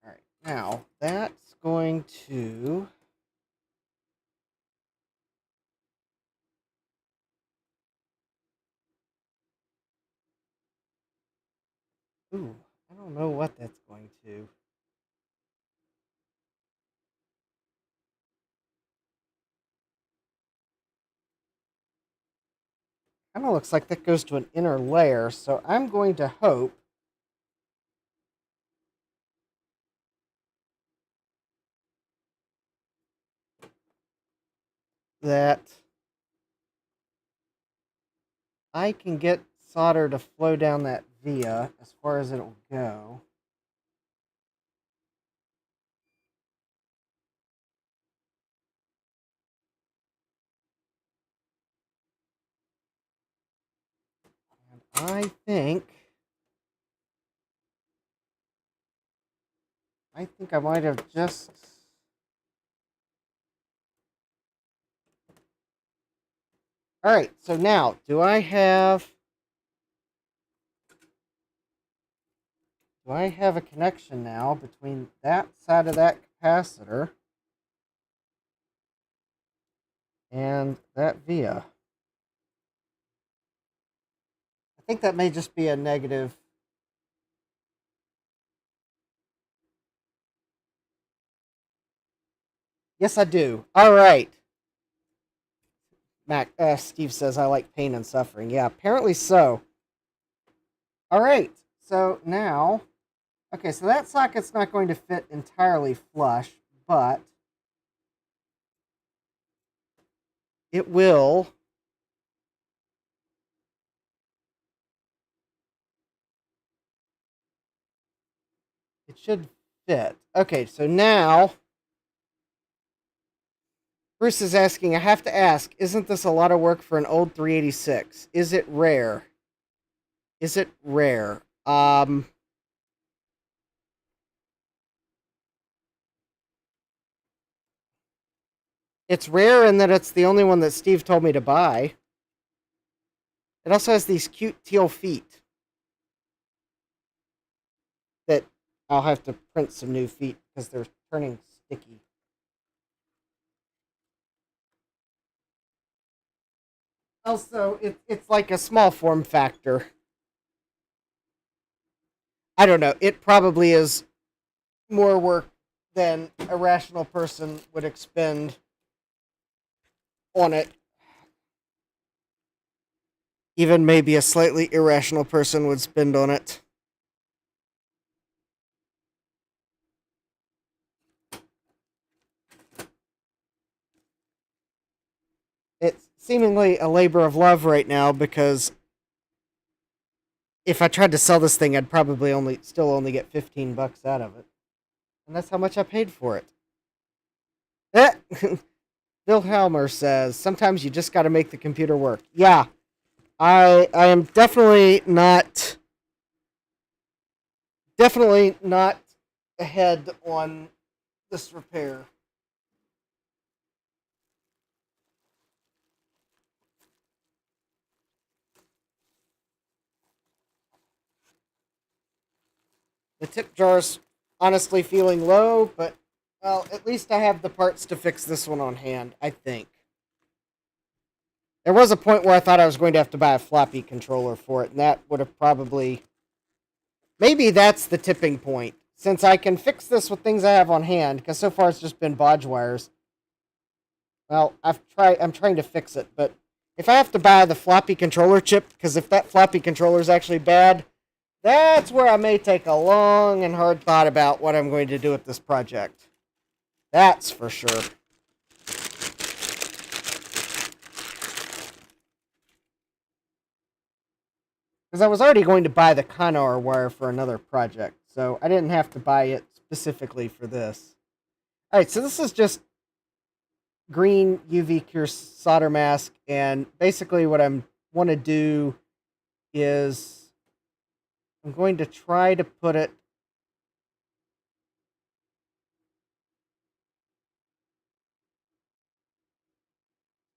All right, now that's going to ooh, I don't know what that's going to. Kind of looks like that goes to an inner layer, so I'm going to hope that I can get solder to flow down that via as far as it'll go. And I think I might have just... All right, so now, do I have a connection now between that side of that capacitor and that via? I think that may just be a negative. Yes, I do. All right. Steve says, I like pain and suffering. Yeah, apparently so. All right. So now, okay, so that socket's not going to fit entirely flush, but it will. It should fit. Okay, so now Bruce is asking, I have to ask, isn't this a lot of work for an old 386? Is it rare? Is it rare? It's rare in that it's the only one that Steve told me to buy. It also has these cute teal feet that I'll have to print some new feet because they're turning sticky. Also, it's like a small form factor. I don't know. It probably is more work than a rational person would expend on it. Even maybe a slightly irrational person would spend on it. It's seemingly a labor of love right now because if I tried to sell this thing, I'd probably still only get $15 out of it. And that's how much I paid for it. Bill Helmer says, sometimes you just got to make the computer work. Yeah, I am definitely not ahead on this repair. The tip jar's honestly feeling low, but well, at least I have the parts to fix this one on hand, I think. There was a point where I thought I was going to have to buy a floppy controller for it, and that would have probably... Maybe that's the tipping point. Since I can fix this with things I have on hand, because so far it's just been Bodge wires. Well, I'm trying to fix it, but if I have to buy the floppy controller chip, because if that floppy controller is actually bad, that's where I may take a long and hard thought about what I'm going to do with this project. That's for sure. Because I was already going to buy the Conor wire for another project, so I didn't have to buy it specifically for this. Alright, so this is just green UV cure solder mask, and basically what I want to do is I'm going to try to put it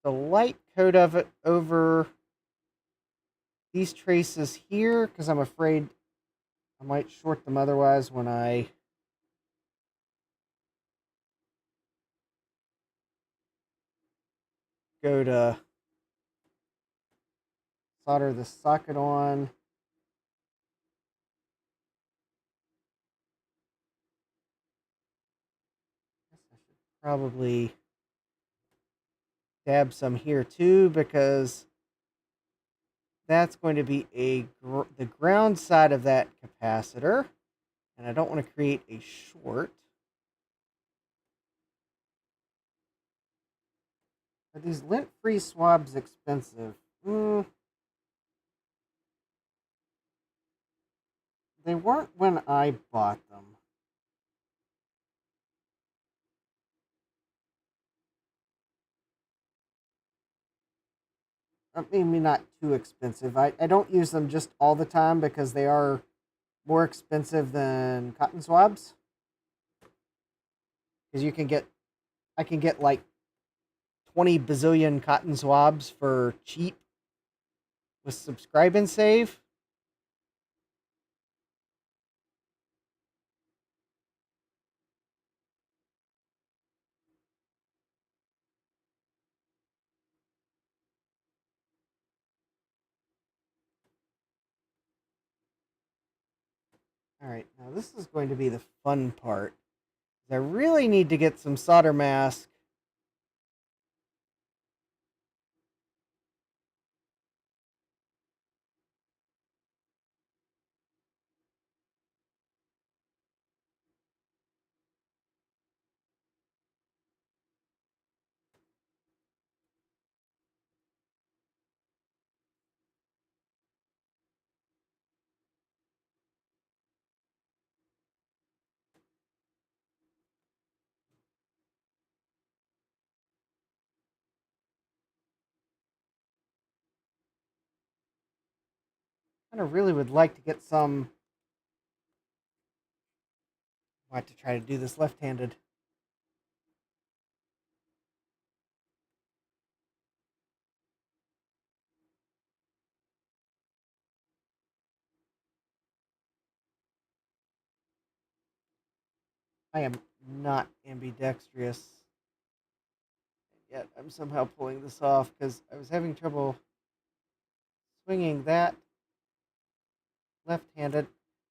the light coat of it over these traces here, because I'm afraid I might short them otherwise when I go to solder the socket on. I should probably dab some here too, because that's going to be the ground side of that capacitor, and I don't want to create a short. Are these lint-free swabs expensive? They weren't when I bought them. Maybe not too expensive. I don't use them just all the time because they are more expensive than cotton swabs. Because I can get like 20 bazillion cotton swabs for cheap with subscribe and save. All right, now this is going to be the fun part. I really need to get some solder mask. I kind of really would like to get some. I have to try to do this left-handed. I am not ambidextrous. Yet I'm somehow pulling this off because I was having trouble swinging that left-handed.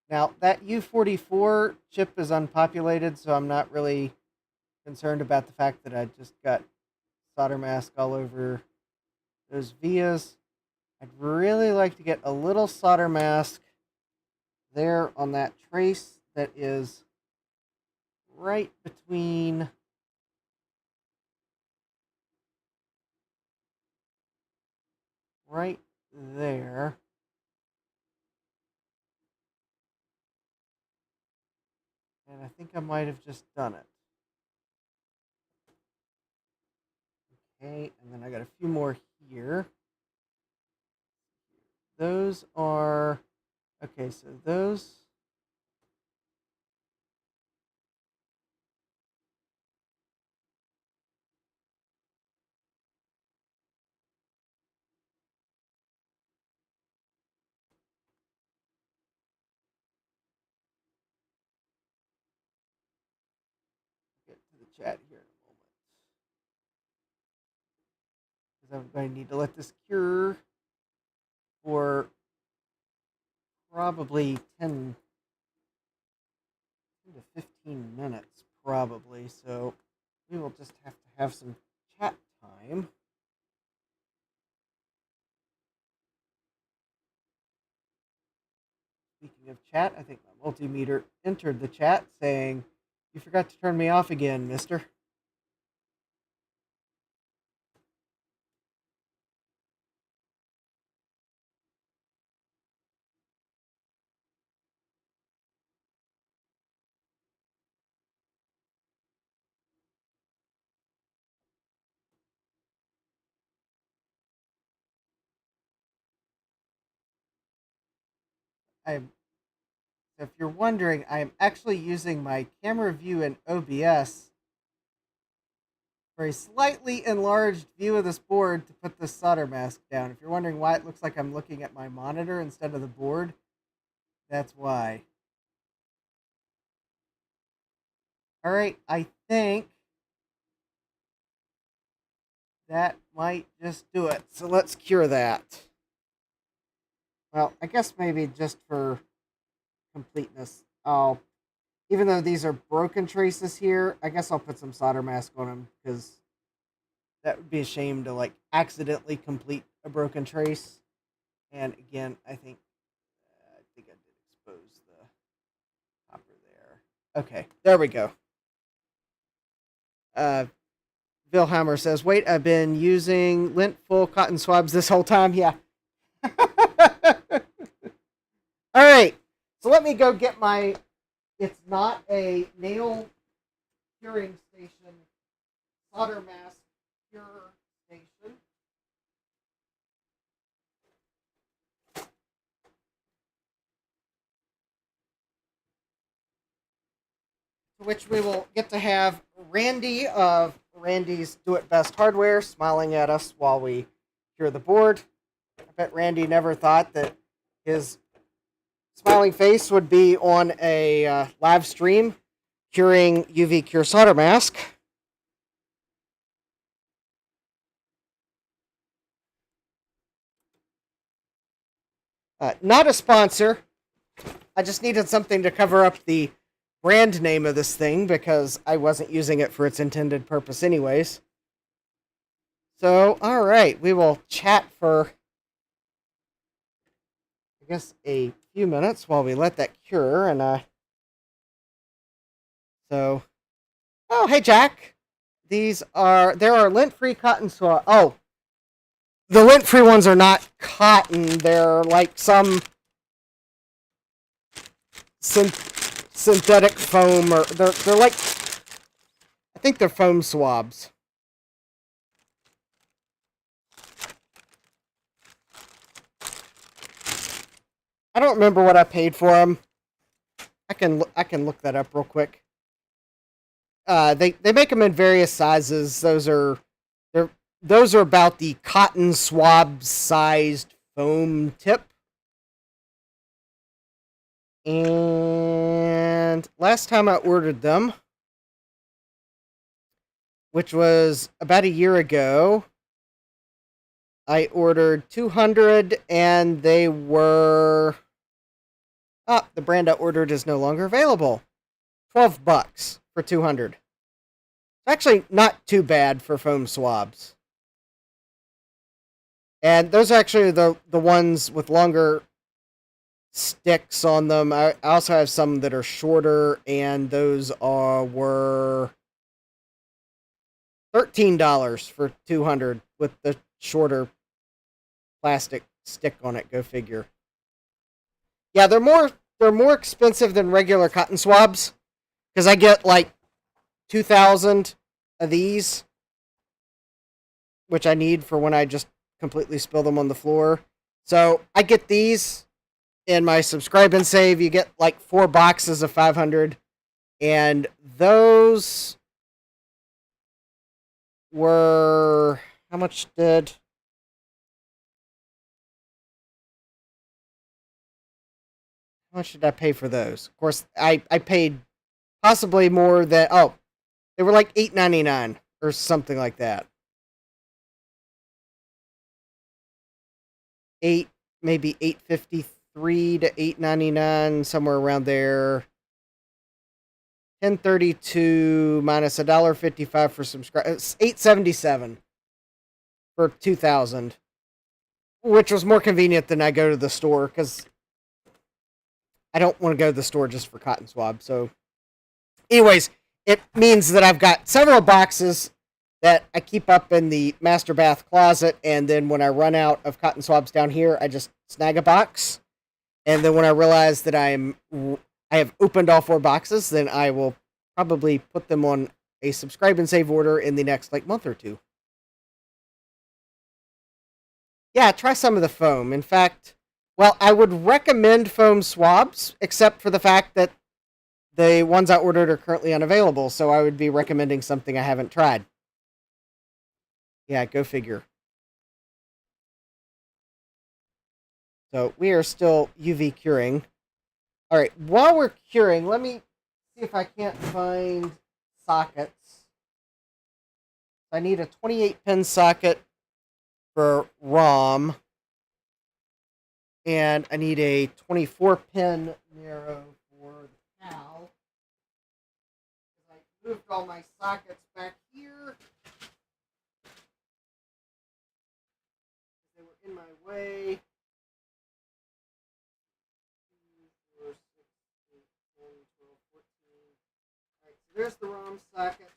Now, that U44 chip is unpopulated, so I'm not really concerned about the fact that I just got solder mask all over those vias. I'd really like to get a little solder mask there on that trace that is right between right there. And I think I might have just done it. Okay, and then I got a few more here. Those are, okay, so those, get to the chat here in a moment. Because I'm going to need to let this cure for probably 10 to 15 minutes, probably. So we will just have to have some chat time. Speaking of chat, I think my multimeter entered the chat saying, "You forgot to turn me off again, mister." If you're wondering, I am actually using my camera view in OBS for a slightly enlarged view of this board to put this solder mask down. If you're wondering why it looks like I'm looking at my monitor instead of the board, that's why. All right, I think that might just do it. So let's cure that. Well, I guess maybe just for completeness, even though these are broken traces here, I guess I'll put some solder mask on them because that would be a shame to like accidentally complete a broken trace. And again, I think I did expose the copper there. Okay, there we go. Vilhammer says, "Wait, I've been using lint full cotton swabs this whole time." Yeah. All right. So let me me go get my, it's not a nail curing station, solder mask cure station. Which we will get to have Randy of Randy's Do It Best Hardware smiling at us while we cure the board. I bet Randy never thought that his smiling face would be on a live stream curing UV Cure solder mask. Not a sponsor. I just needed something to cover up the brand name of this thing because I wasn't using it for its intended purpose anyways. So, alright, we will chat for, I guess, a few minutes while we let that cure, and, so, oh, hey, Jack! There are lint-free cotton swab, oh, the lint-free ones are not cotton, they're like some synthetic foam, or they're like, I think they're foam swabs. I don't remember what I paid for them. I can look that up real quick. They make them in various sizes. Those are about the cotton swab sized foam tip. And last time I ordered them, which was about a year ago, I ordered 200 and they were... Ah, the brand I ordered is no longer available. $12 for 200. It's actually not too bad for foam swabs. And those are actually the ones with longer sticks on them. I also have some that are shorter, and those were $13 for 200 with the shorter plastic stick on it. Go figure. Yeah, they're more expensive than regular cotton swabs because I get like 2,000 of these, which I need for when I just completely spill them on the floor. So I get these in my subscribe and save. You get like 4 boxes of 500, and those were, how much did... How much did I pay for those? Of course, I paid possibly more than... Oh, they were like $8.99 or something like that. Maybe $8.53 to $8.99, somewhere around there. $10.32 minus $1.55 for subscribers. $8.77 for 2,000, which was more convenient than I go to the store because I don't want to go to the store just for cotton swab. So, anyways, it means that I've got several boxes that I keep up in the master bath closet, and then when I run out of cotton swabs down here, I just snag a box. And then when I realize that I have opened all 4 boxes, then I will probably put them on a subscribe and save order in the next month or 2. Yeah, try some of the foam. In fact, well, I would recommend foam swabs, except for the fact that the ones I ordered are currently unavailable, so I would be recommending something I haven't tried. Yeah, go figure. So we are still UV curing. Alright, while we're curing, let me see if I can't find sockets. I need a 28-pin socket for ROM. And I need a 24-pin narrow for the PAL. I moved all my sockets back here. They were in my way. 2, 4, 6, 8, 10, 12, 14. Alright, so there's the ROM sockets.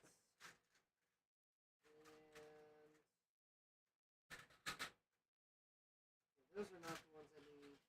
And those are not the ones I need.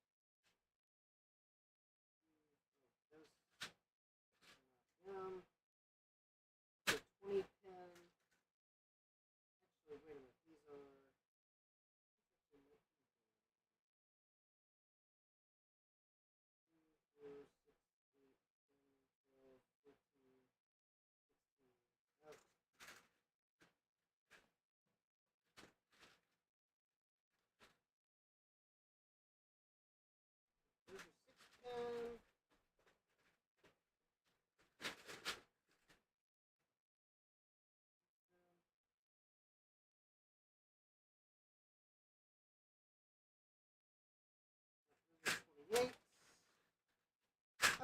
28.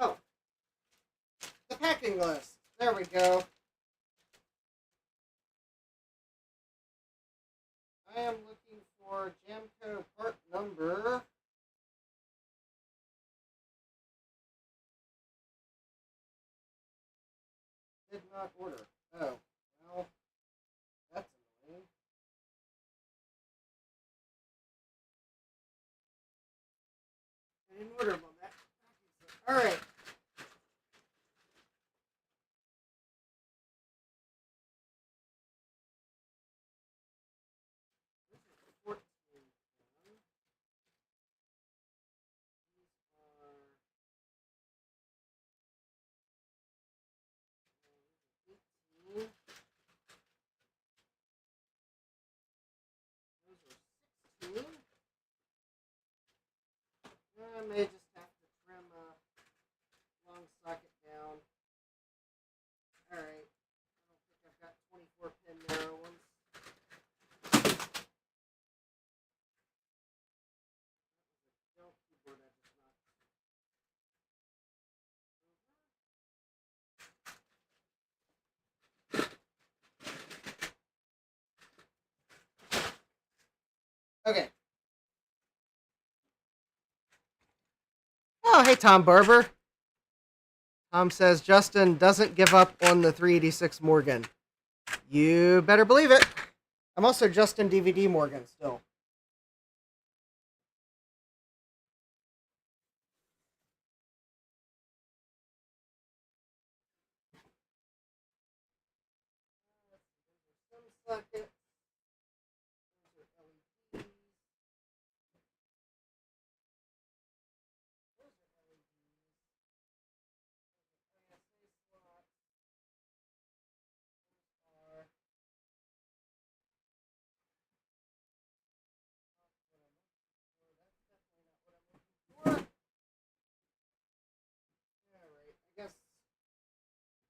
Oh, the packing list. There we go. I am looking for Jamco part number. Did not order. Oh, well, that's annoying. I didn't order them on that. Alright. This is 14. These are 18. Those are 16. I may just have to trim a long socket down. Alright. I don't think I've got 24 pin narrow ones. Keyboard I just knocked. Okay. Oh, hey, Tom Barber. Tom says Justin doesn't give up on the 386 Morgan. You better believe it. I'm also Justin DVD Morgan still. Some sockets. Those are LEDs. Those are LEDs. ISA slot. Those are not what I'm looking for. That's definitely not what I'm looking for. Alright,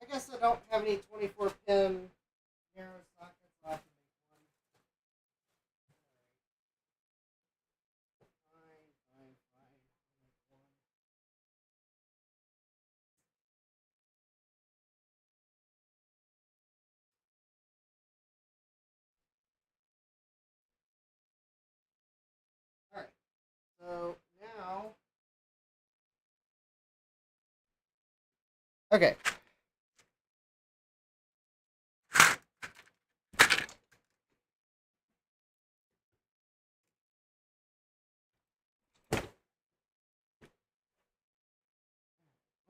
I guess I don't have any 24 pin narrow sockets. I'll have to make one. Alright. Fine. I'll make one. Alright. So now, okay.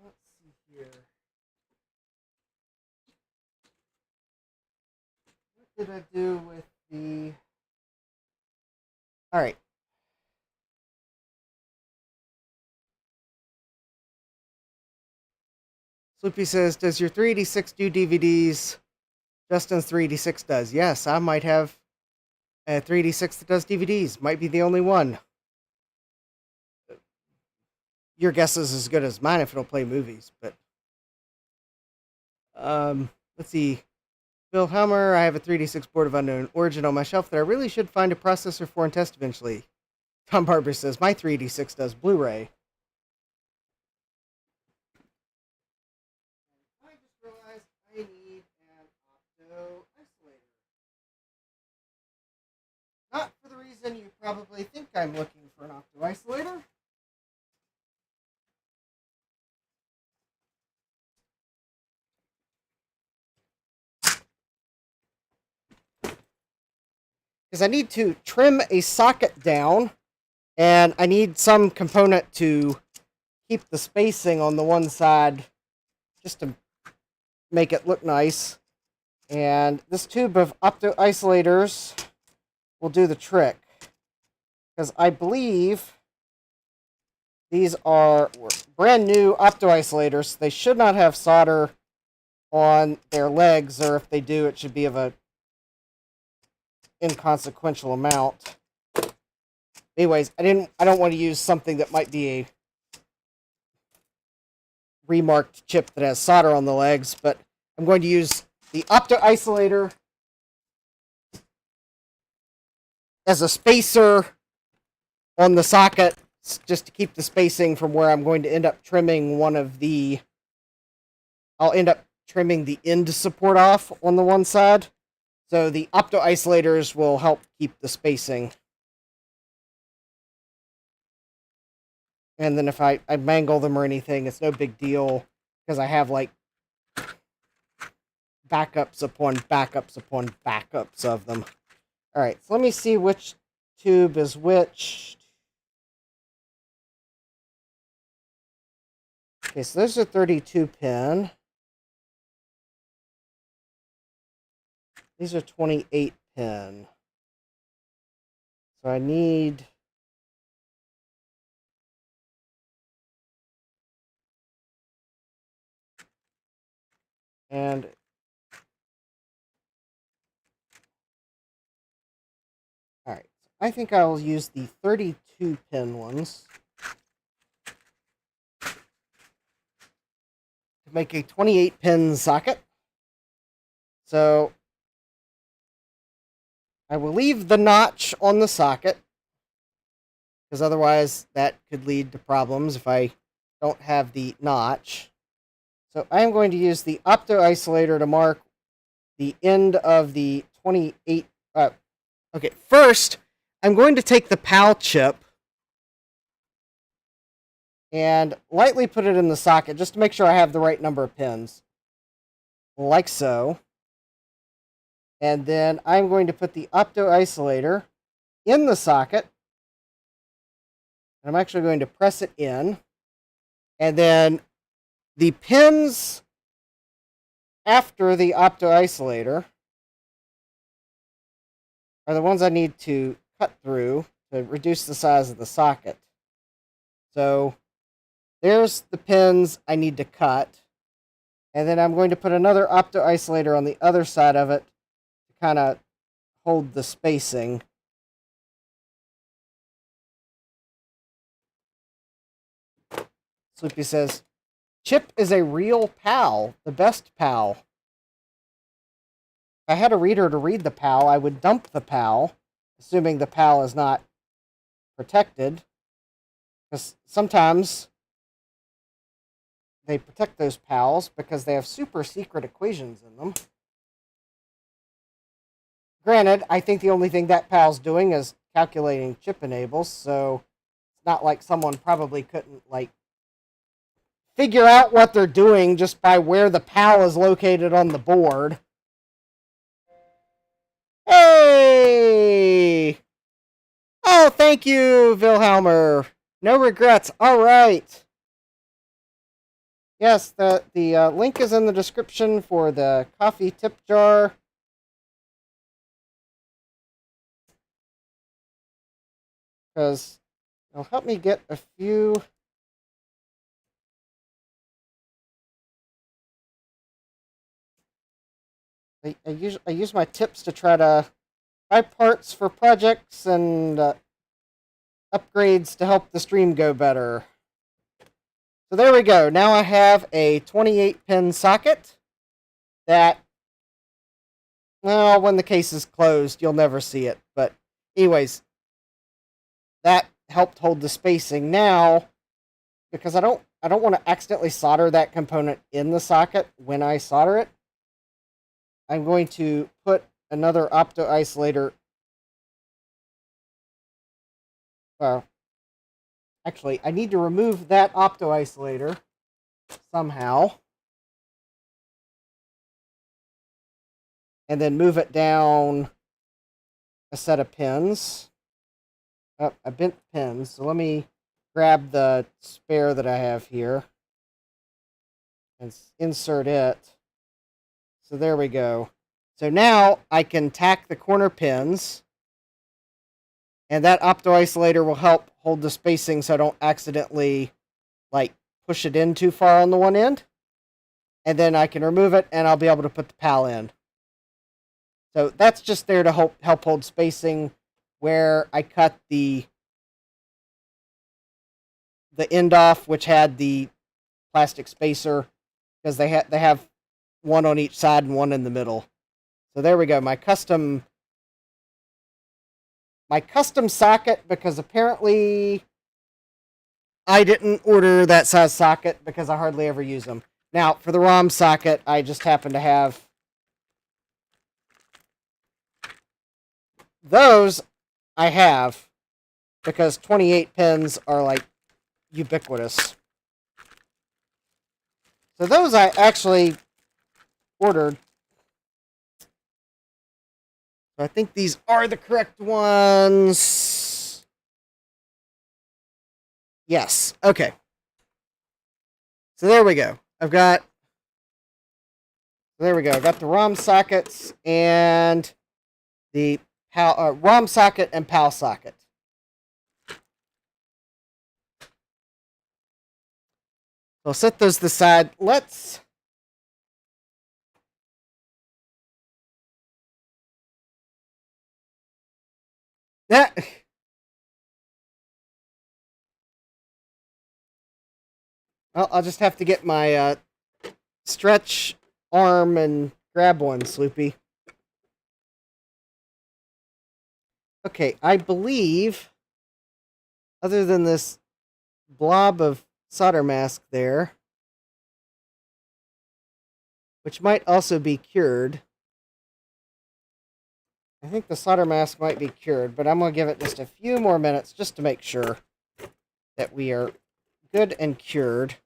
Let's see here. What did I do with the... Alright. Sloopy says, does your 386 do DVDs? Justin's 386 does. Yes, I might have a 386 that does DVDs. Might be the only one. Your guess is as good as mine if it'll play movies, but... let's see. Bill Helmer, I have a 386 board of unknown origin on my shelf that I really should find a processor for and test eventually. Tom Barber says, my 386 does Blu-ray. I just realized I need an opto isolator. Not for the reason you probably think I'm looking for an opto isolator. Because I need to trim a socket down, and I need some component to keep the spacing on the one side just to make it look nice. And this tube of opto isolators will do the trick. Because I believe these are brand new opto isolators. They should not have solder on their legs, or if they do, it should be of a inconsequential amount. Anyways, I don't want to use something that might be a remarked chip that has solder on the legs, but I'm going to use the opto isolator as a spacer on the socket just to keep the spacing from where I'm going to end up trimming one of the... I'll end up trimming the end support off on the one side. So the opto-isolators will help keep the spacing. And then if I mangle them or anything, it's no big deal, because I have, like, backups upon backups upon backups of them. Alright, so let me see which tube is which. Okay, so there's a 32 pin. These are 28 pin. So I need... And... Alright, I think I'll use the 32 pin ones to make a 28 pin socket. So I will leave the notch on the socket, because otherwise that could lead to problems if I don't have the notch. So I am going to use the opto-isolator to mark the end of the 28... okay, first, I'm going to take the PAL chip and lightly put it in the socket, just to make sure I have the right number of pins. Like so. And then I'm going to put the opto-isolator in the socket. And I'm actually going to press it in. And then the pins after the opto-isolator are the ones I need to cut through to reduce the size of the socket. So there's the pins I need to cut. And then I'm going to put another opto-isolator on the other side of it to kind of hold the spacing. Sloopy says, Chip is a real pal, the best pal. If I had a reader to read the PAL, I would dump the PAL, assuming the PAL is not protected. Because sometimes they protect those PALs because they have super secret equations in them. Granted, I think the only thing that PAL's doing is calculating chip enables, so it's not like someone probably couldn't, like, figure out what they're doing just by where the PAL is located on the board. Hey! Oh, thank you, Wilhelmer. No regrets. All right. Yes, the link is in the description for the coffee tip jar. Because it'll help me get a few... I use my tips to try to buy parts for projects and upgrades to help the stream go better. So there we go. Now I have a 28-pin socket that, well, when the case is closed, you'll never see it. But anyways, that helped hold the spacing. Now, because I don't want to accidentally solder that component in the socket when I solder it, I'm going to put another opto-isolator. Well, actually, I need to remove that opto-isolator somehow. And then move it down a set of pins. Oh, I bent pins, so let me grab the spare that I have here and insert it. So there we go. So now I can tack the corner pins, and that opto-isolator will help hold the spacing so I don't accidentally, like, push it in too far on the one end. And then I can remove it, and I'll be able to put the PAL in. So that's just there to help hold spacing where I cut the end off, which had the plastic spacer, because they have one on each side and one in the middle. So there we go. My custom socket, because apparently I didn't order that size socket because I hardly ever use them. Now, for the ROM socket, I just happen to have those. I have because 28 pins are like ubiquitous. So those I actually ordered. I think these are the correct ones. Yes. Okay. So there we go. There we go. I got the ROM sockets and the ROM socket and PAL socket. I'll set those to the side. Let's... That... Well, I'll just have to get my stretch arm and grab one, Sloopy. Okay, I believe, other than this blob of solder mask there, which might also be cured. I think the solder mask might be cured, but I'm going to give it just a few more minutes just to make sure that we are good and cured.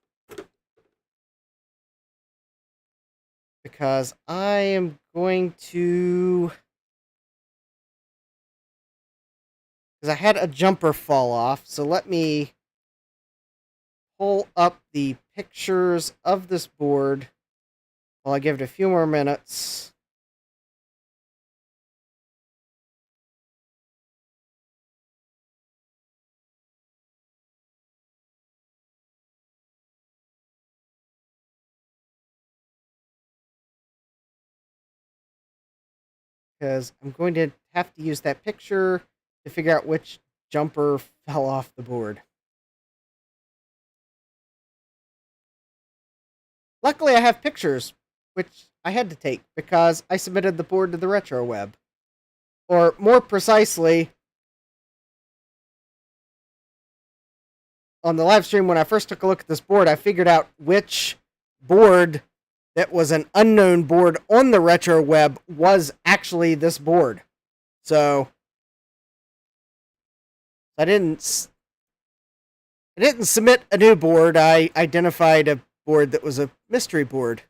Because I am going to... Because I had a jumper fall off, so let me pull up the pictures of this board while I give it a few more minutes. Because I'm going to have to use that picture to figure out which jumper fell off the board. Luckily, I have pictures, which I had to take because I submitted the board to the retro web. Or more precisely, on the live stream when I first took a look at this board, I figured out which board that was an unknown board on the retro web was actually this board. So I didn't submit a new board. I identified a board that was a mystery board.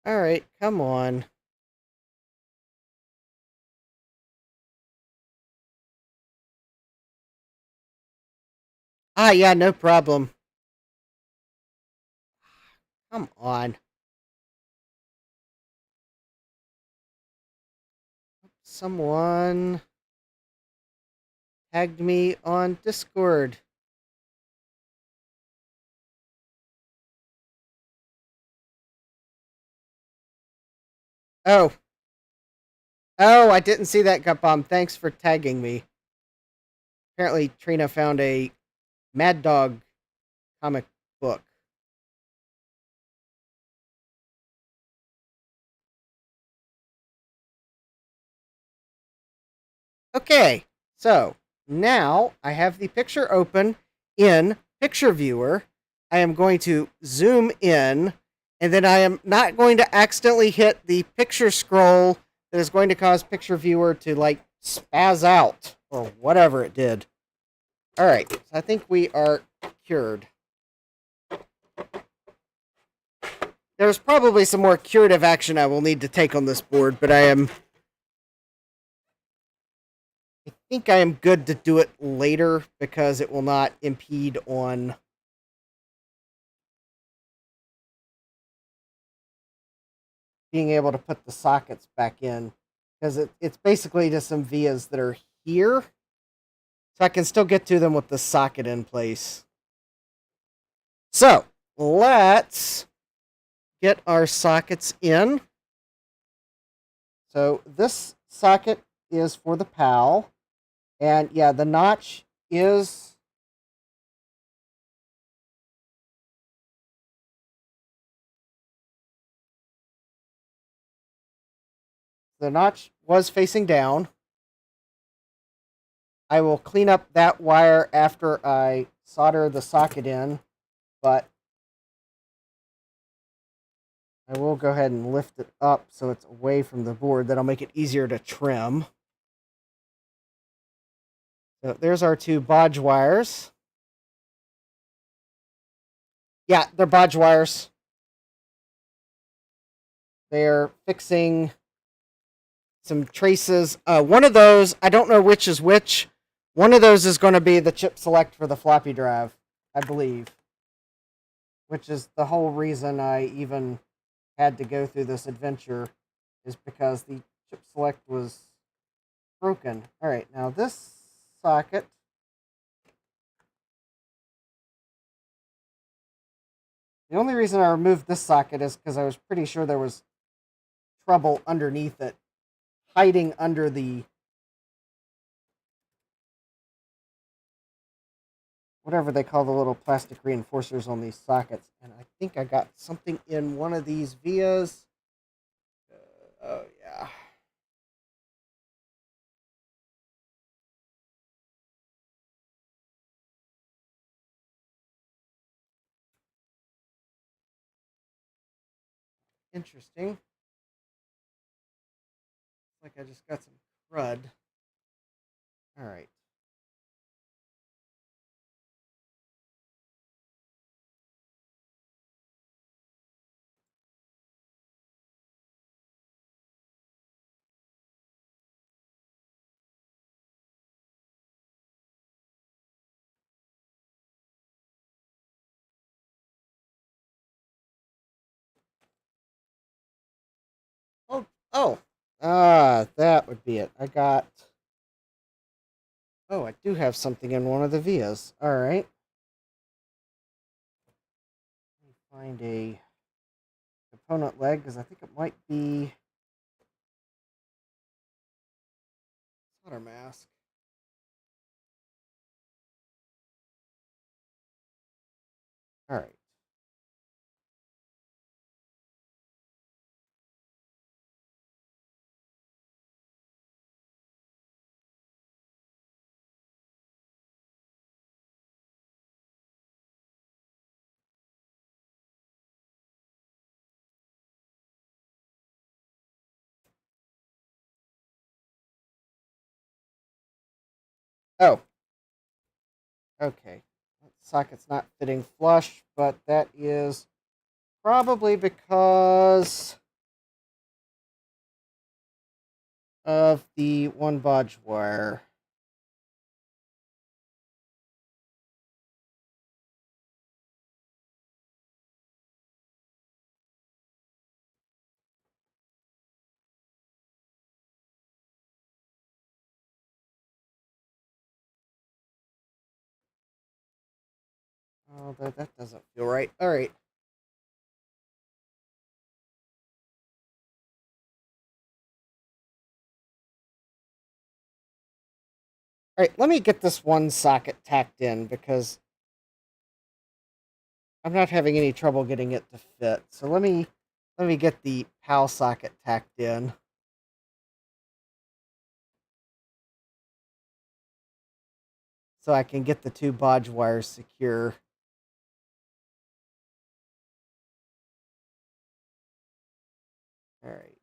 All right, come on. Ah, yeah, no problem. Come on. Someone tagged me on Discord. Oh. Oh, I didn't see that, Gut Bomb. Thanks for tagging me. Apparently, Trina found a Mad Dog comic book. Okay, so now I have the picture open in Picture Viewer. I am going to zoom in, and then I am not going to accidentally hit the picture scroll that is going to cause Picture Viewer to, like, spaz out, or whatever it did. Alright, so I think we are cured. There's probably some more curative action I will need to take on this board, but I think I am good to do it later because it will not impede on being able to put the sockets back in, because it's basically just some vias that are here, so I can still get to them with the socket in place. So let's get our sockets in. So this socket is for the PAL, and yeah, the notch is the notch was facing down. I will clean up that wire after I solder the socket in, but I will go ahead and lift it up so it's away from the board. That'll make it easier to trim. So there's our two Bodge wires. Yeah, they're Bodge wires. They're fixing some traces. One of those, I don't know which is which. One of those is going to be the chip select for the floppy drive, I believe. Which is the whole reason I even had to go through this adventure, is because the chip select was broken. Alright, now this socket. The only reason I removed this socket is because I was pretty sure there was trouble underneath it, hiding under the whatever they call the little plastic reinforcers on these sockets. And I think I got something in one of these vias. Oh, yeah. Interesting. Like I just got some crud. All right. Oh. That would be it. I got... Oh, I do have something in one of the vias. All right. Let me find a component leg, because I think it might be solder mask. All right. Oh. Okay. That socket's not fitting flush, but that is probably because of the one Bodge wire. Oh, that doesn't feel right. All right. All right, let me get this one socket tacked in, because I'm not having any trouble getting it to fit. So let me get the PAL socket tacked in. So I can get the two Bodge wires secure. All right.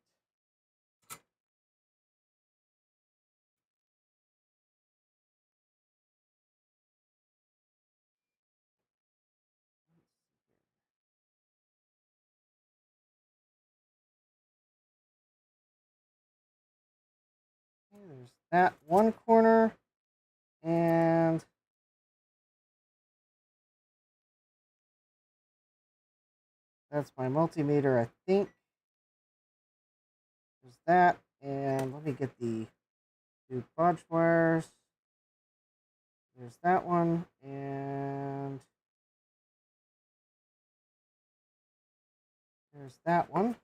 Okay, there's that one corner, and that's my multimeter, I think. There's that, and let me get the two Bodge wires. There's that one, and there's that one.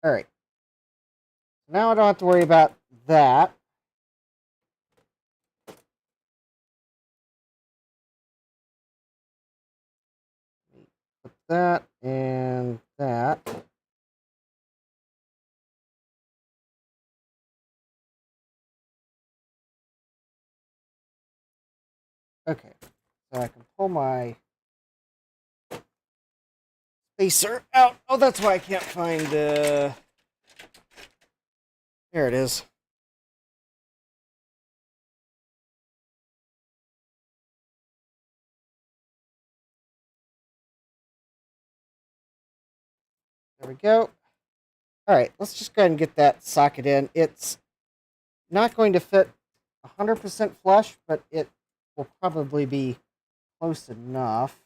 All right. Now I don't have to worry about that. that and that. Okay, so I can pull my spacer out. Oh, that's why I can't find there it is. There we go. All right, let's just go ahead and get that socket in. It's not going to fit 100% flush, but it will probably be close enough.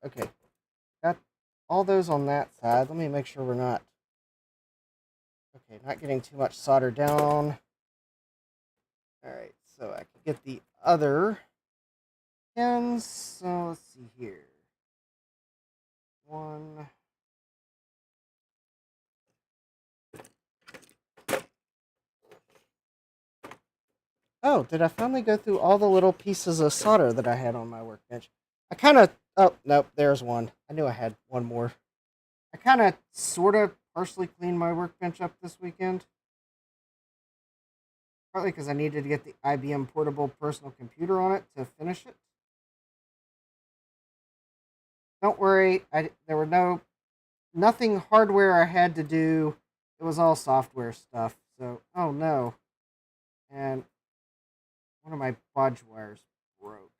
Okay, got all those on that side. Let me make sure we're not getting too much solder down. All right, so I can get the other pins. So let's see here. One. Oh, did I finally go through all the little pieces of solder that I had on my workbench? I kind of... Oh, nope, there's one. I knew I had one more. I kind of, sort of, partially cleaned my workbench up this weekend. Partly because I needed to get the IBM portable personal computer on it to finish it. Don't worry, there were nothing hardware I had to do. It was all software stuff. So, oh no. And one of my Bodge wires broke.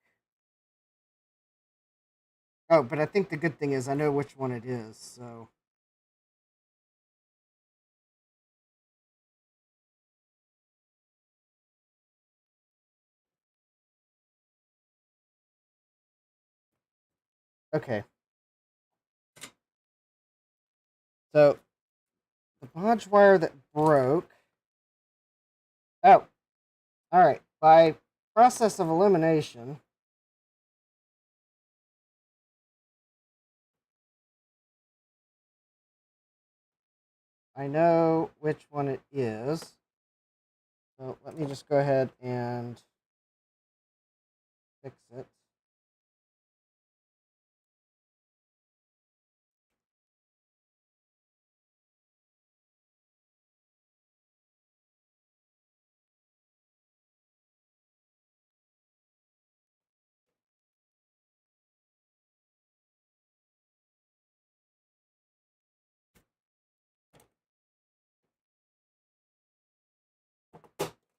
Oh, but I think the good thing is I know which one it is, so... Okay. So, the Bodge wire that broke... Oh, alright. By process of elimination... I know which one it is. So let me just go ahead and fix it.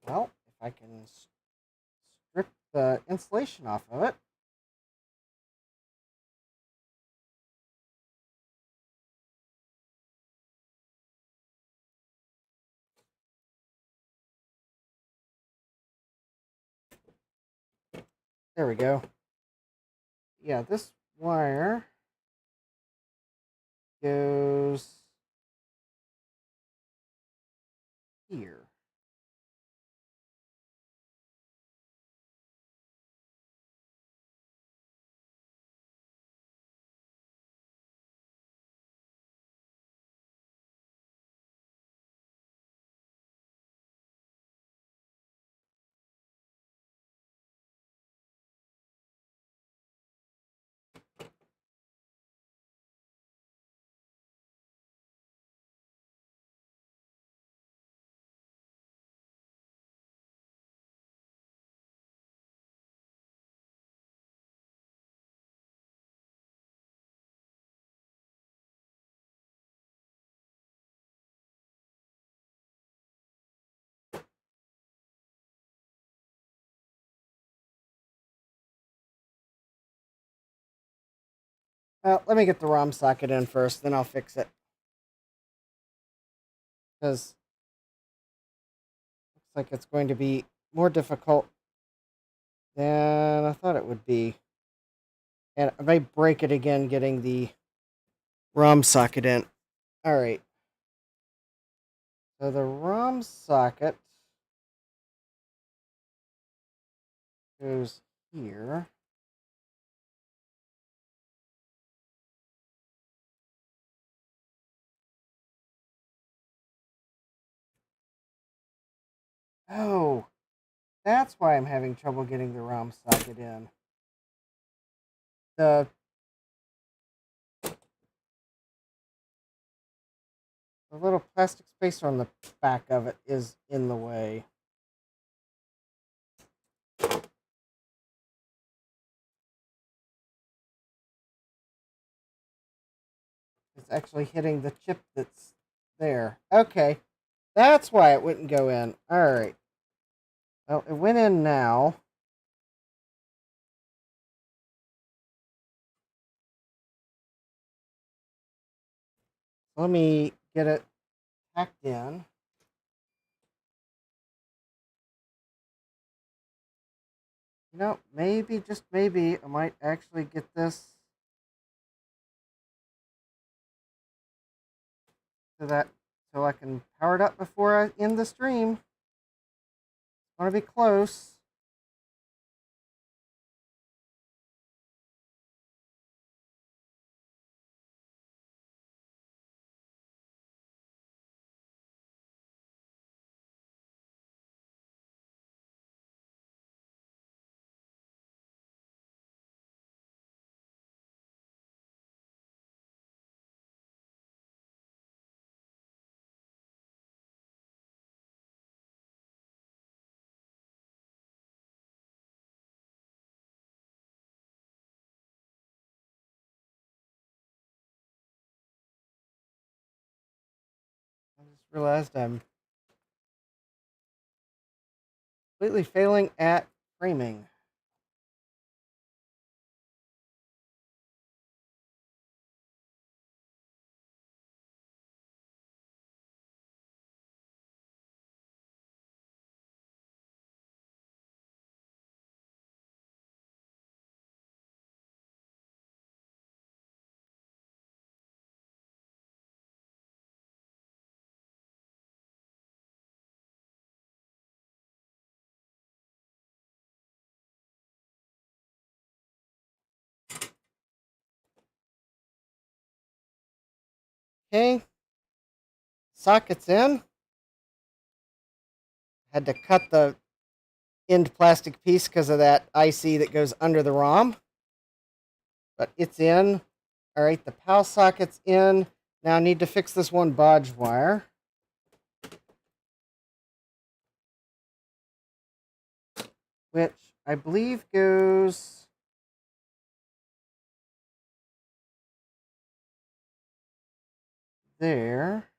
Well, if I can strip the insulation off of it. There we go. Yeah, this wire goes here. Well, let me get the ROM socket in first, then I'll fix it. Because looks like it's going to be more difficult than I thought it would be. And I may break it again getting the ROM socket in. Alright. So the ROM socket goes here. Oh, that's why I'm having trouble getting the ROM socket in. The little plastic spacer on the back of it is in the way. It's actually hitting the chip that's there. Okay. That's why it wouldn't go in. Alright. Well, it went in now. Let me get it packed in. You know, maybe, just maybe, I might actually get this so I can power it up before I end the stream. I want to be close. I just realized I'm completely failing at framing. Okay. Socket's in. Had to cut the end plastic piece because of that IC that goes under the ROM. But it's in. Alright, the PAL socket's in. Now I need to fix this one Bodge wire. Which I believe goes there.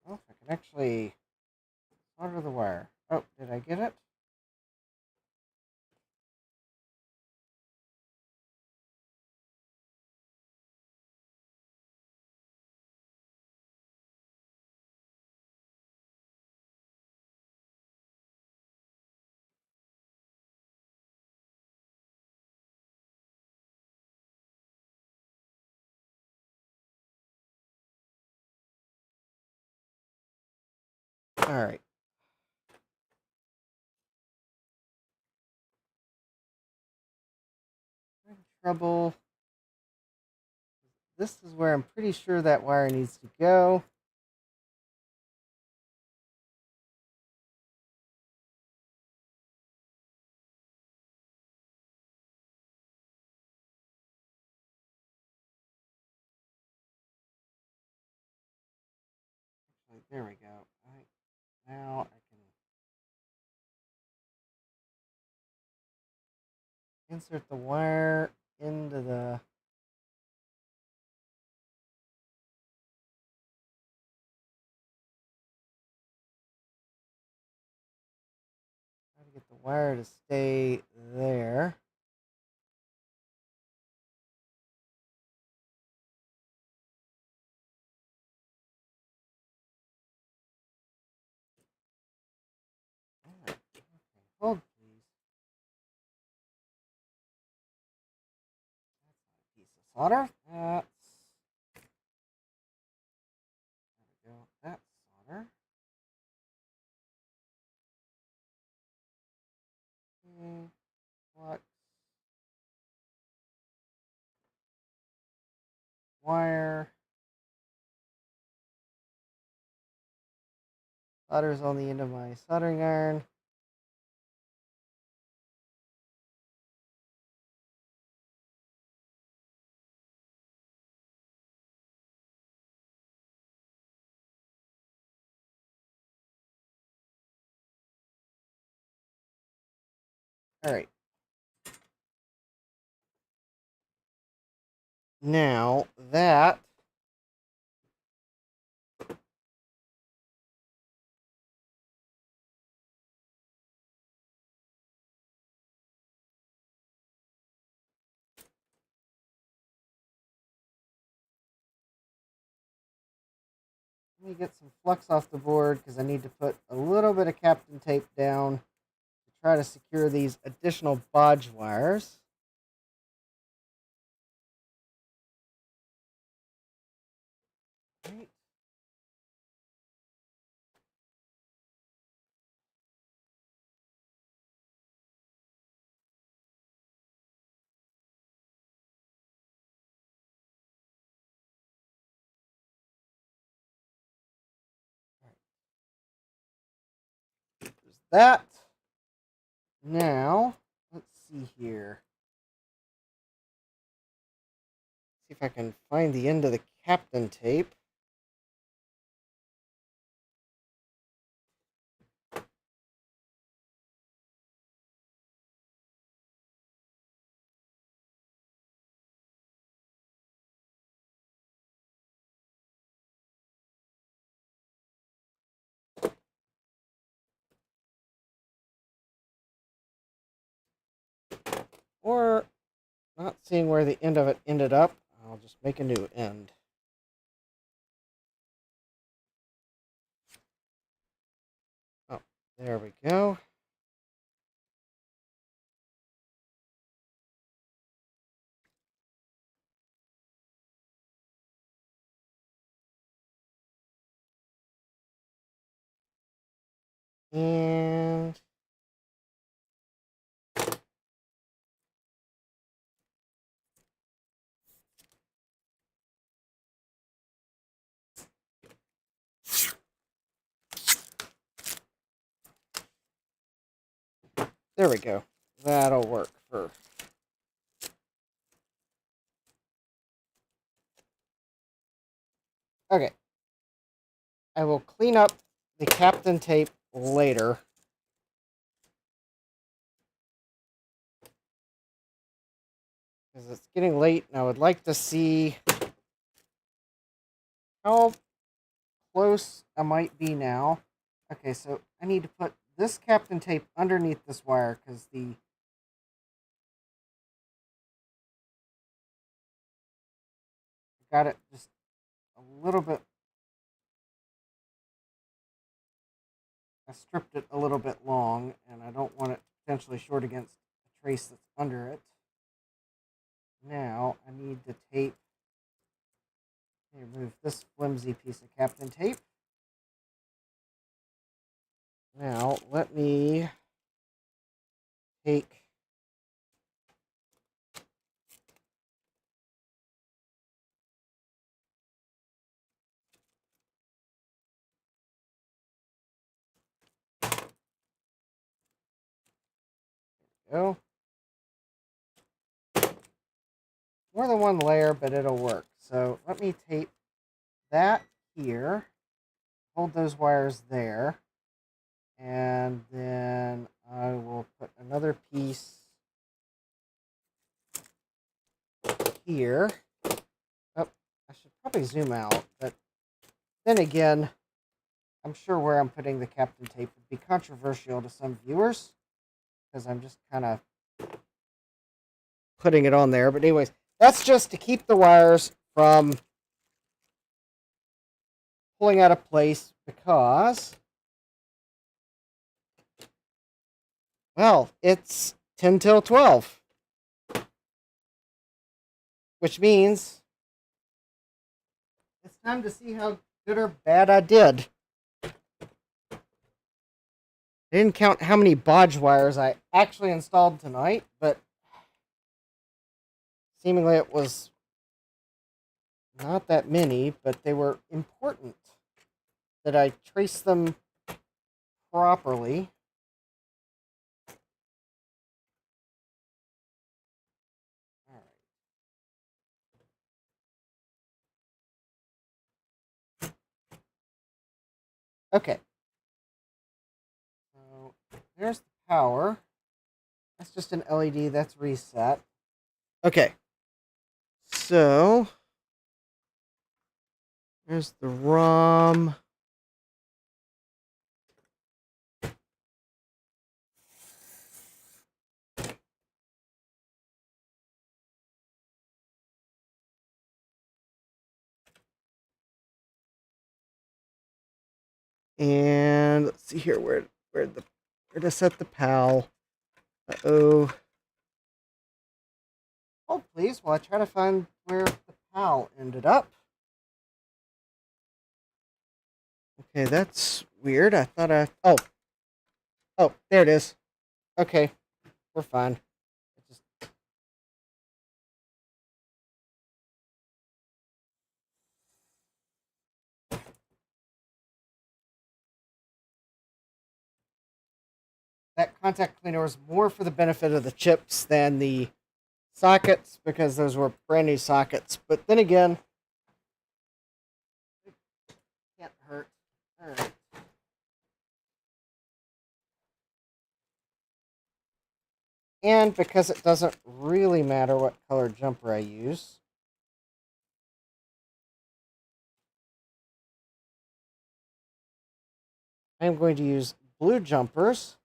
Oh, if I can actually solder the wire. Oh, did I get it? Alright. Trouble. This is where I'm pretty sure that wire needs to go. There we go. Now I can insert the wire into the... Try to get the wire to stay there. Alright. Okay. Hold, please. That's not a piece of solder. There we go. That's solder. Okay. Flux. Wire. Solder's on the end of my soldering iron. Alright. Now that let me get some flux off the board because I need to put a little bit of Captain tape down to try to secure these additional bodge wires. Right. There's that. Now, let's see here. See if I can find the end of the Captain tape. Or not seeing where the end of it ended up, I'll just make a new end. Oh, there we go. And there we go. That'll work for... Okay. I will clean up the Captain tape later. Because it's getting late and I would like to see how close I might be now. Okay, so I need to put this Captain tape underneath this wire because I got it just a little bit. I stripped it a little bit long and I don't want it potentially short against the trace that's under it. Now I need to tape. Remove this flimsy piece of Captain tape. Now let me take go. More than one layer, but it'll work. So let me tape that here. hold those wires there. And then I will put another piece here. Oh, I should probably zoom out, but then again, I'm sure where I'm putting the Captain tape would be controversial to some viewers, because I'm just kind of putting it on there. But anyways, that's just to keep the wires from pulling out of place, because, well, it's 10 till 12. Which means it's time to see how good or bad I did. I didn't count how many Bodge wires I actually installed tonight, but seemingly it was not that many, but they were important that I trace them properly. Okay. So there's the power. That's just an LED. That's reset. Okay. So there's the ROM. And let's see here where to set the PAL. Uh-oh. Hold please while I try to find where the PAL ended up. Okay, that's weird. I thought Oh, there it is. Okay, we're fine. That contact cleaner was more for the benefit of the chips than the sockets, because those were brand new sockets. But then again, it can't hurt. All right. And because it doesn't really matter what color jumper I use, I'm going to use blue jumpers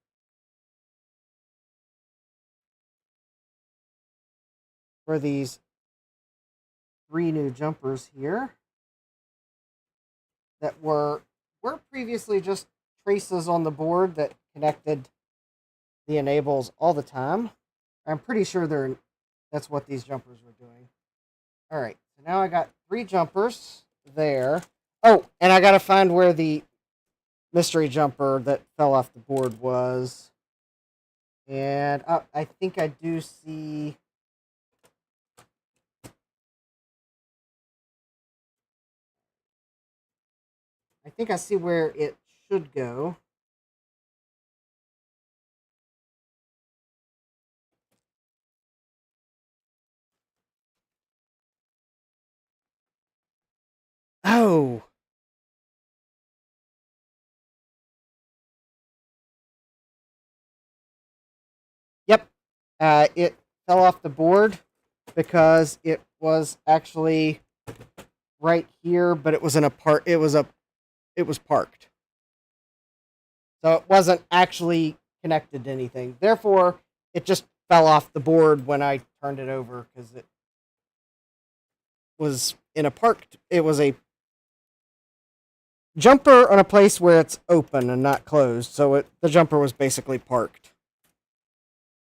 for these 3 new jumpers here that were previously just traces on the board that connected the enables all the time. I'm pretty sure that's what these jumpers were doing. All right, so now I got 3 jumpers there. Oh, and I got to find where the mystery jumper that fell off the board was. And I think I do see... I think I see where it should go. Oh. Yep. It fell off the board because it was actually right here, but it was in a part. It was parked, so it wasn't actually connected to anything. Therefore, it just fell off the board when I turned it over, because it was in a parked. It was a jumper on a place where it's open and not closed, so the jumper was basically parked.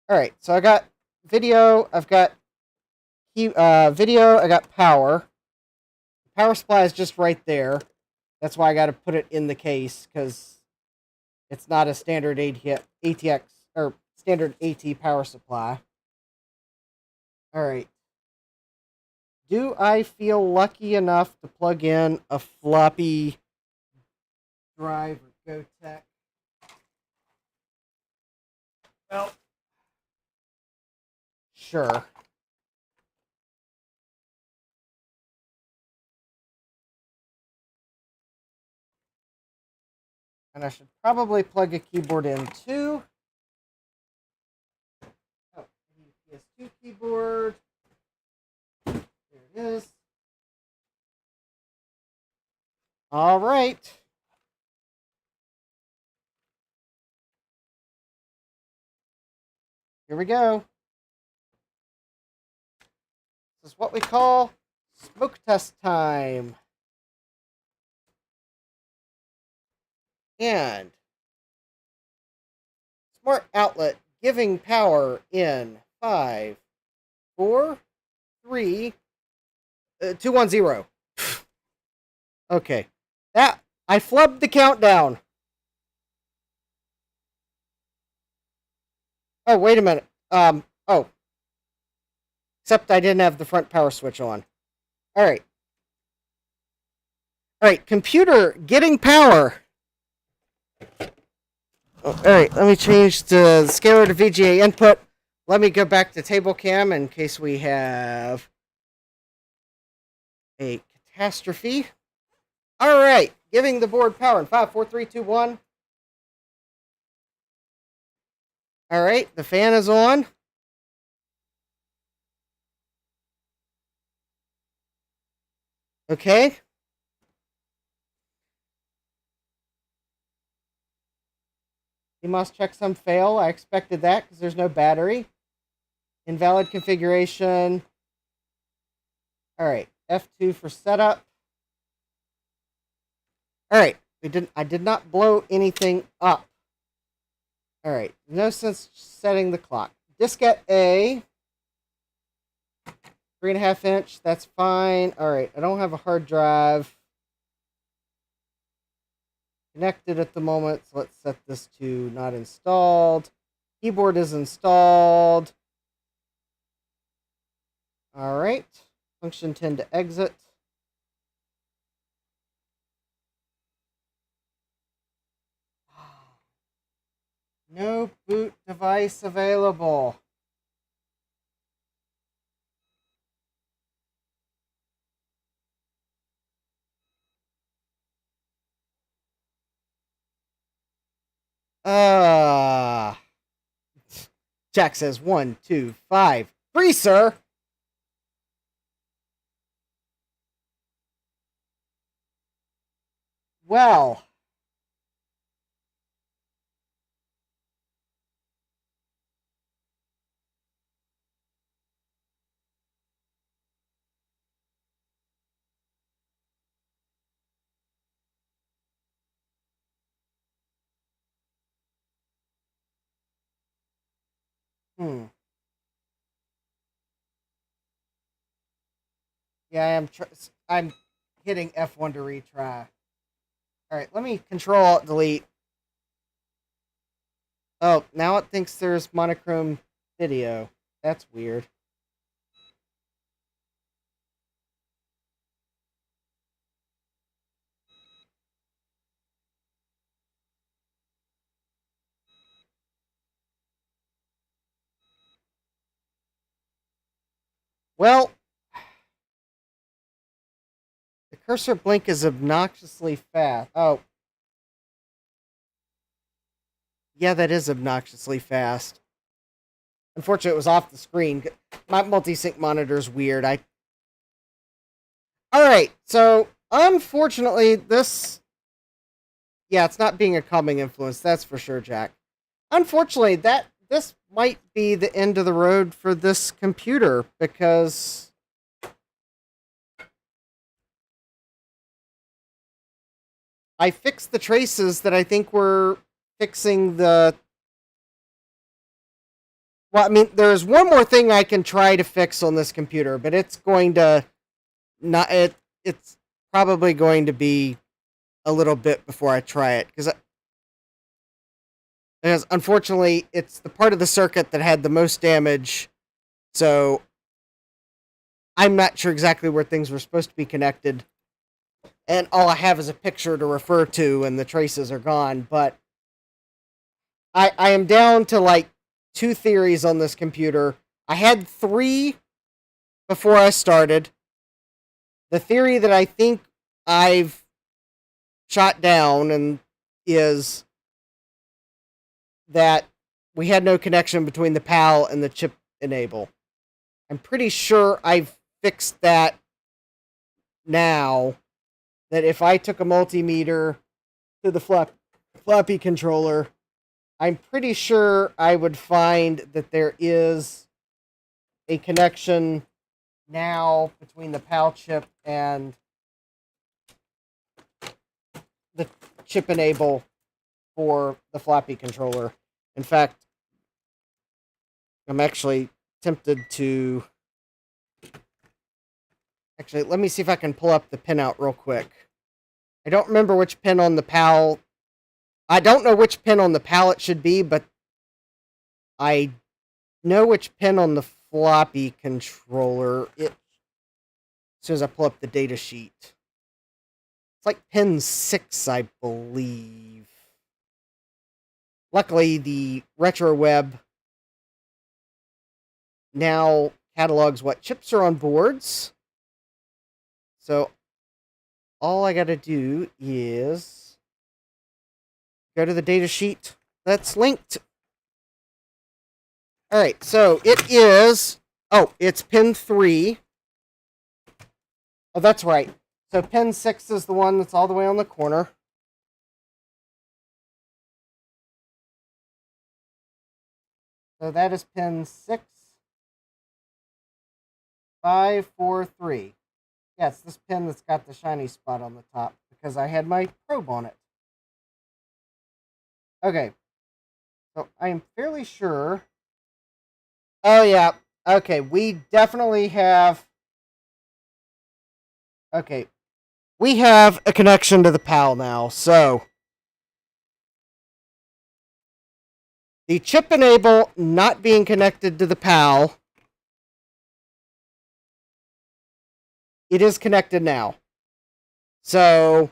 All right, so I got video. I've got video. I got power. The power supply is just right there. That's why I got to put it in the case, because it's not a standard ATX or standard AT power supply. All right. Do I feel lucky enough to plug in a floppy drive or GoTech? Well, sure. And I should probably plug a keyboard in too. Oh, PS2 keyboard. There it is. All right. Here we go. This is what we call smoke test time. And smart outlet giving power in 5, 4, 3, 2, 1, 0. Okay. That I flubbed the countdown. Oh, wait a minute. Oh. Except I didn't have the front power switch on. Alright. Alright, computer getting power. Alright, let me change the scalar to VGA input. Let me go back to table cam in case we have a catastrophe. Alright, giving the board power in 5, 4, 3, 2, 1. Alright, the fan is on. Okay. CMOS checksum fail. I expected that because there's no battery. Invalid configuration. Alright, F2 for setup. Alright, I did not blow anything up. Alright, no sense setting the clock. Diskette A. 3.5 inch, that's fine. Alright, I don't have a hard drive connected at the moment, so let's set this to not installed. Keyboard is installed. Alright, function 10 to exit. No boot device available. Jack says 1, 2, 5, 3, sir. Well. Yeah, I'm hitting F1 to retry. Alright, let me Control-Alt-Delete. Oh, now it thinks there's monochrome video. That's weird. Well, the cursor blink is obnoxiously fast. Oh. Yeah, that is obnoxiously fast. Unfortunately, it was off the screen. My multi-sync monitor's weird. Alright, so, unfortunately, this... Yeah, it's not being a calming influence, that's for sure, Jack. Unfortunately, this might be the end of the road for this computer, because... I fixed the traces that I think were fixing the... Well, I mean, there's one more thing I can try to fix on this computer, but it's going to... It's probably going to be a little bit before I try it, because unfortunately, it's the part of the circuit that had the most damage, so I'm not sure exactly where things were supposed to be connected. And all I have is a picture to refer to, and the traces are gone. But I am down to like 2 theories on this computer. I had 3 before I started. The theory that I think I've shot down, and is that we had no connection between the PAL and the chip enable. I'm pretty sure I've fixed that now, that if I took a multimeter to the floppy controller, I'm pretty sure I would find that there is a connection now between the PAL chip and the chip enable for the floppy controller. In fact, I'm actually tempted to... Actually, let me see if I can pull up the pinout real quick. I don't remember which pin on the PAL... I don't know which pin on the PAL it should be, but I know which pin on the floppy controller. As soon as I pull up the data sheet. It's like pin 6, I believe. Luckily, the RetroWeb now catalogs what chips are on boards. So all I gotta do is go to the data sheet that's linked. Alright, so it is... Oh, it's pin 3. Oh, that's right. So pin 6 is the one that's all the way on the corner. So that is pin 6. 5, 4, 3. Yeah, it's this pin that's got the shiny spot on the top because I had my probe on it. Okay. So I am fairly sure... Oh, yeah. Okay, we definitely have... Okay. We have a connection to the PAL now, so... The chip enable not being connected to the PAL... It is connected now. So...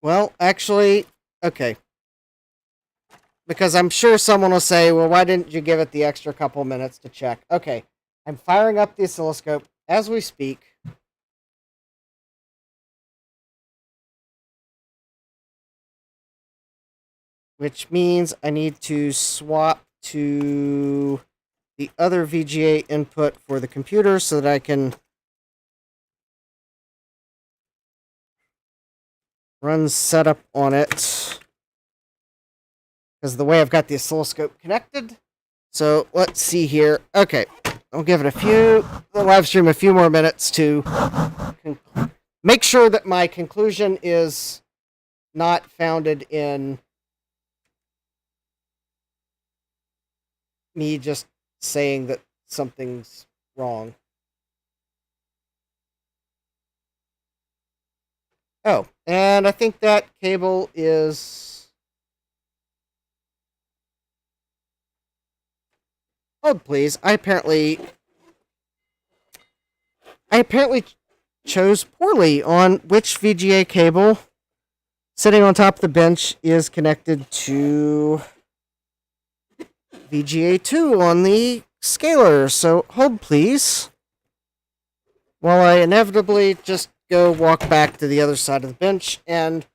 Well, actually, okay. Because I'm sure someone will say, well, why didn't you give it the extra couple minutes to check? Okay, I'm firing up the oscilloscope as we speak. Which means I need to swap to the other VGA input for the computer so that I can run setup on it. Because of the way I've got the oscilloscope connected. So let's see here. Okay, I'll give it the live stream a few more minutes to make sure that my conclusion is not founded in me just saying that something's wrong. Oh, and I think that cable is... Hold, please. I apparently chose poorly on which VGA cable sitting on top of the bench is connected to VGA 2 on the scaler. So hold, please, while I inevitably just go walk back to the other side of the bench and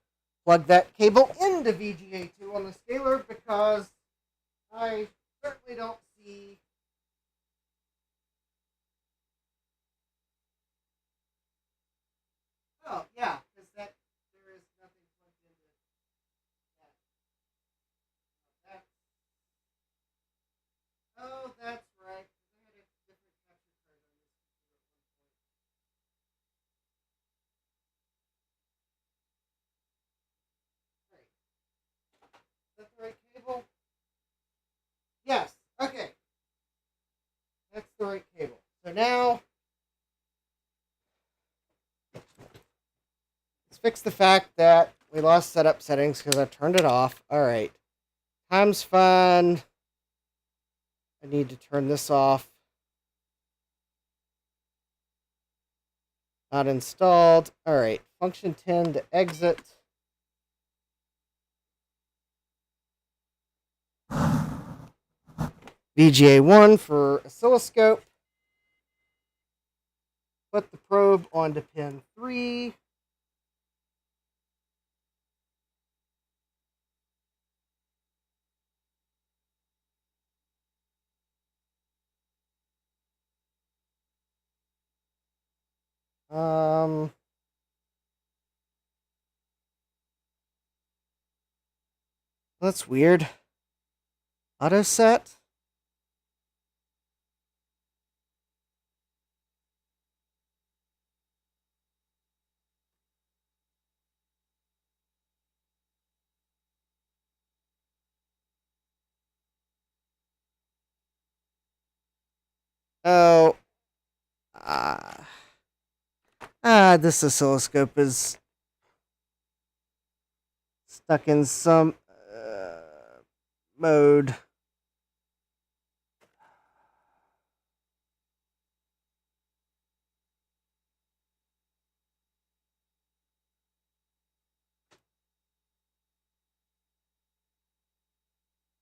plug that cable into VGA 2 on the scaler, because I certainly don't see... Oh, yeah, because there is nothing plugged into that. Oh, that's right. I had a different capture card on this computer at one point. Right. Is that the right cable? Yes. Okay. That's the right cable. So now, let's fix the fact that we lost setup settings because I turned it off. Alright. Time's fun. I need to turn this off. Not installed. Alright. Function 10 to exit. VGA 1 for oscilloscope. Put the probe onto pin 3. That's weird. Auto set. Oh. This oscilloscope is stuck in some mode.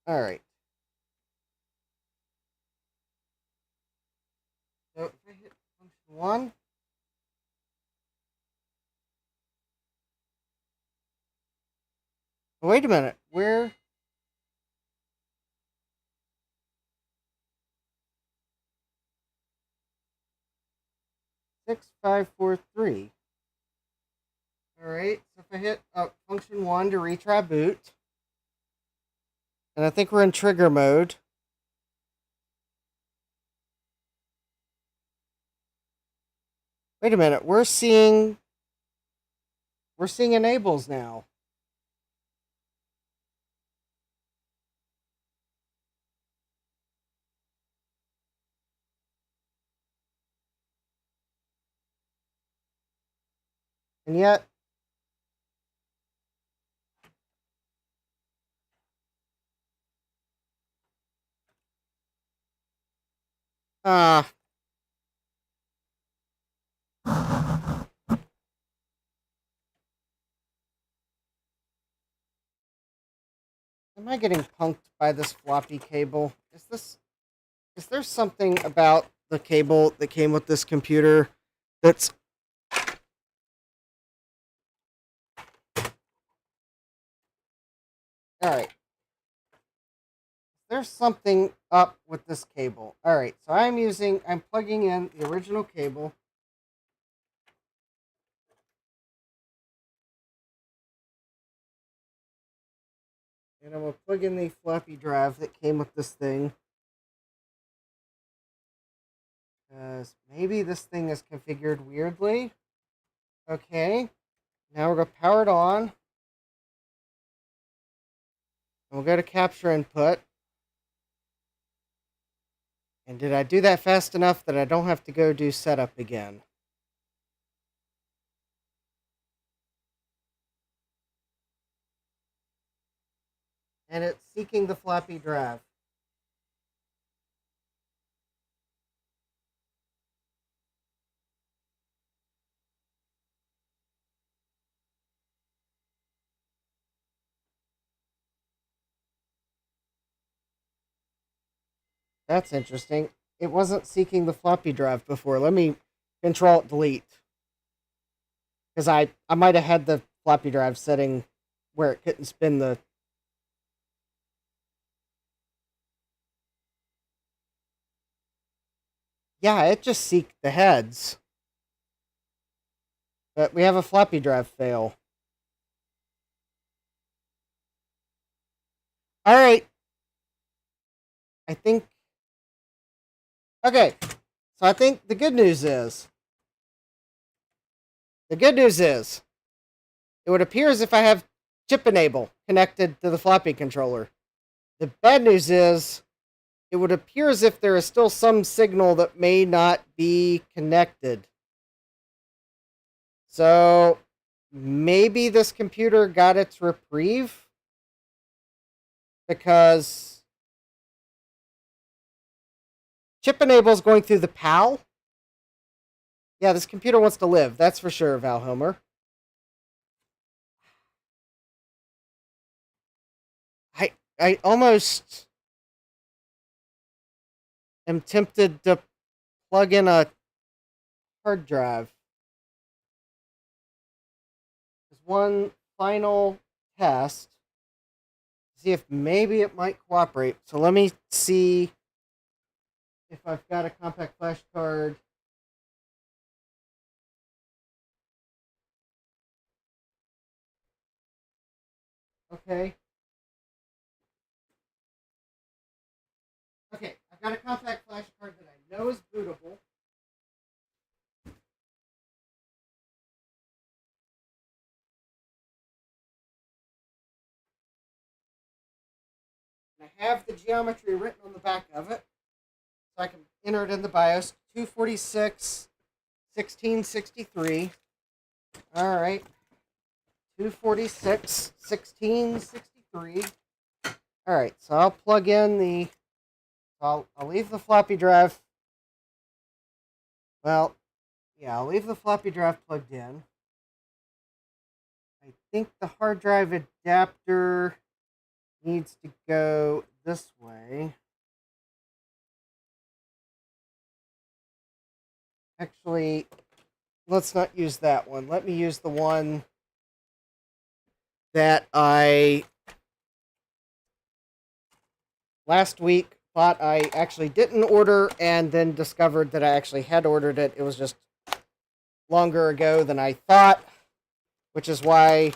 All right. So if I hit function 1. Wait a minute. Where? Six, 5, 4, 3. All right. So if I hit function 1 to retry boot, and I think we're in trigger mode. Wait a minute. We're seeing enables now. And yet, am I getting punked by this floppy cable? Is there something about the cable that came with this computer that's all right? There's something up with this cable. All right, so I'm plugging in the original cable. And I'm going to plug in the floppy drive that came with this thing. Because maybe this thing is configured weirdly. Okay, now we're going to power it on. We'll go to capture input. And did I do that fast enough that I don't have to go do setup again? And it's seeking the floppy drive. That's interesting. It wasn't seeking the floppy drive before. Let me control delete. Because I might have had the floppy drive setting where it couldn't spin the... Yeah, it just seeked the heads. But we have a floppy drive fail. Alright. I think... Okay. So I think the good news is... it would appear as if I have chip enable connected to the floppy controller. The bad news is it would appear as if there is still some signal that may not be connected. So maybe this computer got its reprieve because chip enable is going through the PAL. Yeah, this computer wants to live. That's for sure, Valhomer. I almost... am tempted to plug in a hard drive. There's one final test. See if maybe it might cooperate. So let me see if I've got a compact flash card. Okay. Okay, I've got a compact flash card that I know is bootable. And I have the geometry written on the back of it. So I can enter it in the BIOS. 246, 1663. Alright. 246, 1663. Alright, so I'll plug in the... I'll leave the floppy drive. Well, yeah, I'll leave the floppy drive plugged in. I think the hard drive adapter needs to go this way. Actually, let's not use that one. Let me use the one that I last week thought I actually didn't order and then discovered that I actually had ordered it. It was just longer ago than I thought, which is why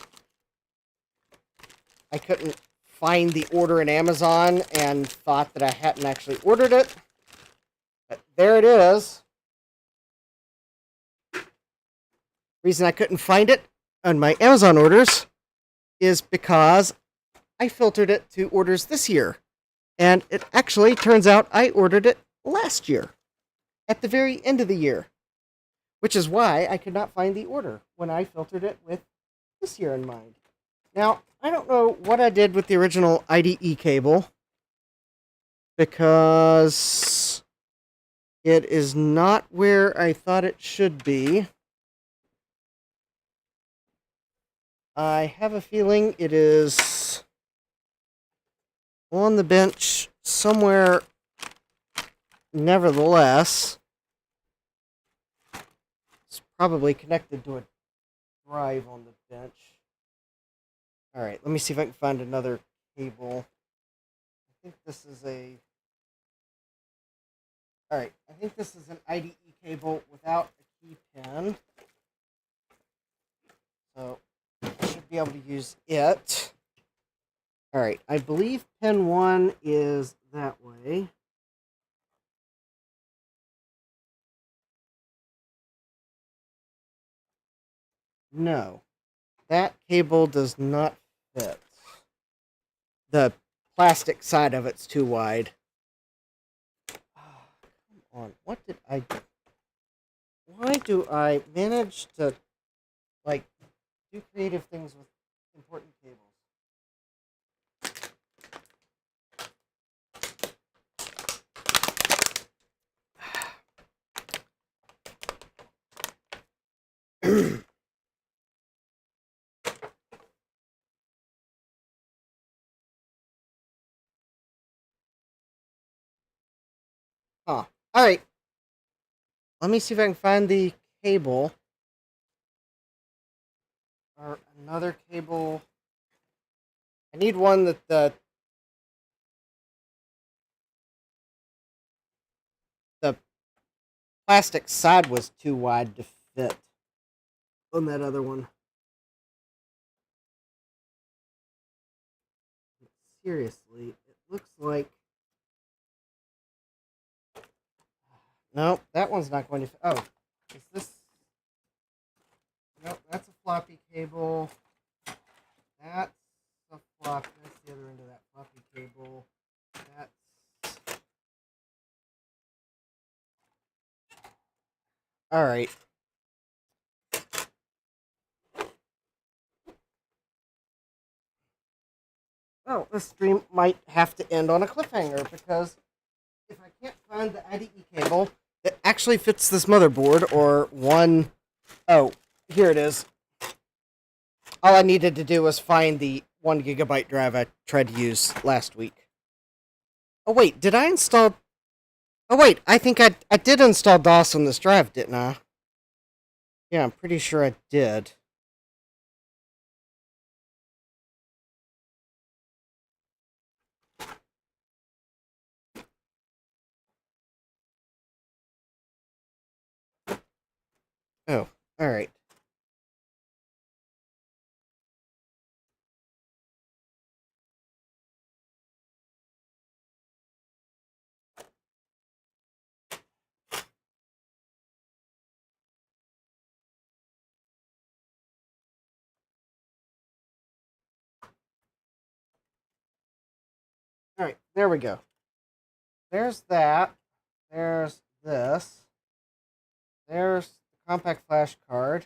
I couldn't find the order in Amazon and thought that I hadn't actually ordered it. But there it is. Reason I couldn't find it on my Amazon orders is because I filtered it to orders this year. And it actually turns out I ordered it last year, at the very end of the year. Which is why I could not find the order when I filtered it with this year in mind. Now, I don't know what I did with the original IDE cable, because it is not where I thought it should be. I have a feeling it is on the bench somewhere, nevertheless. It's probably connected to a drive on the bench. Alright, let me see if I can find another cable. I think this is a... Alright, I think this is an IDE cable without a key pin. So, I should be able to use it. Alright, I believe pin 1 is that way. No, that cable does not fit. The plastic side of it's too wide. Oh, come on, what did I do? Why do I manage to, like, do creative things with important cables? Huh. Alright. Let me see if I can find the cable. Or another cable. I need one that the plastic side was too wide to fit on that other one. Seriously, it looks like... No, that one's not going to fit. Oh, is this... Nope, that's a floppy cable. That's a flop. That's the other end of that floppy cable. That's... Alright. Oh, this stream might have to end on a cliffhanger, because if I can't find the IDE cable that actually fits this motherboard, or one... Oh, here it is. All I needed to do was find the 1 gigabyte drive I tried to use last week. Oh, wait, did I install... Oh wait, I think I did install DOS on this drive, didn't I? Yeah, I'm pretty sure I did. Oh, alright. Alright, there we go. There's that. There's this. There's the compact flash card.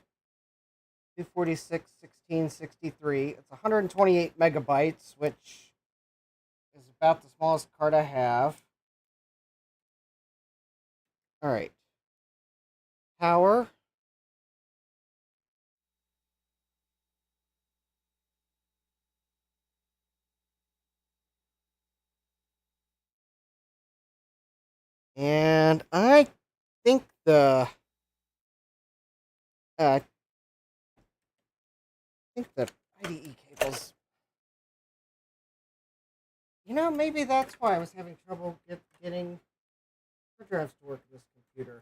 246, 1663. It's 128 megabytes, which is about the smallest card I have. Alright. Power. And I think the I think the IDE cables. Maybe that's why I was having trouble getting hard drives to work with this computer.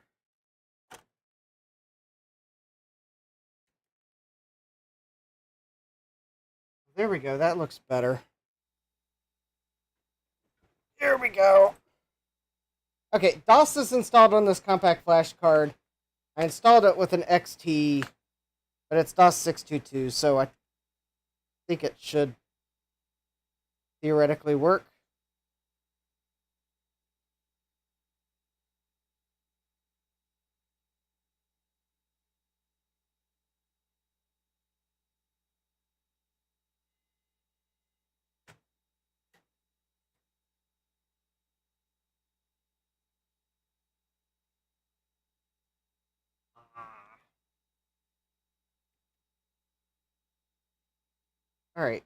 There we go. That looks better. Here we go. Okay, DOS is installed on this compact flash card. I installed it with an XT, but it's DOS 622, so I think it should theoretically work. All right.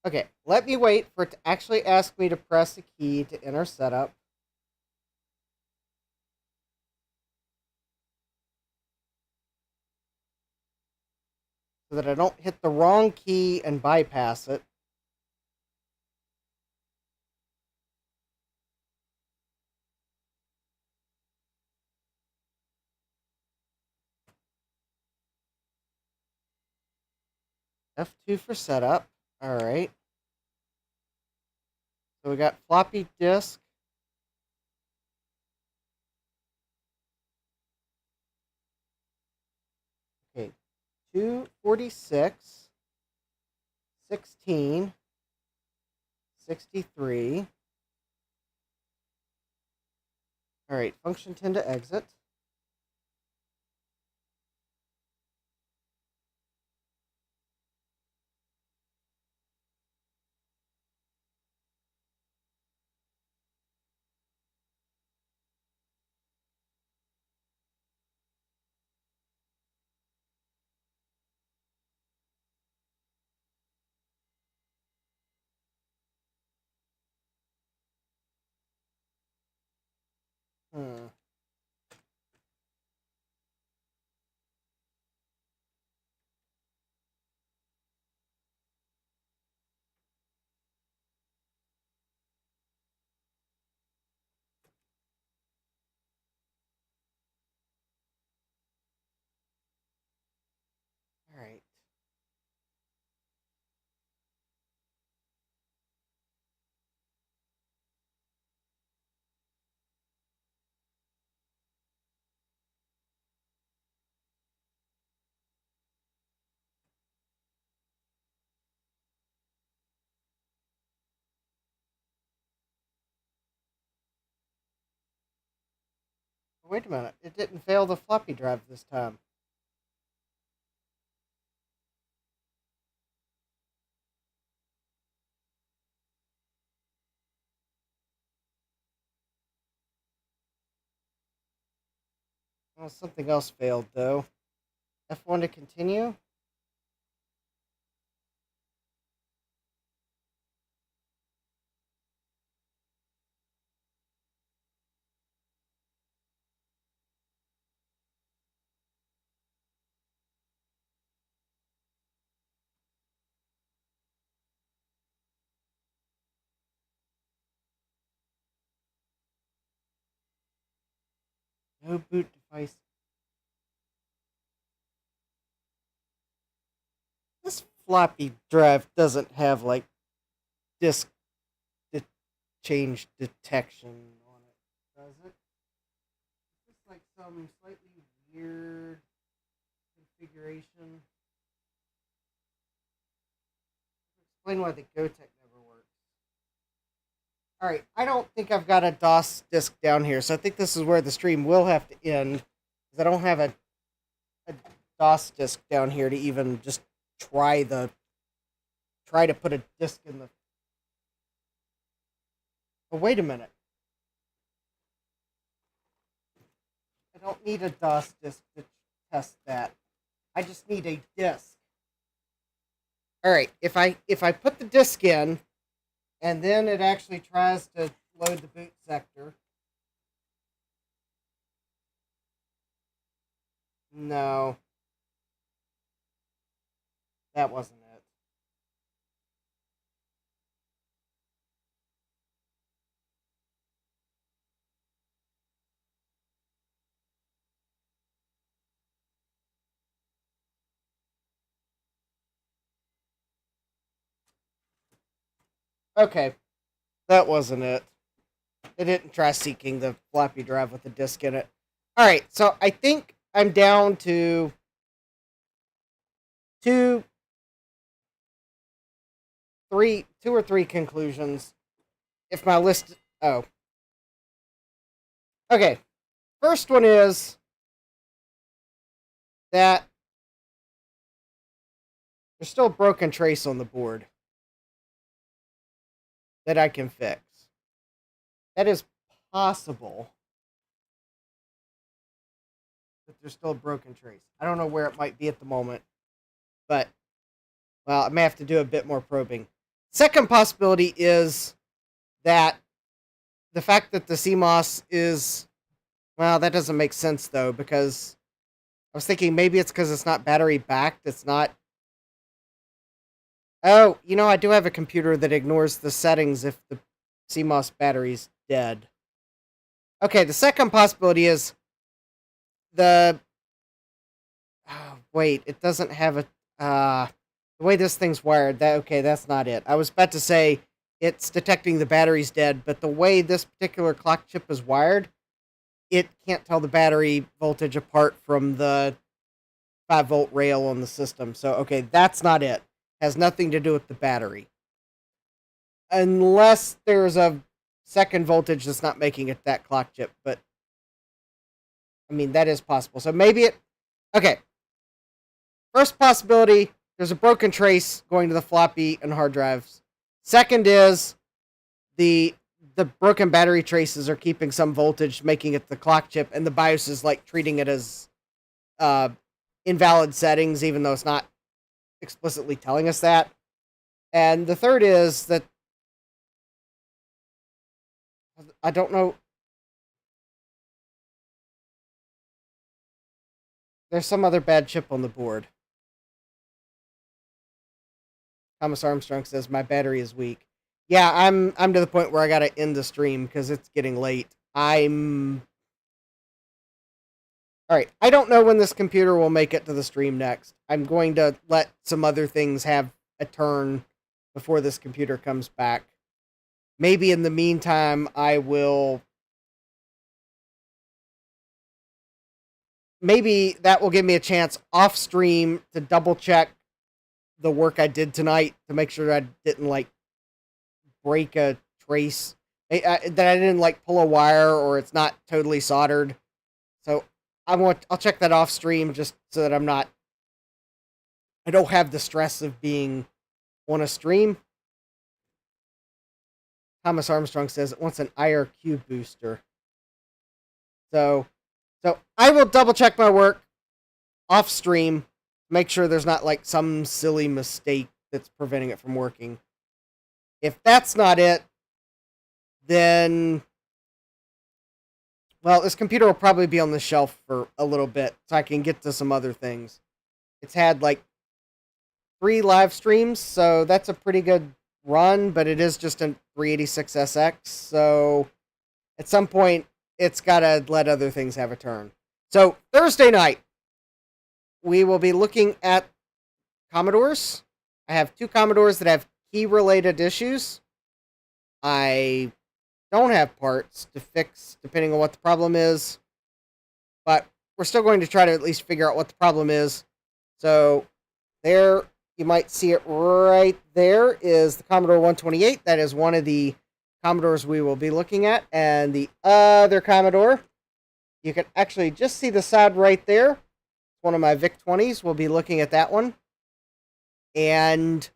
Okay, let me wait for it to actually ask me to press a key to enter setup. So that I don't hit the wrong key and bypass it. F2 for setup. All right. So we got floppy disk. Okay, 246, 16, 63. All right, function 10 to exit. Hmm. All right. Wait a minute. It didn't fail the floppy drive this time. Oh, something else failed, though. F1 to continue. No boot device. This floppy drive doesn't have like disk change detection on it, does it? It's like some slightly weird configuration. Explain why the GoTech never works. Alright, I don't think I've got a DOS disk down here, so I think this is where the stream will have to end. Because I don't have a DOS disk down here to even just try to put a disk in the... Oh, wait a minute. I don't need a DOS disk to test that. I just need a disk. Alright, if I put the disk in, and then it actually tries to load the boot sector. No. That wasn't it. Okay. That wasn't it. It didn't try seeking the floppy drive with the disk in it. Alright, so I think I'm down to two or three conclusions. If my list... Oh. Okay. First one is that there's still a broken trace on the board that I can fix. That is possible. But there's still a broken trace. I don't know where it might be at the moment. But, well, I may have to do a bit more probing. Second possibility is that the fact that the CMOS is... Well, that doesn't make sense, though, because I was thinking maybe it's because it's not battery-backed. It's not... Oh, you know, I do have a computer that ignores the settings if the CMOS battery's dead. Okay, the second possibility is the... Oh, wait, it doesn't have a... the way this thing's wired, that's not it. I was about to say it's detecting the battery's dead, but the way this particular clock chip is wired, it can't tell the battery voltage apart from the 5-volt rail on the system. So, okay, that's not it. Has nothing to do with the battery. Unless there's a second voltage that's not making it that clock chip, but I mean, that is possible. So maybe it... Okay. First possibility, there's a broken trace going to the floppy and hard drives. Second is the broken battery traces are keeping some voltage, making it the clock chip, and the BIOS is like treating it as invalid settings, even though it's not explicitly telling us that. And the third is that I don't know. There's some other bad chip on the board. Thomas Armstrong says my battery is weak. Yeah, I'm to the point where I gotta end the stream because it's getting late. Alright, I don't know when this computer will make it to the stream next. I'm going to let some other things have a turn before this computer comes back. Maybe in the meantime, I will... Maybe that will give me a chance off stream to double check the work I did tonight to make sure I didn't, like, break a trace. That I didn't, like, pull a wire or it's not totally soldered. So I'll check that off stream just so that I don't have the stress of being on a stream. Thomas Armstrong says it wants an IRQ booster. So I will double check my work off stream, make sure there's not like some silly mistake that's preventing it from working. If that's not it, then, well, this computer will probably be on the shelf for a little bit so I can get to some other things. It's had like 3 live streams, so that's a pretty good run, but it is just a 386SX, so at some point it's got to let other things have a turn. So Thursday night, we will be looking at Commodores. I have 2 Commodores that have key-related issues. I don't have parts to fix, depending on what the problem is. But we're still going to try to at least figure out what the problem is. So there, you might see it right there, is the Commodore 128. That is one of the Commodores we will be looking at. And the other Commodore, you can actually just see the side right there. One of my VIC-20s. We'll be looking at that one. And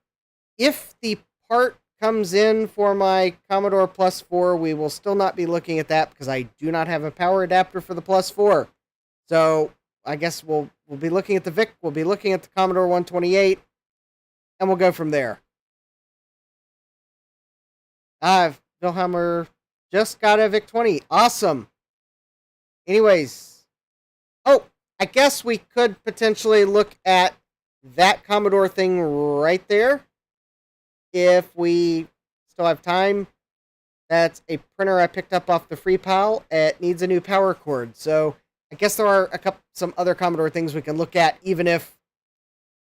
if the part comes in for my Commodore Plus 4, we will still not be looking at that because I do not have a power adapter for the Plus 4. So I guess we'll be looking at the VIC, we'll be looking at the Commodore 128, and we'll go from there. Wilhelmer just got a VIC-20. Awesome. Anyways. Oh, I guess we could potentially look at that Commodore thing right there. If we still have time. That's a printer I picked up off the free pile. It needs a new power cord. So I guess there are some other Commodore things we can look at, even if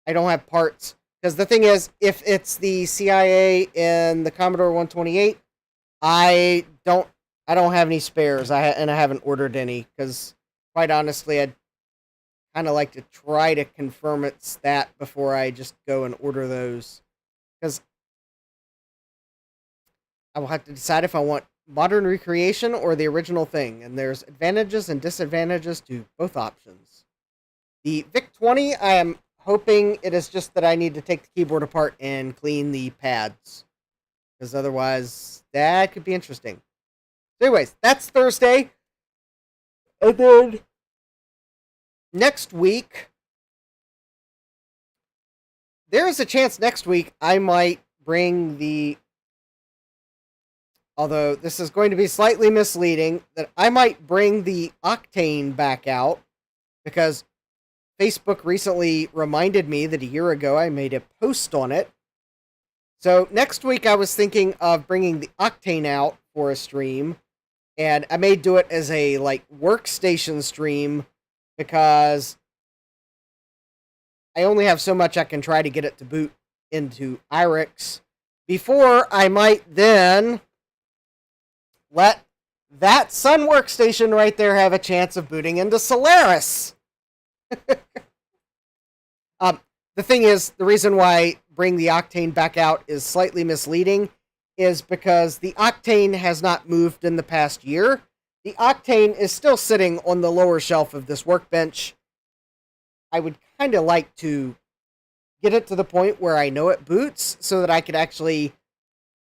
I don't have parts. Because the thing is, if it's the CIA in the Commodore 128, I don't have any spares. And I haven't ordered any. Because quite honestly, I'd kind of like to try to confirm it's that before I just go and order those. Because I will have to decide if I want modern recreation or the original thing. And there's advantages and disadvantages to both options. The VIC-20, I am hoping it is just that I need to take the keyboard apart and clean the pads. Because otherwise, that could be interesting. So anyways, that's Thursday. And then next week, there is a chance next week I might bring the, although this is going to be slightly misleading, that I might bring the Octane back out, because Facebook recently reminded me that a year ago I made a post on it. So next week I was thinking of bringing the Octane out for a stream, and I may do it as a workstation stream, because I only have so much I can try to get it to boot into IRIX before I might then let that Sun workstation right there have a chance of booting into Solaris. The thing is, the reason why bring the Octane back out is slightly misleading is because the Octane has not moved in the past year. The Octane is still sitting on the lower shelf of this workbench. I would kind of like to get it to the point where I know it boots so that I could actually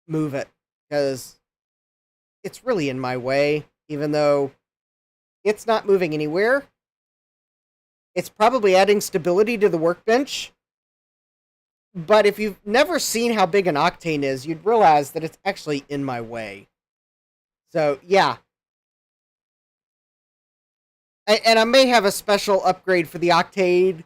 move it, because it's really in my way, even though it's not moving anywhere. It's probably adding stability to the workbench. But if you've never seen how big an Octane is, you'd realize that it's actually in my way. So, yeah. And I may have a special upgrade for the Octane,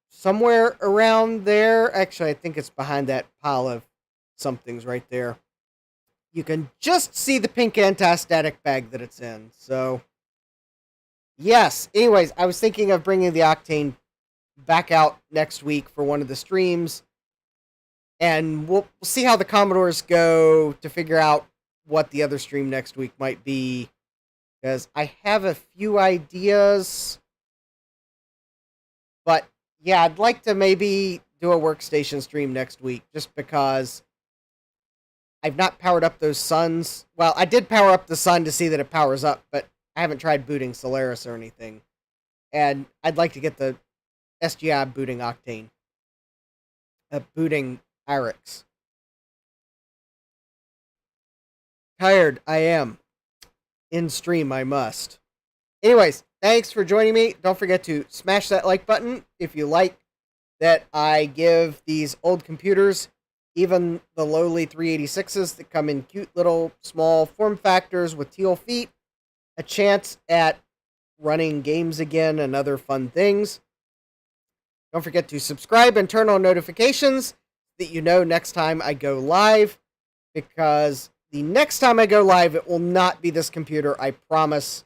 somewhere around there. Actually, I think it's behind that pile of somethings right there. You can just see the pink anti-static bag that it's in. So, yes. Anyways, I was thinking of bringing the Octane back out next week for one of the streams. And we'll see how the Commodores go to figure out what the other stream next week might be. Because I have a few ideas. But, yeah, I'd like to maybe do a workstation stream next week. Just because I've not powered up those Suns. Well, I did power up the Sun to see that it powers up. But I haven't tried booting Solaris or anything. And I'd like to get the SGI booting Octane. Booting IRIX. Tired, I am. In stream, I must. Anyways, thanks for joining me. Don't forget to smash that like button if you like that I give these old computers, even the lowly 386s that come in cute little small form factors with teal feet, a chance at running games again and other fun things. Don't forget to subscribe and turn on notifications so that you know next time I go live, because the next time I go live, it will not be this computer. I promise.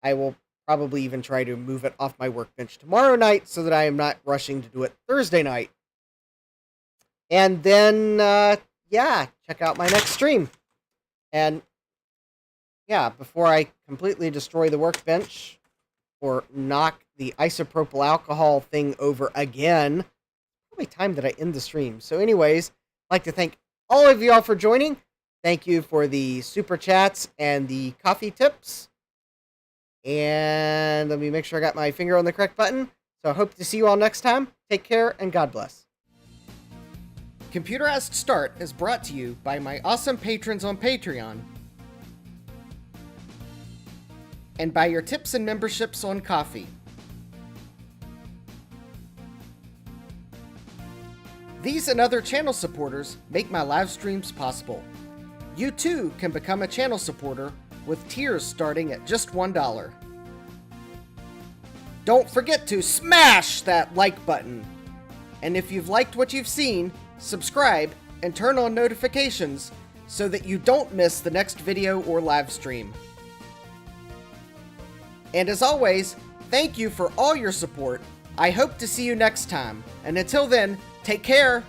I will probably even try to move it off my workbench tomorrow night so that I am not rushing to do it Thursday night. And then, yeah, check out my next stream. And, yeah, before I completely destroy the workbench or knock the isopropyl alcohol thing over again, probably time that I end the stream. So anyways, I'd like to thank all of y'all for joining. Thank you for the super chats and the coffee tips. And let me make sure I got my finger on the correct button. So I hope to see you all next time. Take care and God bless. Computerized Start is brought to you by my awesome patrons on Patreon and by your tips and memberships on Ko-fi. These and other channel supporters make my live streams possible. You too can become a channel supporter with tiers starting at just $1. Don't forget to smash that like button. And if you've liked what you've seen, subscribe and turn on notifications so that you don't miss the next video or live stream. And as always, thank you for all your support. I hope to see you next time. And until then, take care.